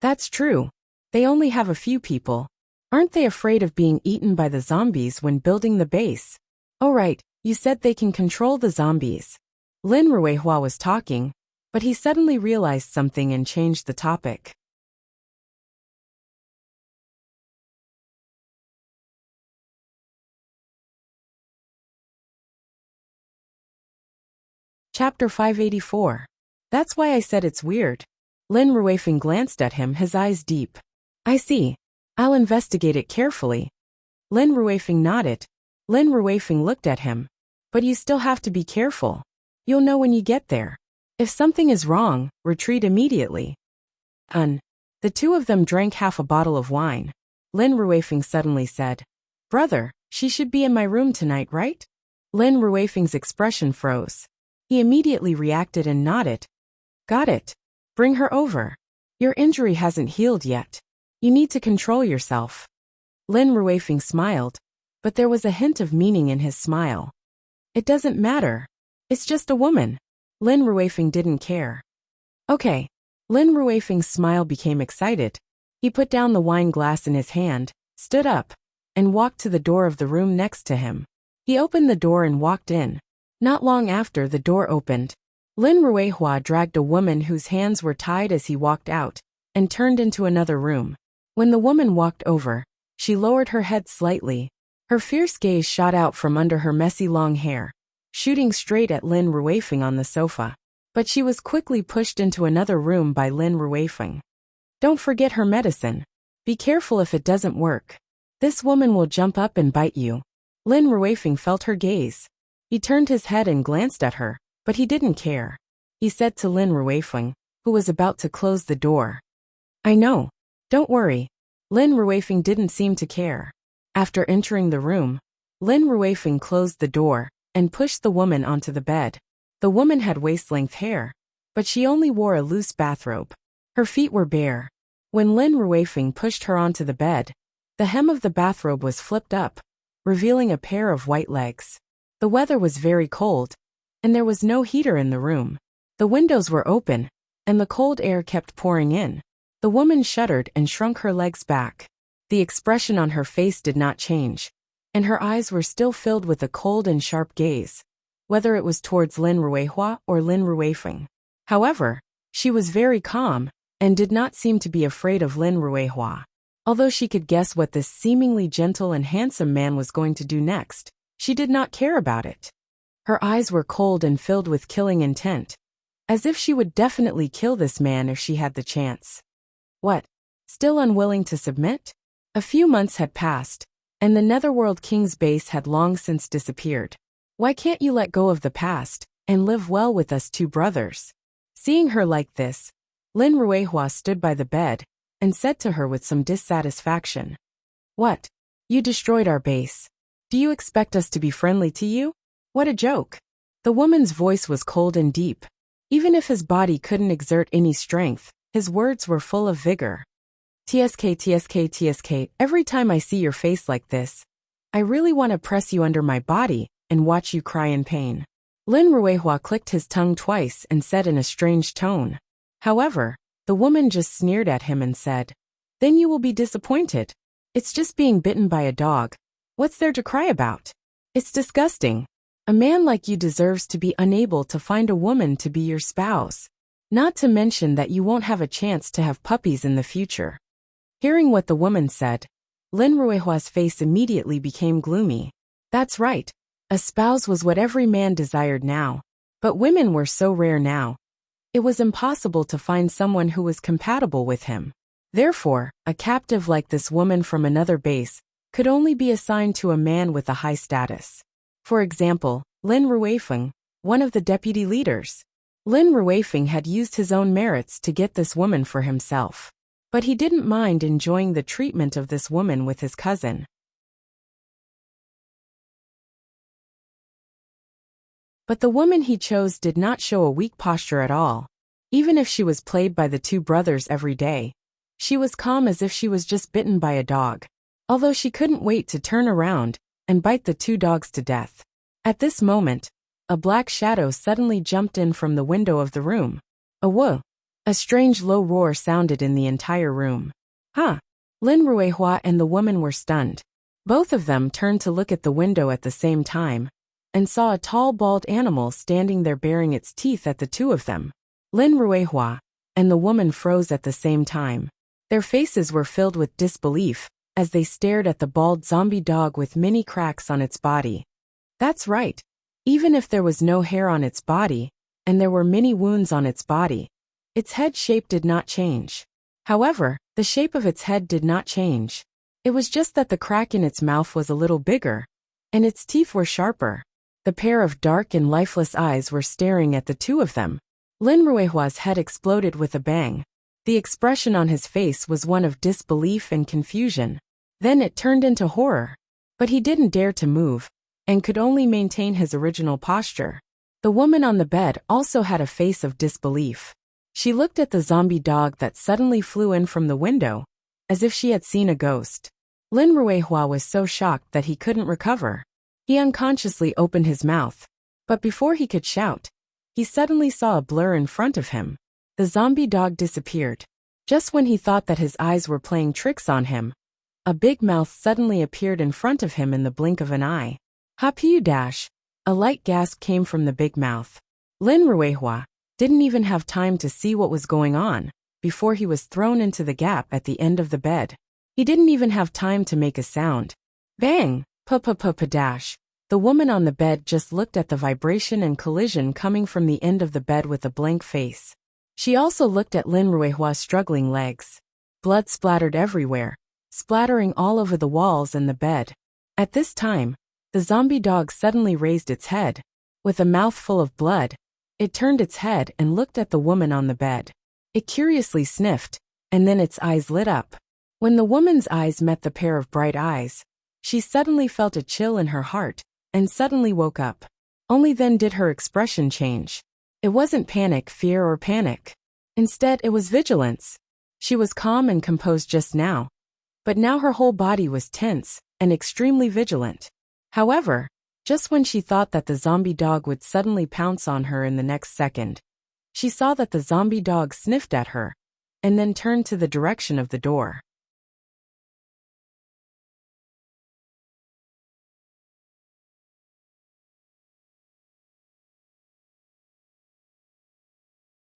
Speaker 1: That's true. They only have a few people. Aren't they afraid of being eaten by the zombies when building the base? Oh right, you said they can control the zombies. Lin Ruihua was talking, but he suddenly realized something and changed the topic. Chapter 584. That's why I said it's weird. Lin Ruifeng glanced at him, his eyes deep. I see. I'll investigate it carefully. Lin Ruifeng nodded. Lin Ruifeng looked at him. But you still have to be careful. You'll know when you get there. If something is wrong, retreat immediately. The two of them drank half a bottle of wine. Lin Ruifeng suddenly said, Brother, she should be in my room tonight, right? Lin Ruifeng's expression froze. He immediately reacted and nodded. Got it. Bring her over. Your injury hasn't healed yet. You need to control yourself. Lin Ruifeng smiled, but there was a hint of meaning in his smile. It doesn't matter. It's just a woman. Lin Ruifeng didn't care. Okay. Lin Ruifeng's smile became excited. He put down the wine glass in his hand, stood up, and walked to the door of the room next to him. He opened the door and walked in. Not long after the door opened, Lin Ruihua dragged a woman whose hands were tied as he walked out, and turned into another room. When the woman walked over, she lowered her head slightly. Her fierce gaze shot out from under her messy long hair, shooting straight at Lin Ruifeng on the sofa. But she was quickly pushed into another room by Lin Ruifeng. Don't forget her medicine. Be careful if it doesn't work. This woman will jump up and bite you. Lin Ruifeng felt her gaze. He turned his head and glanced at her, but he didn't care. He said to Lin Ruifeng, who was about to close the door. I know. Don't worry. Lin Ruifeng didn't seem to care. After entering the room, Lin Ruifeng closed the door and pushed the woman onto the bed. The woman had waist-length hair, but she only wore a loose bathrobe. Her feet were bare. When Lin Ruifeng pushed her onto the bed, the hem of the bathrobe was flipped up, revealing a pair of white legs. The weather was very cold, and there was no heater in the room. The windows were open, and the cold air kept pouring in. The woman shuddered and shrunk her legs back. The expression on her face did not change, and her eyes were still filled with a cold and sharp gaze, whether it was towards Lin Ruihua or Lin Ruifeng. However, she was very calm, and did not seem to be afraid of Lin Ruihua. Although she could guess what this seemingly gentle and handsome man was going to do next, she did not care about it. Her eyes were cold and filled with killing intent, as if she would definitely kill this man if she had the chance. What? Still unwilling to submit? A few months had passed, and the Netherworld King's base had long since disappeared. Why can't you let go of the past, and live well with us two brothers? Seeing her like this, Lin Ruihua stood by the bed, and said to her with some dissatisfaction. What? You destroyed our base. Do you expect us to be friendly to you? What a joke. The woman's voice was cold and deep. Even if his body couldn't exert any strength, his words were full of vigor. TSK, every time I see your face like this, I really want to press you under my body and watch you cry in pain. Lin Ruihua clicked his tongue twice and said in a strange tone. However, the woman just sneered at him and said, Then you will be disappointed. It's just being bitten by a dog. What's there to cry about? It's disgusting. A man like you deserves to be unable to find a woman to be your spouse. Not to mention that you won't have a chance to have puppies in the future. Hearing what the woman said, Lin Ruihua's face immediately became gloomy. That's right. A spouse was what every man desired now. But women were so rare now. It was impossible to find someone who was compatible with him. Therefore, a captive like this woman from another base could only be assigned to a man with a high status. For example, Lin Ruifeng, one of the deputy leaders. Lin Ruifeng had used his own merits to get this woman for himself. But he didn't mind enjoying the treatment of this woman with his cousin. But the woman he chose did not show a weak posture at all. Even if she was played by the two brothers every day, she was calm as if she was just bitten by a dog. Although she couldn't wait to turn around and bite the two dogs to death. At this moment, a black shadow suddenly jumped in from the window of the room. A whoa! A strange low roar sounded in the entire room. Huh! Lin Ruihua and the woman were stunned. Both of them turned to look at the window at the same time, and saw a tall bald animal standing there baring its teeth at the two of them. Lin Ruihua and the woman froze at the same time. Their faces were filled with disbelief as they stared at the bald zombie dog with many cracks on its body. That's right. Even if there was no hair on its body, and there were many wounds on its body, its head shape did not change. However, the shape of its head did not change. It was just that the crack in its mouth was a little bigger, and its teeth were sharper. The pair of dark and lifeless eyes were staring at the two of them. Lin Ruihua's head exploded with a bang. The expression on his face was one of disbelief and confusion. Then it turned into horror. But he didn't dare to move, and could only maintain his original posture. The woman on the bed also had a face of disbelief. She looked at the zombie dog that suddenly flew in from the window, as if she had seen a ghost. Lin Ruihua was so shocked that he couldn't recover. He unconsciously opened his mouth, but before he could shout, he suddenly saw a blur in front of him. The zombie dog disappeared. Just when he thought that his eyes were playing tricks on him, a big mouth suddenly appeared in front of him in the blink of an eye. Hapiu dash! A light gasp came from the big mouth. Lin Ruihua didn't even have time to see what was going on before he was thrown into the gap at the end of the bed. He didn't even have time to make a sound. Bang! Pa-pa-pa-pa-dash. The woman on the bed just looked at the vibration and collision coming from the end of the bed with a blank face. She also looked at Lin Ruihua's struggling legs. Blood splattered everywhere, splattering all over the walls and the bed. At this time, the zombie dog suddenly raised its head. With a mouth full of blood, it turned its head and looked at the woman on the bed. It curiously sniffed, and then its eyes lit up. When the woman's eyes met the pair of bright eyes, she suddenly felt a chill in her heart, and suddenly woke up. Only then did her expression change. It wasn't panic, fear, or panic. Instead, it was vigilance. She was calm and composed just now, but now her whole body was tense and extremely vigilant. However, just when she thought that the zombie dog would suddenly pounce on her in the next second, she saw that the zombie dog sniffed at her, and then turned to the direction of the door.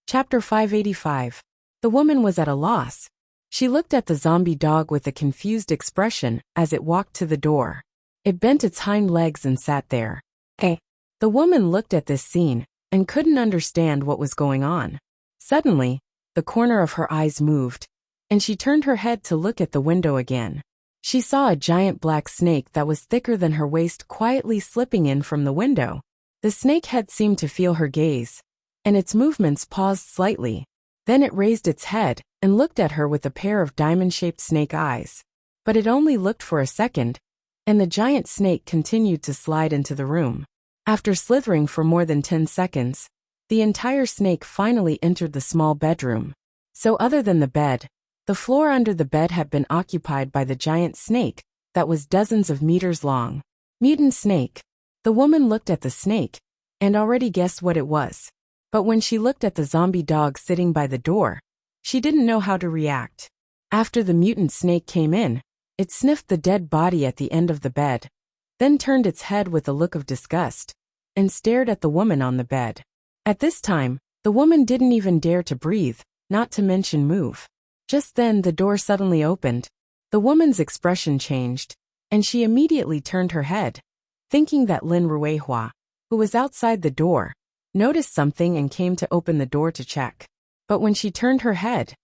Speaker 1: Chapter 585. The woman was at a loss. She looked at the zombie dog with a confused expression as it walked to the door. It bent its hind legs and sat there. The woman looked at this scene and couldn't understand what was going on. Suddenly, the corner of her eyes moved, and she turned her head to look at the window again. She saw a giant black snake that was thicker than her waist quietly slipping in from the window. The snake head seemed to feel her gaze, and its movements paused slightly. Then it raised its head and looked at her with a pair of diamond-shaped snake eyes. But it only looked for a second, and the giant snake continued to slide into the room. After slithering for more than 10 seconds, the entire snake finally entered the small bedroom. So other than the bed, the floor under the bed had been occupied by the giant snake that was dozens of meters long. Mutant snake. The woman looked at the snake and already guessed what it was. But when she looked at the zombie dog sitting by the door, she didn't know how to react. After the mutant snake came in, it sniffed the dead body at the end of the bed, then turned its head with a look of disgust, and stared at the woman on the bed. At this time, the woman didn't even dare to breathe, not to mention move. Just then the door suddenly opened. The woman's expression changed, and she immediately turned her head, thinking that Lin Ruihua, who was outside the door, noticed something and came to open the door to check. But when she turned her head,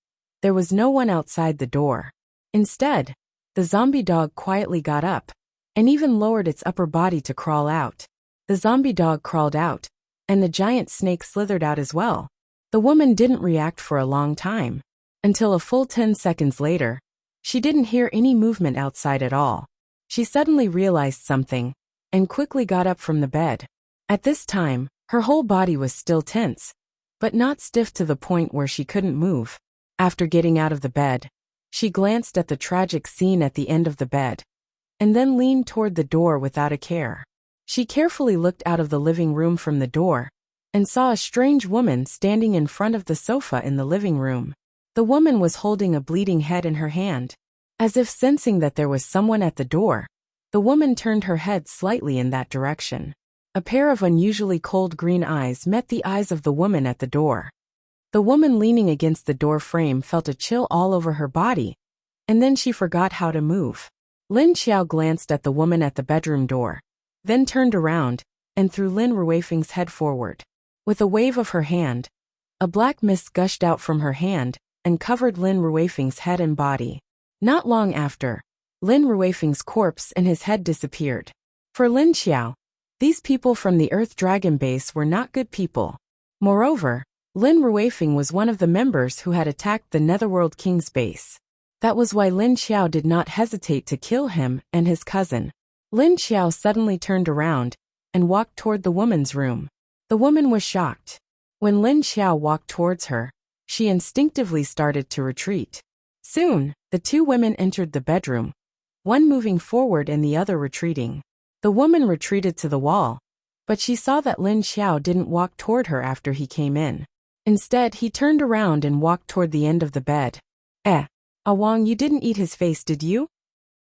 Speaker 1: there was no one outside the door. Instead, the zombie dog quietly got up, and even lowered its upper body to crawl out. The zombie dog crawled out, and the giant snake slithered out as well. The woman didn't react for a long time. Until a full 10 seconds later, she didn't hear any movement outside at all. She suddenly realized something, and quickly got up from the bed. At this time, her whole body was still tense, but not stiff to the point where she couldn't move. After getting out of the bed, she glanced at the tragic scene at the end of the bed, and then leaned toward the door without a care. She carefully looked out of the living room from the door, and saw a strange woman standing in front of the sofa in the living room. The woman was holding a bleeding head in her hand. As if sensing that there was someone at the door, the woman turned her head slightly in that direction. A pair of unusually cold green eyes met the eyes of the woman at the door. The woman leaning against the door frame felt a chill all over her body, and then she forgot how to move. Lin Xiao glanced at the woman at the bedroom door, then turned around, and threw Lin Ruifeng's head forward. With a wave of her hand, a black mist gushed out from her hand, and covered Lin Ruifeng's head and body. Not long after, Lin Ruifeng's corpse and his head disappeared. For Lin Xiao, these people from the Earth Dragon base were not good people. Moreover, Lin Ruifeng was one of the members who had attacked the Netherworld King's base. That was why Lin Xiao did not hesitate to kill him and his cousin. Lin Xiao suddenly turned around and walked toward the woman's room. The woman was shocked. When Lin Xiao walked towards her, she instinctively started to retreat. Soon, the two women entered the bedroom, one moving forward and the other retreating. The woman retreated to the wall, but she saw that Lin Xiao didn't walk toward her after he came in. Instead, he turned around and walked toward the end of the bed. Wang, you didn't eat his face, did you?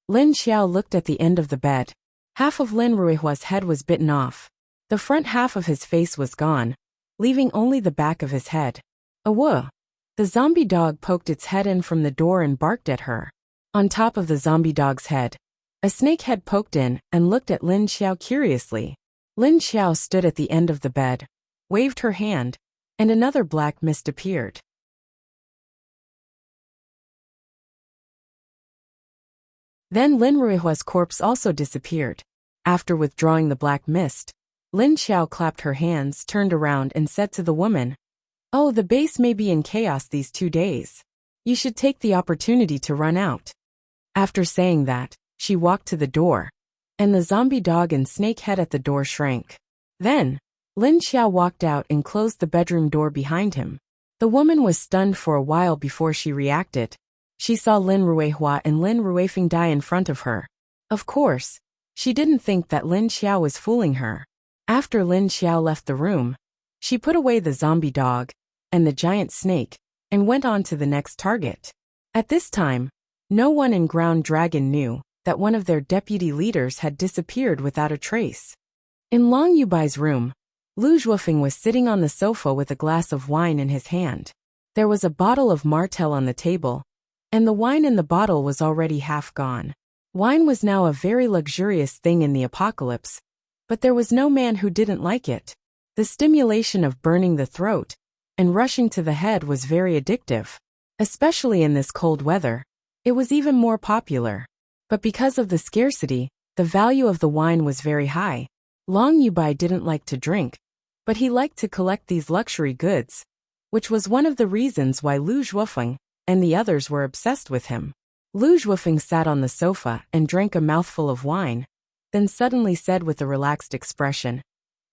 Speaker 1: Lin Xiao looked at the end of the bed. Half of Lin Ruihua's head was bitten off. The front half of his face was gone, leaving only the back of his head. Awooh! The zombie dog poked its head in from the door and barked at her. On top of the zombie dog's head, a snake head poked in and looked at Lin Xiao curiously. Lin Xiao stood at the end of the bed, waved her hand, and another black mist appeared. Then Lin Ruihua's corpse also disappeared. After withdrawing the black mist, Lin Xiao clapped her hands, turned around and said to the woman, "Oh, the base may be in chaos these 2 days. You should take the opportunity to run out." After saying that, she walked to the door, and the zombie dog and snake head at the door shrank. Then, Lin Xiao walked out and closed the bedroom door behind him. The woman was stunned for a while before she reacted. She saw Lin Ruihua and Lin Ruifeng die in front of her. Of course, she didn't think that Lin Xiao was fooling her. After Lin Xiao left the room, she put away the zombie dog and the giant snake and went on to the next target. At this time, no one in Ground Dragon knew that one of their deputy leaders had disappeared without a trace. In Long Yubai's room, Lu Zhuofeng was sitting on the sofa with a glass of wine in his hand. There was a bottle of Martell on the table, and the wine in the bottle was already half gone. Wine was now a very luxurious thing in the apocalypse, but there was no man who didn't like it. The stimulation of burning the throat and rushing to the head was very addictive. Especially in this cold weather, it was even more popular. But because of the scarcity, the value of the wine was very high. Long Yubai didn't like to drink, but he liked to collect these luxury goods, which was one of the reasons why Lu Zhuofeng and the others were obsessed with him. Lu Zhuofeng sat on the sofa and drank a mouthful of wine, then suddenly said with a relaxed expression,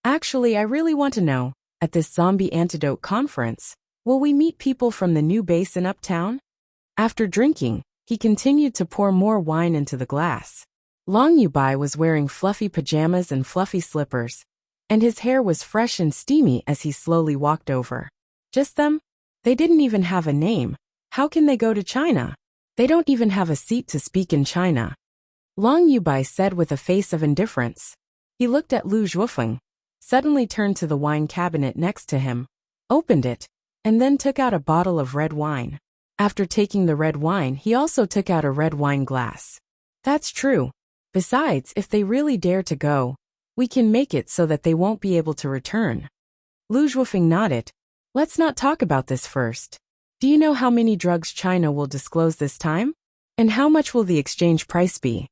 Speaker 1: "Actually, I really want to know, at this zombie antidote conference, will we meet people from the new base in Uptown?" After drinking, he continued to pour more wine into the glass. Long Yubai was wearing fluffy pajamas and fluffy slippers, and his hair was fresh and steamy as he slowly walked over. Just them? They didn't even have a name. How can they go to China? They don't even have a seat to speak in China. Long Yubai said with a face of indifference. He looked at Lu Zhuofeng, suddenly turned to the wine cabinet next to him, opened it, and then took out a bottle of red wine. After taking the red wine, he also took out a red wine glass. That's true. Besides, if they really dare to go, we can make it so that they won't be able to return. Lu Zhuofeng nodded. Let's not talk about this first. Do you know how many drugs China will disclose this time? And how much will the exchange price be?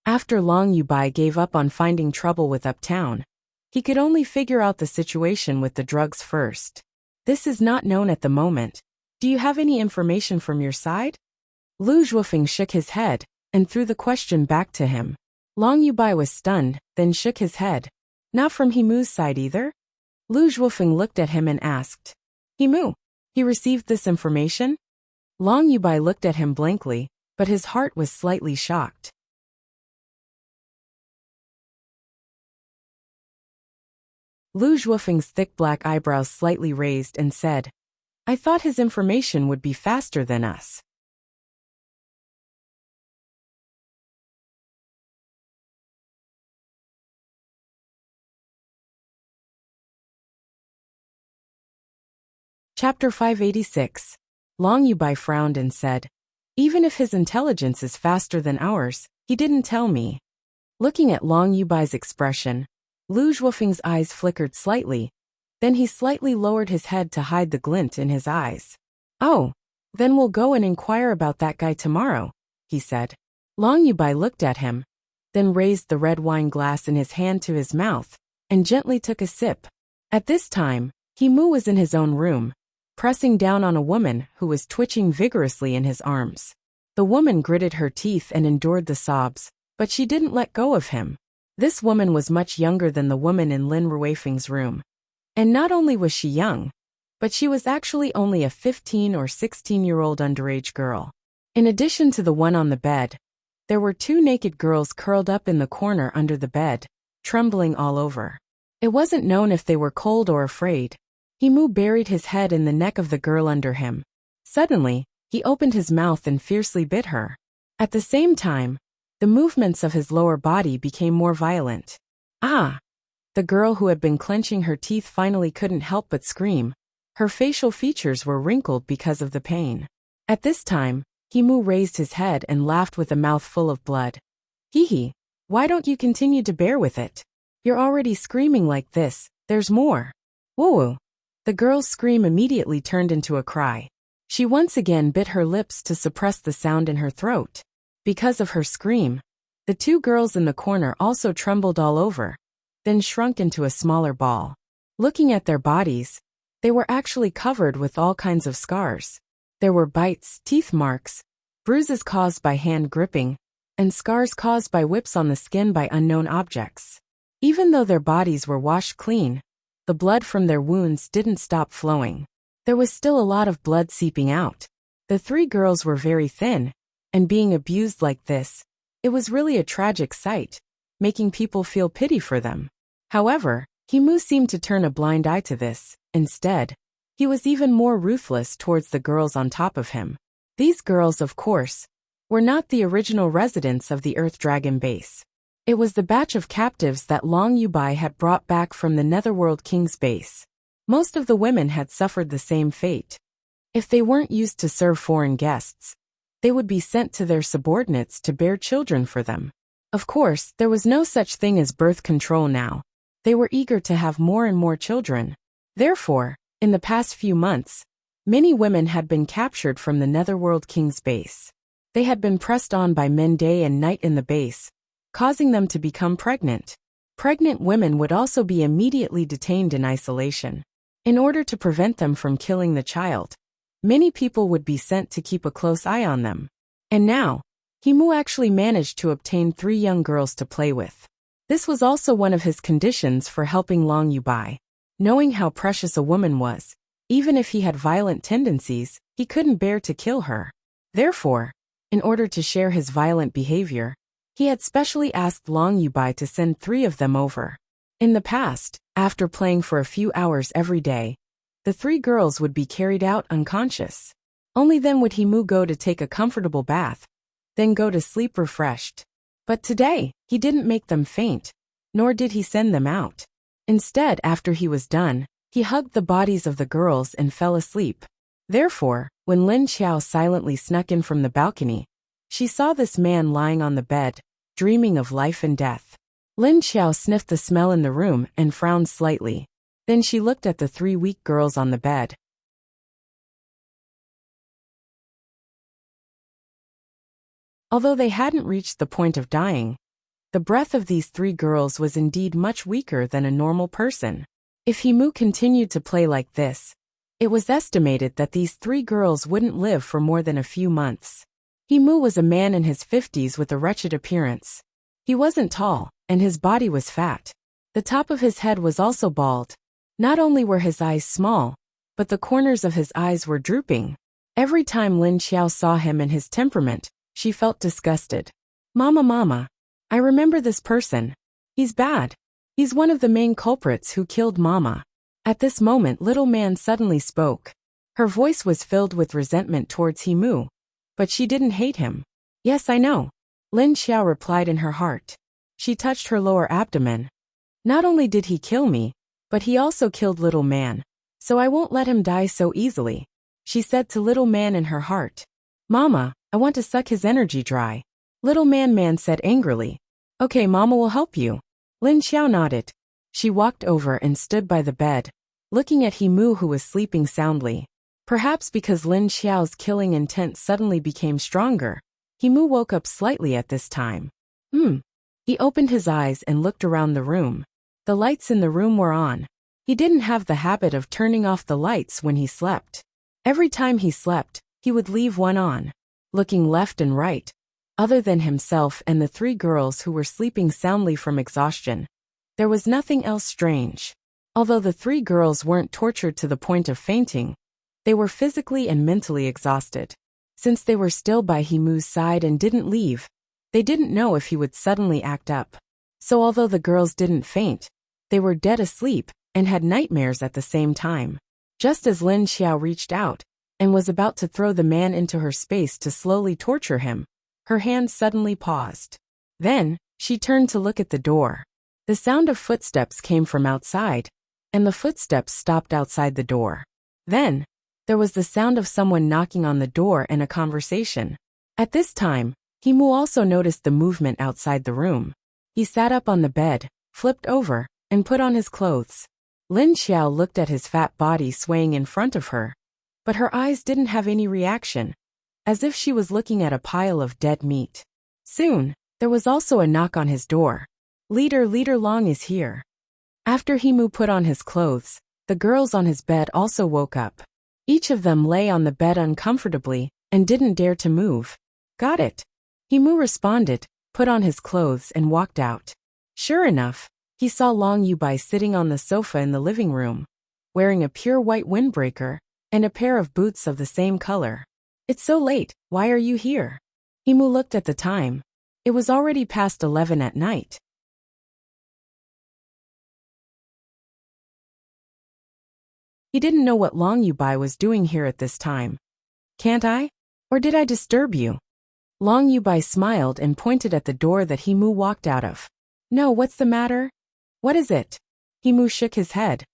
Speaker 1: After Long Yubai gave up on finding trouble with Uptown, he could only figure out the situation with the drugs first. This is not known at the moment. Do you have any information from your side? Lu Zhuofeng shook his head and threw the question back to him. Long Yubai was stunned, then shook his head. Not from Himu's side either? Lu Zhuofeng looked at him and asked. Himu, he received this information? Long Yubai looked at him blankly, but his heart was slightly shocked. Lu Zhuofeng's thick black eyebrows slightly raised and said, I thought his information would be faster than us. Chapter 586. Long Yubai frowned and said, Even if his intelligence is faster than ours, he didn't tell me. Looking at Long Yubai's expression, Lu Zhuofeng's eyes flickered slightly, then he slightly lowered his head to hide the glint in his eyes. Oh, then we'll go and inquire about that guy tomorrow, he said. Long Yubai looked at him, then raised the red wine glass in his hand to his mouth, and gently took a sip. At this time, Himu was in his own room, pressing down on a woman who was twitching vigorously in his arms. The woman gritted her teeth and endured the sobs, but she didn't let go of him. This woman was much younger than the woman in Lin Ruifeng's room. And not only was she young, but she was actually only a 15 or 16-year-old underage girl. In addition to the one on the bed, there were two naked girls curled up in the corner under the bed, trembling all over. It wasn't known if they were cold or afraid. Himu buried his head in the neck of the girl under him. Suddenly, he opened his mouth and fiercely bit her. At the same time, the movements of his lower body became more violent. Ah! The girl who had been clenching her teeth finally couldn't help but scream. Her facial features were wrinkled because of the pain. At this time, Himu raised his head and laughed with a mouth full of blood. Hee, why don't you continue to bear with it? You're already screaming like this, there's more. Woo! The girl's scream immediately turned into a cry. She once again bit her lips to suppress the sound in her throat. Because of her scream, the two girls in the corner also trembled all over, then shrunk into a smaller ball. Looking at their bodies, they were actually covered with all kinds of scars. There were bites, teeth marks, bruises caused by hand gripping, and scars caused by whips on the skin by unknown objects. Even though their bodies were washed clean, the blood from their wounds didn't stop flowing. There was still a lot of blood seeping out. The three girls were very thin, and being abused like this, it was really a tragic sight, making people feel pity for them. However, Himu seemed to turn a blind eye to this. Instead, he was even more ruthless towards the girls on top of him. These girls, of course, were not the original residents of the Earth Dragon base. It was the batch of captives that Long Yubai had brought back from the Netherworld King's base. Most of the women had suffered the same fate. If they weren't used to serve foreign guests, they would be sent to their subordinates to bear children for them. Of course, there was no such thing as birth control now. They were eager to have more and more children. Therefore, in the past few months, many women had been captured from the Netherworld King's base. They had been pressed on by men day and night in the base, causing them to become pregnant. Pregnant women would also be immediately detained in isolation. In order to prevent them from killing the child, many people would be sent to keep a close eye on them. And now, Himu actually managed to obtain 3 young girls to play with. This was also one of his conditions for helping Long Yubai. Knowing how precious a woman was, even if he had violent tendencies, he couldn't bear to kill her. Therefore, in order to share his violent behavior, he had specially asked Long Yubai to send 3 of them over. In the past, after playing for a few hours every day, the 3 girls would be carried out unconscious. Only then would Himu go to take a comfortable bath, then go to sleep refreshed. But today, he didn't make them faint, nor did he send them out. Instead, after he was done, he hugged the bodies of the girls and fell asleep. Therefore, when Lin Xiao silently snuck in from the balcony, she saw this man lying on the bed, dreaming of life and death. Lin Xiao sniffed the smell in the room and frowned slightly. Then she looked at the 3 weak girls on the bed. Although they hadn't reached the point of dying, the breath of these 3 girls was indeed much weaker than a normal person. If Himu continued to play like this, it was estimated that these 3 girls wouldn't live for more than a few months. Himu was a man in his 50s with a wretched appearance. He wasn't tall, and his body was fat. The top of his head was also bald. Not only were his eyes small, but the corners of his eyes were drooping. Every time Lin Xiao saw him and his temperament, she felt disgusted. Mama, I remember this person. He's bad. He's one of the main culprits who killed Mama. At this moment, little man suddenly spoke. Her voice was filled with resentment towards Himu, but she didn't hate him. Yes, I know, Lin Xiao replied in her heart. She touched her lower abdomen. Not only did he kill me, but he also killed little man, so I won't let him die so easily, she said to little man in her heart. Mama, I want to suck his energy dry. Little man said angrily. Okay, Mama will help you. Lin Xiao nodded. She walked over and stood by the bed, looking at Himu who was sleeping soundly. Perhaps because Lin Xiao's killing intent suddenly became stronger, Himu woke up slightly at this time. He opened his eyes and looked around the room. The lights in the room were on. He didn't have the habit of turning off the lights when he slept. Every time he slept, he would leave one on. Looking left and right, other than himself and the 3 girls who were sleeping soundly from exhaustion, there was nothing else strange. Although the 3 girls weren't tortured to the point of fainting, they were physically and mentally exhausted. Since they were still by Himu's side and didn't leave, they didn't know if he would suddenly act up. So although the girls didn't faint, they were dead asleep and had nightmares at the same time. Just as Lin Xiao reached out and was about to throw the man into her space to slowly torture him, her hand suddenly paused. Then, she turned to look at the door. The sound of footsteps came from outside, and the footsteps stopped outside the door. Then, there was the sound of someone knocking on the door and a conversation. At this time, Himu also noticed the movement outside the room. He sat up on the bed, flipped over, and put on his clothes. Lin Xiao looked at his fat body swaying in front of her, but her eyes didn't have any reaction, as if she was looking at a pile of dead meat. Soon, there was also a knock on his door. Leader Long is here. After Himu put on his clothes, the girls on his bed also woke up. Each of them lay on the bed uncomfortably and didn't dare to move. Got it. Himu responded, put on his clothes and walked out. Sure enough, he saw Long Yubai sitting on the sofa in the living room, wearing a pure white windbreaker and a pair of boots of the same color. It's so late, why are you here? Himu looked at the time. It was already past 11 at night. He didn't know what Long Yubai was doing here at this time. Can't I? Or did I disturb you? Long Yubai smiled and pointed at the door that Himu walked out of. No, what's the matter? What is it? Himu shook his head.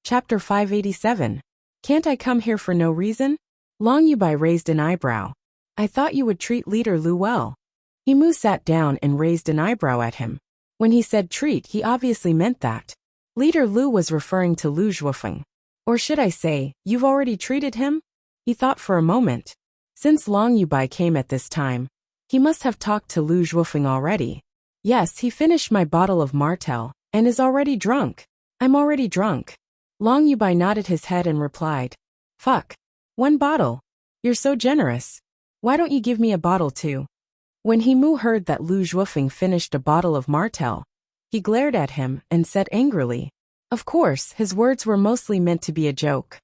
Speaker 1: Chapter 587. Can't I come here for no reason? Long Yubai raised an eyebrow. I thought you would treat Leader Lu well. Himu sat down and raised an eyebrow at him. When he said treat, he obviously meant that. Leader Lu was referring to Lu Zhuofeng. Or should I say, you've already treated him? He thought for a moment. Since Long Yubai came at this time, he must have talked to Lu Zhuofeng already. Yes, he finished my bottle of Martel, and is already drunk. I'm already drunk. Long Yubai nodded his head and replied. Fuck. 1 bottle. You're so generous. Why don't you give me a bottle too? When Himu heard that Lu Zhuofeng finished a bottle of Martel, he glared at him and said angrily. Of course, his words were mostly meant to be a joke.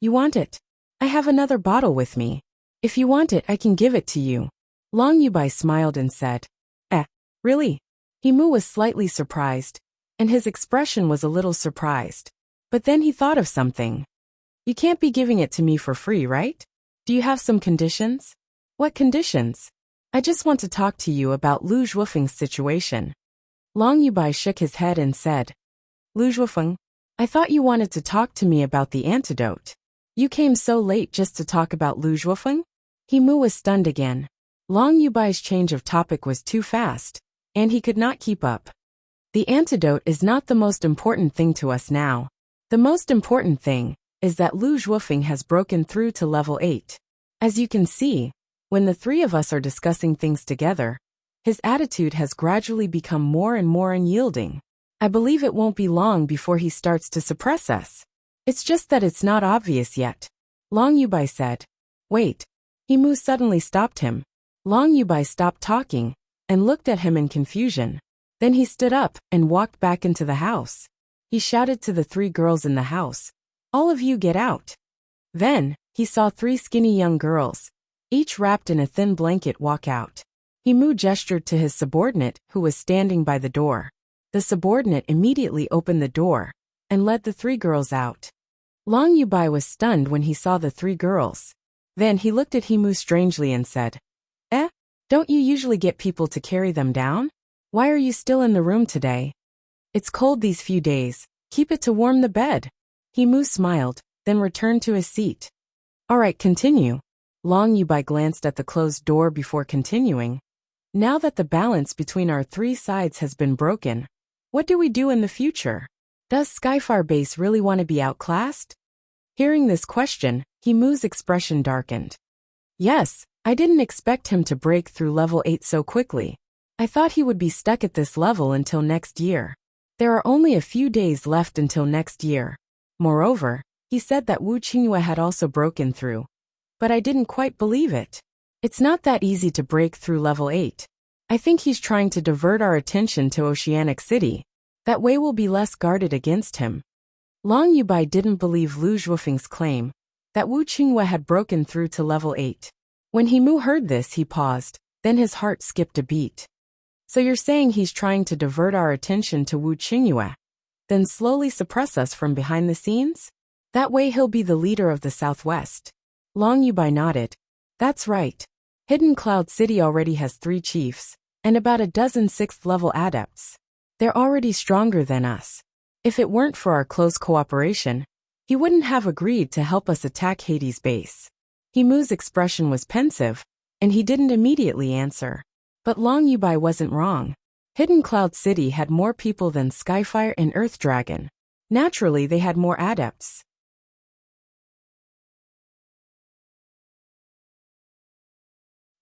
Speaker 1: You want it? I have another bottle with me. If you want it, I can give it to you. Long Yubai smiled and said. Really? Himu was slightly surprised, and his expression was a little surprised. But then he thought of something. You can't be giving it to me for free, right? Do you have some conditions? What conditions? I just want to talk to you about Lu Zhuofeng's situation. Long Yubai shook his head and said, Lu Zhuofeng, I thought you wanted to talk to me about the antidote. You came so late just to talk about Lu Zhuofeng? He Mu was stunned again. Long Yubai's change of topic was too fast, and he could not keep up. The antidote is not the most important thing to us now. The most important thing is that Lu Zhuofeng has broken through to level 8. As you can see, when the three of us are discussing things together, his attitude has gradually become more and more unyielding. I believe it won't be long before he starts to suppress us. It's just that it's not obvious yet. Long Yubai said. Wait. He Mu suddenly stopped him. Long Yubai stopped talking and looked at him in confusion. Then he stood up and walked back into the house. He shouted to the three girls in the house, all of you get out. Then, he saw three skinny young girls, each wrapped in a thin blanket, walk out. He Mu gestured to his subordinate who was standing by the door. The subordinate immediately opened the door and led the three girls out. Long Yubai was stunned when he saw the three girls. Then he looked at He Mu strangely and said, don't you usually get people to carry them down? Why are you still in the room today? It's cold these few days, keep it to warm the bed. He Mu smiled, then returned to his seat. Alright, continue. Long Yubai glanced at the closed door before continuing. Now that the balance between our three sides has been broken, what do we do in the future? Does Skyfire Base really want to be outclassed? Hearing this question, He Mu's expression darkened. Yes, I didn't expect him to break through level 8 so quickly. I thought he would be stuck at this level until next year. There are only a few days left until next year. Moreover, he said that Wu Qingyue had also broken through. But I didn't quite believe it. It's not that easy to break through level 8. I think he's trying to divert our attention to Oceanic City. That way we'll be less guarded against him. Long Yubai didn't believe Lu Zhuofeng's claim that Wu Qingyue had broken through to level 8. When He Mu heard this, he paused, then his heart skipped a beat. So you're saying he's trying to divert our attention to Wu Qingyue, then slowly suppress us from behind the scenes? That way he'll be the leader of the Southwest. Long Yubai nodded. That's right. Hidden Cloud City already has 3 chiefs, and about a dozen 6th-level adepts. They're already stronger than us. If it weren't for our close cooperation, he wouldn't have agreed to help us attack Hades' base. He Mu's expression was pensive, and he didn't immediately answer. But Long Yubai wasn't wrong. Hidden Cloud City had more people than Skyfire and Earth Dragon. Naturally, they had more adepts.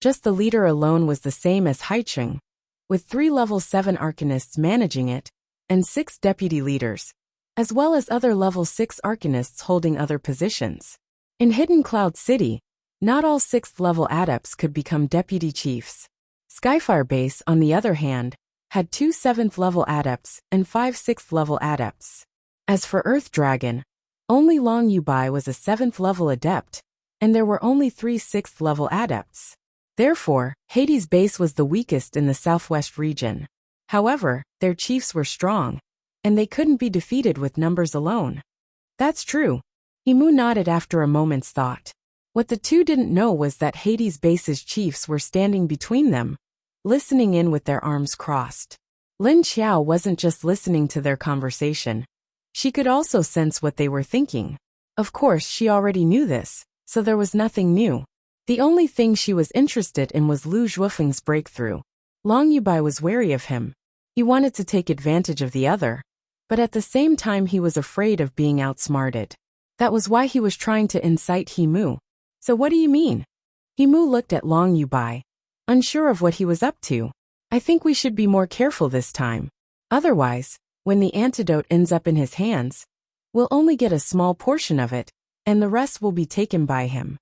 Speaker 1: Just the leader alone was the same as Haicheng, with 3 level 7 arcanists managing it, and 6 deputy leaders, as well as other level 6 arcanists holding other positions. In Hidden Cloud City, not all 6th level adepts could become deputy chiefs. Skyfire Base, on the other hand, had 2 7th level adepts and 5 6th level adepts. As for Earth Dragon, only Long Yubai was a 7th level adept, and there were only 3 6th level adepts. Therefore, Hades' base was the weakest in the southwest region. However, their chiefs were strong, and they couldn't be defeated with numbers alone. That's true. He Mu nodded after a moment's thought. What the two didn't know was that Hades' base's chiefs were standing between them, listening in with their arms crossed. Lin Qiao wasn't just listening to their conversation. She could also sense what they were thinking. Of course, she already knew this, so there was nothing new. The only thing she was interested in was Lu Zhuofeng's breakthrough. Long Yubai was wary of him. He wanted to take advantage of the other, but at the same time he was afraid of being outsmarted. That was why he was trying to incite He Mu. So what do you mean? He Mu looked at Long Yubai, unsure of what he was up to. I think we should be more careful this time. Otherwise, when the antidote ends up in his hands, we'll only get a small portion of it, and the rest will be taken by him.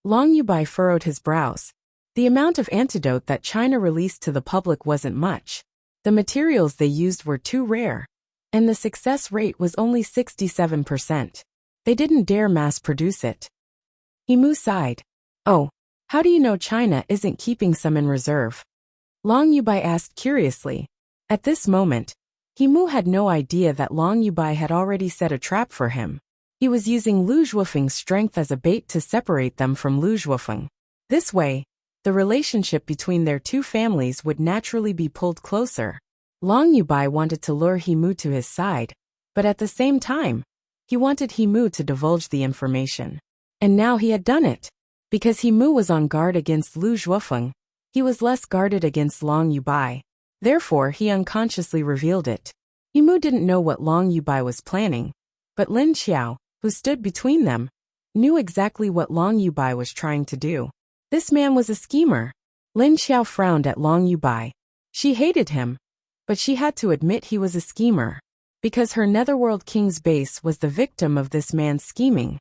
Speaker 1: Long Yubai furrowed his brows. The amount of antidote that China released to the public wasn't much. The materials they used were too rare, and the success rate was only 67%. They didn't dare mass-produce it. He Mu sighed. Oh, how do you know China isn't keeping some in reserve? Long Yubai asked curiously. At this moment, He Mu had no idea that Long Yubai had already set a trap for him. He was using Lu Zhuofeng's strength as a bait to separate them from Lu Zhuofeng. This way, the relationship between their two families would naturally be pulled closer. Long Yubai wanted to lure Himu to his side, but at the same time, he wanted Himu to divulge the information. And now he had done it. Because Himu was on guard against Lu Zhuofeng, he was less guarded against Long Yubai. Therefore, he unconsciously revealed it. Himu didn't know what Long Yubai was planning, but Lin Xiao, who stood between them, knew exactly what Long Yubai was trying to do. This man was a schemer. Lin Xiao frowned at Long Yubai. She hated him, but she had to admit he was a schemer, because her Netherworld King's base was the victim of this man's scheming.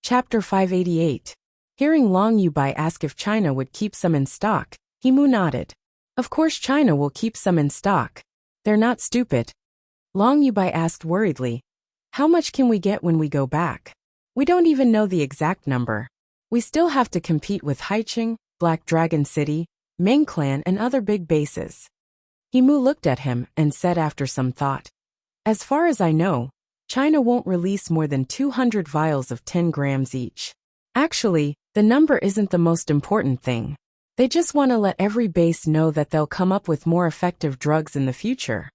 Speaker 1: Chapter 588. Hearing Long Yubai ask if China would keep some in stock, Himu nodded. Of course China will keep some in stock. They're not stupid. Long Yubai asked worriedly, how much can we get when we go back? We don't even know the exact number. We still have to compete with Haicheng, Black Dragon City, Ming Clan and other big bases. Himu looked at him and said after some thought, as far as I know, China won't release more than 200 vials of 10 grams each. Actually, the number isn't the most important thing. They just want to let every base know that they'll come up with more effective drugs in the future.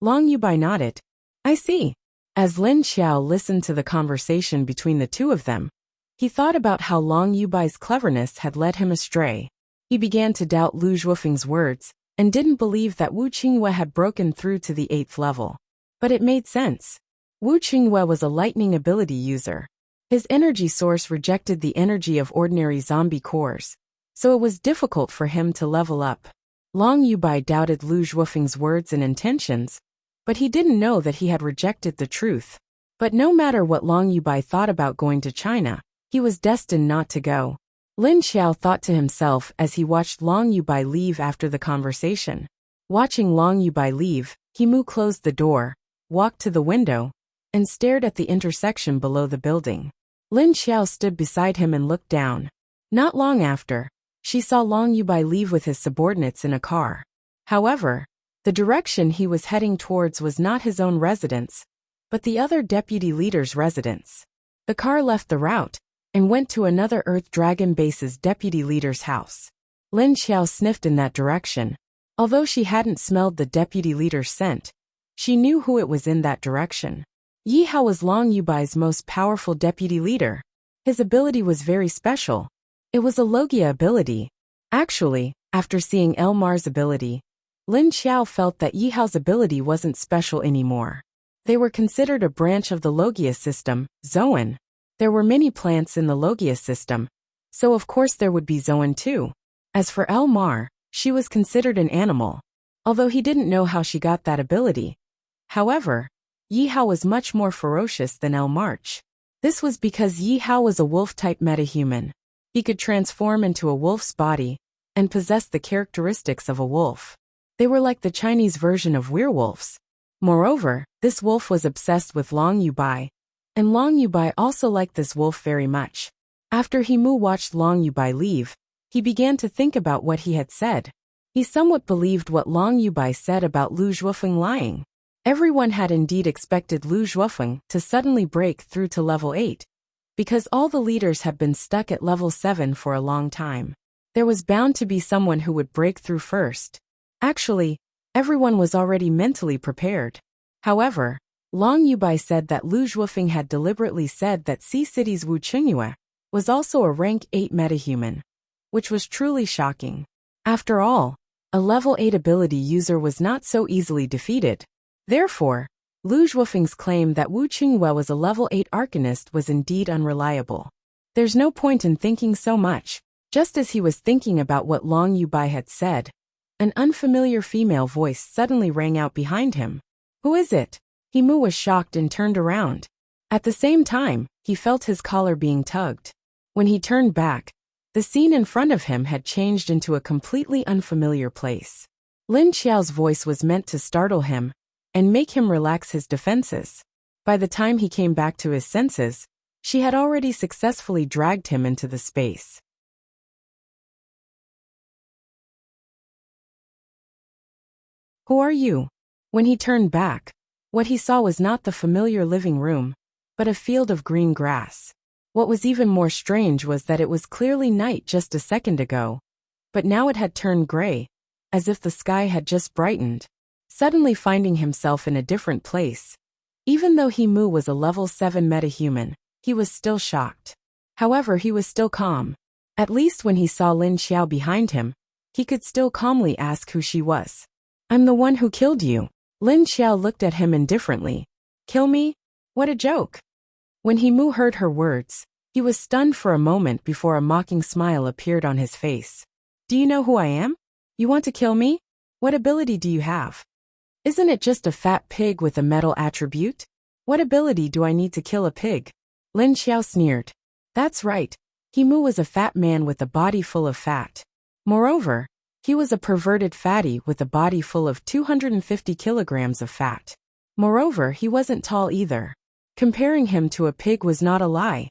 Speaker 1: Long Yubai nodded. I see. As Lin Xiao listened to the conversation between the two of them, he thought about how Long Yubai's cleverness had led him astray. He began to doubt Lu Zhuofeng's words and didn't believe that Wu Qingyue had broken through to the 8th level. But it made sense. Wu Qingyue was a lightning ability user. His energy source rejected the energy of ordinary zombie cores, so it was difficult for him to level up. Long Yubai doubted Lu Zhuofeng's words and intentions, but he didn't know that he had rejected the truth. But no matter what Long Yubai thought about going to China, he was destined not to go. Lin Xiao thought to himself as he watched Long Yubai leave after the conversation. Watching Long Yubai leave, Himu closed the door, walked to the window, and stared at the intersection below the building. Lin Xiao stood beside him and looked down. Not long after, she saw Long Yubai leave with his subordinates in a car. However, the direction he was heading towards was not his own residence, but the other deputy leader's residence. The car left the route and went to another Earth Dragon base's deputy leader's house. Lin Xiao sniffed in that direction. Although she hadn't smelled the deputy leader's scent, she knew who it was in that direction. Yi Hao was Long Yubai's most powerful deputy leader. His ability was very special. It was a Logia ability. Actually, after seeing Elmar's ability, Lin Xiao felt that Yi Hao's ability wasn't special anymore. They were considered a branch of the Logia system, Zoan. There were many plants in the Logia system, so of course there would be Zoan too. As for Elmar, she was considered an animal, although he didn't know how she got that ability. However, Yi Hao was much more ferocious than Elmarch. This was because Yi Hao was a wolf-type metahuman. He could transform into a wolf's body and possess the characteristics of a wolf. They were like the Chinese version of werewolves. Moreover, this wolf was obsessed with Long Yubai, and Long Yubai also liked this wolf very much. After Himu watched Long Yubai leave, he began to think about what he had said. He somewhat believed what Long Yubai said about Lu Zhuofeng lying. Everyone had indeed expected Lu Zhuofeng to suddenly break through to level 8, because all the leaders had been stuck at level 7 for a long time. There was bound to be someone who would break through first. Actually, everyone was already mentally prepared. However, Long Yubai said that Lu Zhuofeng had deliberately said that Sea City's Wu Qingyue was also a rank 8 metahuman, which was truly shocking. After all, a level 8 ability user was not so easily defeated. Therefore, Lu Zhuofeng's claim that Wu Qingyue was a level 8 arcanist was indeed unreliable. There's no point in thinking so much. Just as he was thinking about what Long Yubai had said, an unfamiliar female voice suddenly rang out behind him. Who is it? Himu was shocked and turned around. At the same time, he felt his collar being tugged. When he turned back, the scene in front of him had changed into a completely unfamiliar place. Lin Xiao's voice was meant to startle him and make him relax his defenses. By the time he came back to his senses, she had already successfully dragged him into the space. Who are you? When he turned back, what he saw was not the familiar living room, but a field of green grass. What was even more strange was that it was clearly night just a second ago, but now it had turned gray, as if the sky had just brightened. Suddenly finding himself in a different place. Even though Himu was a level 7 metahuman, he was still shocked. However, he was still calm. At least when he saw Lin Xiao behind him, he could still calmly ask who she was. I'm the one who killed you. Lin Xiao looked at him indifferently. Kill me? What a joke. When Himu heard her words, he was stunned for a moment before a mocking smile appeared on his face. Do you know who I am? You want to kill me? What ability do you have? Isn't it just a fat pig with a metal attribute? What ability do I need to kill a pig? Lin Xiao sneered. That's right. Himu was a fat man with a body full of fat. Moreover, he was a perverted fatty with a body full of 250 kilograms of fat. Moreover, he wasn't tall either. Comparing him to a pig was not a lie.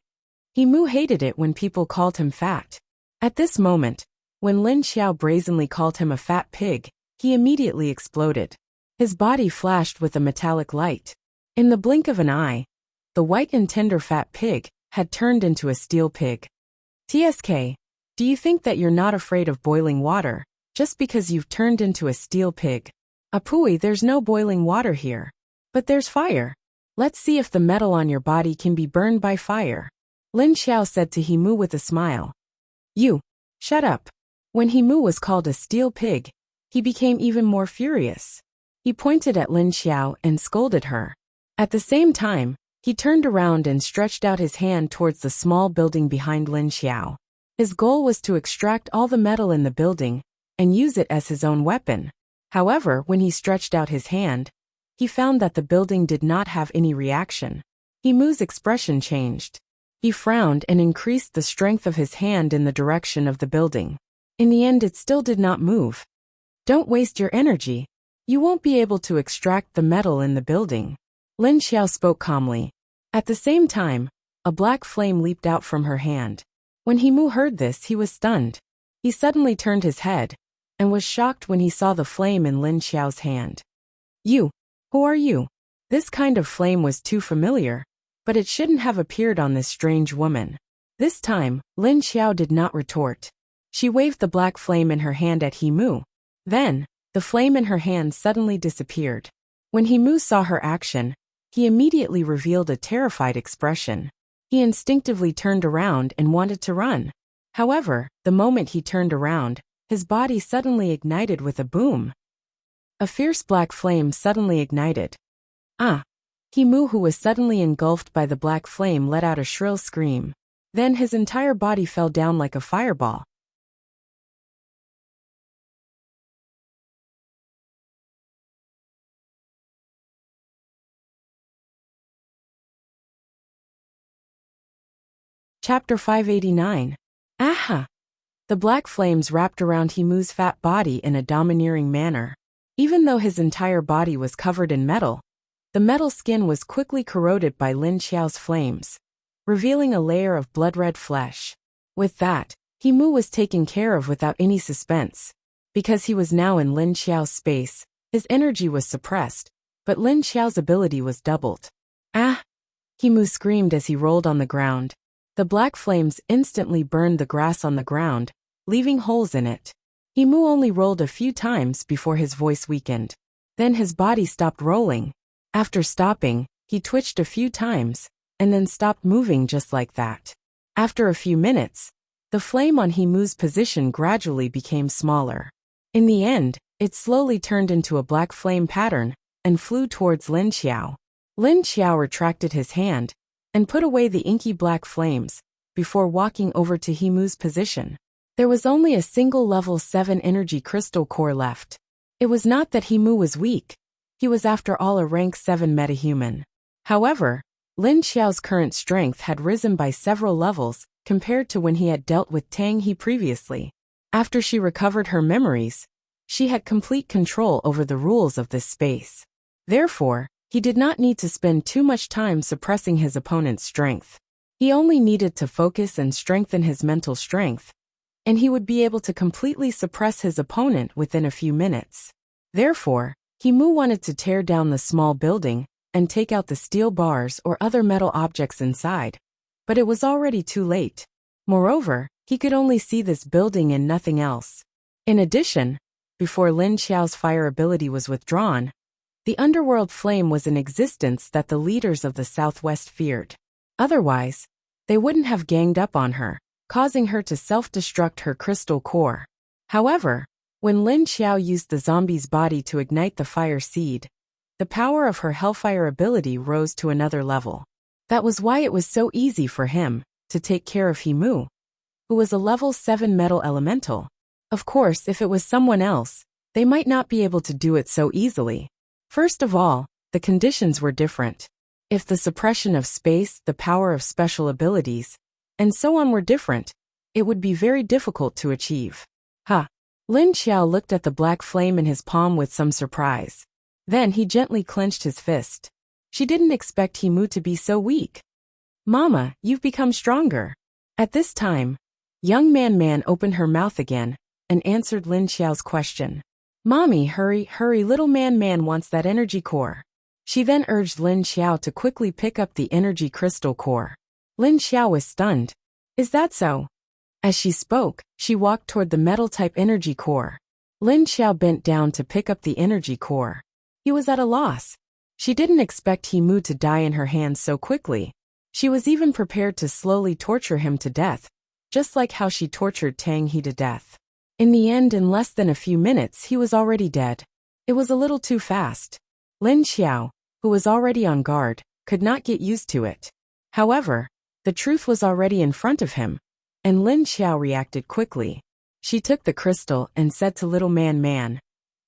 Speaker 1: Himu hated it when people called him fat. At this moment, when Lin Xiao brazenly called him a fat pig, he immediately exploded. His body flashed with a metallic light. In the blink of an eye, the white and tender fat pig had turned into a steel pig. TSK, do you think that you're not afraid of boiling water, just because you've turned into a steel pig? Apui, there's no boiling water here. But there's fire. Let's see if the metal on your body can be burned by fire. Lin Xiao said to Himu with a smile. You, shut up. When Himu was called a steel pig, he became even more furious. He pointed at Lin Xiao and scolded her. At the same time, he turned around and stretched out his hand towards the small building behind Lin Xiao. His goal was to extract all the metal in the building and use it as his own weapon. However, when he stretched out his hand, he found that the building did not have any reaction. Himu's expression changed. He frowned and increased the strength of his hand in the direction of the building. In the end, it still did not move. Don't waste your energy. You won't be able to extract the metal in the building. Lin Xiao spoke calmly. At the same time, a black flame leaped out from her hand. When Himu heard this, he was stunned. He suddenly turned his head and was shocked when he saw the flame in Lin Xiao's hand. You, who are you? This kind of flame was too familiar, but it shouldn't have appeared on this strange woman. This time, Lin Xiao did not retort. She waved the black flame in her hand at Himu. Then, the flame in her hand suddenly disappeared. When Himu saw her action, he immediately revealed a terrified expression. He instinctively turned around and wanted to run. However, the moment he turned around, his body suddenly ignited with a boom. A fierce black flame suddenly ignited. Ah! Himu, who was suddenly engulfed by the black flame, let out a shrill scream. Then his entire body fell down like a fireball. Chapter 589. Aha! The black flames wrapped around Himu's fat body in a domineering manner. Even though his entire body was covered in metal, the metal skin was quickly corroded by Lin Xiao's flames, revealing a layer of blood-red flesh. With that, Himu was taken care of without any suspense. Because he was now in Lin Xiao's space, his energy was suppressed, but Lin Xiao's ability was doubled. Ah! Himu screamed as he rolled on the ground. The black flames instantly burned the grass on the ground, leaving holes in it. Himu only rolled a few times before his voice weakened. Then his body stopped rolling. After stopping, he twitched a few times, and then stopped moving just like that. After a few minutes, the flame on Himu's position gradually became smaller. In the end, it slowly turned into a black flame pattern and flew towards Lin Xiao. Lin Xiao retracted his hand and put away the inky black flames before walking over to Himu's position. There was only a single level 7 energy crystal core left. It was not that Himu was weak. He was after all a rank 7 metahuman. However, Lin Xiao's current strength had risen by several levels compared to when he had dealt with Tang He previously. After she recovered her memories, she had complete control over the rules of this space. Therefore, he did not need to spend too much time suppressing his opponent's strength. He only needed to focus and strengthen his mental strength, and he would be able to completely suppress his opponent within a few minutes. Therefore, Himu wanted to tear down the small building and take out the steel bars or other metal objects inside, but it was already too late. Moreover, he could only see this building and nothing else. In addition, before Lin Xiao's fire ability was withdrawn, the underworld flame was in existence that the leaders of the Southwest feared. Otherwise, they wouldn't have ganged up on her, causing her to self-destruct her crystal core. However, when Lin Xiao used the zombie's body to ignite the fire seed, the power of her hellfire ability rose to another level. That was why it was so easy for him to take care of Himu, who was a level 7 metal elemental. Of course, if it was someone else, they might not be able to do it so easily. First of all, the conditions were different. If the suppression of space, the power of special abilities, and so on were different, it would be very difficult to achieve. Lin Xiao looked at the black flame in his palm with some surprise. Then he gently clenched his fist. She didn't expect Himu to be so weak. Mama, you've become stronger. At this time, young Man opened her mouth again and answered Lin Xiao's question. Mommy, hurry, little Man wants that energy core. She then urged Lin Xiao to quickly pick up the energy crystal core. Lin Xiao was stunned. Is that so? As she spoke, she walked toward the metal-type energy core. Lin Xiao bent down to pick up the energy core. He was at a loss. She didn't expect Himu to die in her hands so quickly. She was even prepared to slowly torture him to death, just like how she tortured Tang He to death. In the end, in less than a few minutes, he was already dead. It was a little too fast. Lin Xiao, who was already on guard, could not get used to it. However, the truth was already in front of him, and Lin Xiao reacted quickly. She took the crystal and said to little Man,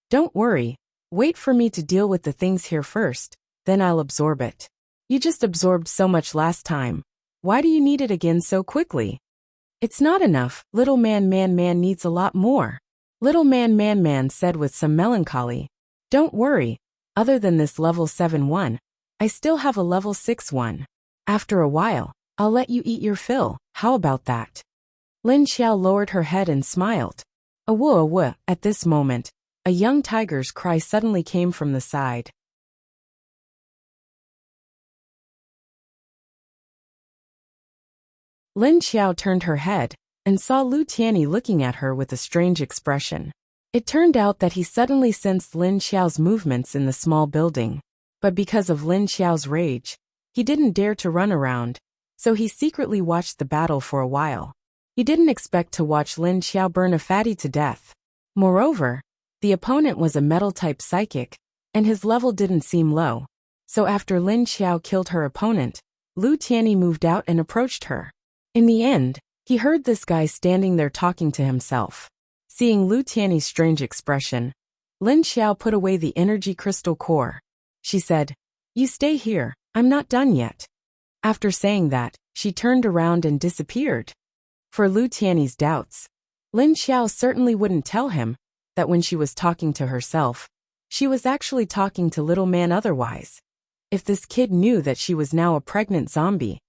Speaker 1: "Don't worry, wait for me to deal with the things here first, then I'll absorb it. You just absorbed so much last time. Why do you need it again so quickly?" "It's not enough, little Man needs a lot more," little Man said with some melancholy. "Don't worry, other than this level 7 one, I still have a level 6 one. After a while, I'll let you eat your fill, how about that?" Lin Xiao lowered her head and smiled. Awoo. At this moment, a young tiger's cry suddenly came from the side. Lin Xiao turned her head and saw Lu Tianyi looking at her with a strange expression. It turned out that he suddenly sensed Lin Xiao's movements in the small building. But because of Lin Xiao's rage, he didn't dare to run around, so he secretly watched the battle for a while. He didn't expect to watch Lin Xiao burn a fatty to death. Moreover, the opponent was a metal-type psychic, and his level didn't seem low. So after Lin Xiao killed her opponent, Lu Tianyi moved out and approached her. In the end, he heard this guy standing there talking to himself. Seeing Lu Tianyi's strange expression, Lin Xiao put away the energy crystal core. She said, "You stay here, I'm not done yet." After saying that, she turned around and disappeared. For Lu Tianyi's doubts, Lin Xiao certainly wouldn't tell him that when she was talking to herself, she was actually talking to little Man otherwise. If this kid knew that she was now a pregnant zombie,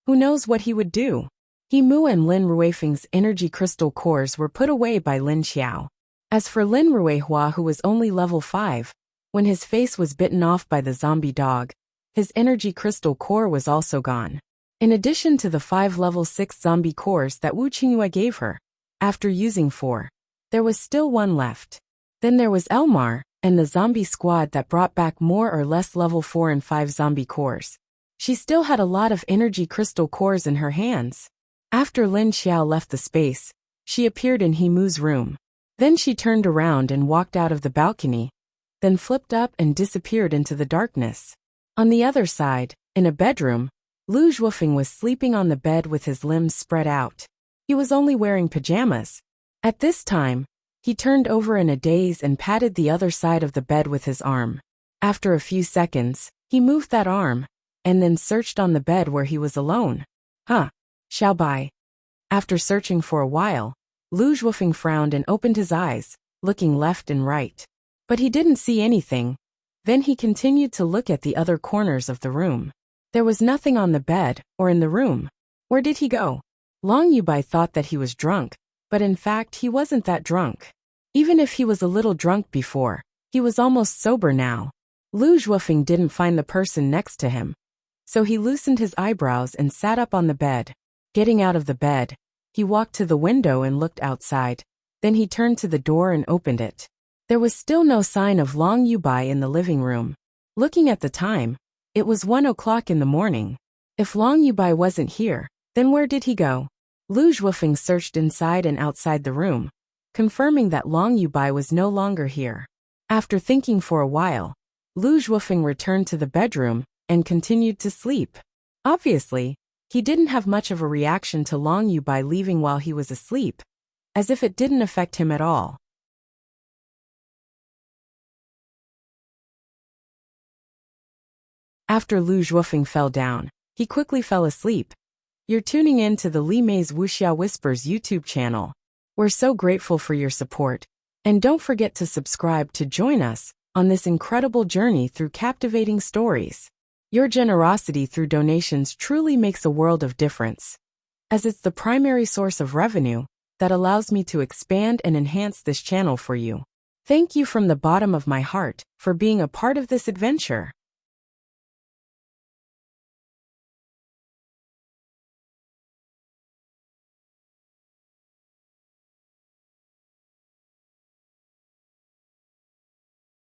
Speaker 1: who knows what he would do? Himu and Lin Ruifeng's energy crystal cores were put away by Lin Xiao. As for Lin Ruihua, who was only level 5, when his face was bitten off by the zombie dog, his energy crystal core was also gone. In addition to the 5 level 6 zombie cores that Wu Qingyue gave her, after using 4, there was still 1 left. Then there was Elmar, and the zombie squad that brought back more or less level 4 and 5 zombie cores. She still had a lot of energy crystal cores in her hands. After Lin Xiao left the space, she appeared in Himu's room. Then she turned around and walked out of the balcony, then flipped up and disappeared into the darkness. On the other side, in a bedroom, Lu Zhuofeng was sleeping on the bed with his limbs spread out. He was only wearing pajamas. At this time, he turned over in a daze and patted the other side of the bed with his arm. After a few seconds, he moved that arm, and then searched on the bed where he was alone. Xiaobai. After searching for a while, Lu Zhuofeng frowned and opened his eyes, looking left and right. But he didn't see anything. Then he continued to look at the other corners of the room. There was nothing on the bed or in the room. Where did he go? Long Yubai thought that he was drunk, but in fact he wasn't that drunk. Even if he was a little drunk before, He was almost sober now. Lu Zhuofeng didn't find the person next to him. So he loosened his eyebrows and sat up on the bed. Getting out of the bed, he walked to the window and looked outside. Then he turned to the door and opened it. There was still no sign of Long Yubai in the living room. Looking at the time, it was 1 o'clock in the morning. If Long Yubai wasn't here, then where did he go? Lu Zhuofeng searched inside and outside the room, confirming that Long Yubai was no longer here. After thinking for a while, Lu Zhuofeng returned to the bedroom and continued to sleep. Obviously, he didn't have much of a reaction to Long Yubai leaving while he was asleep, as if it didn't affect him at all. After Lu Zhuofeng fell down, he quickly fell asleep. You're tuning in to the Li Mei's Wuxia Whispers YouTube channel. We're so grateful for your support. And don't forget to subscribe to join us on this incredible journey through captivating stories. Your generosity through donations truly makes a world of difference, as it's the primary source of revenue that allows me to expand and enhance this channel for you. Thank you from the bottom of my heart for being a part of this adventure.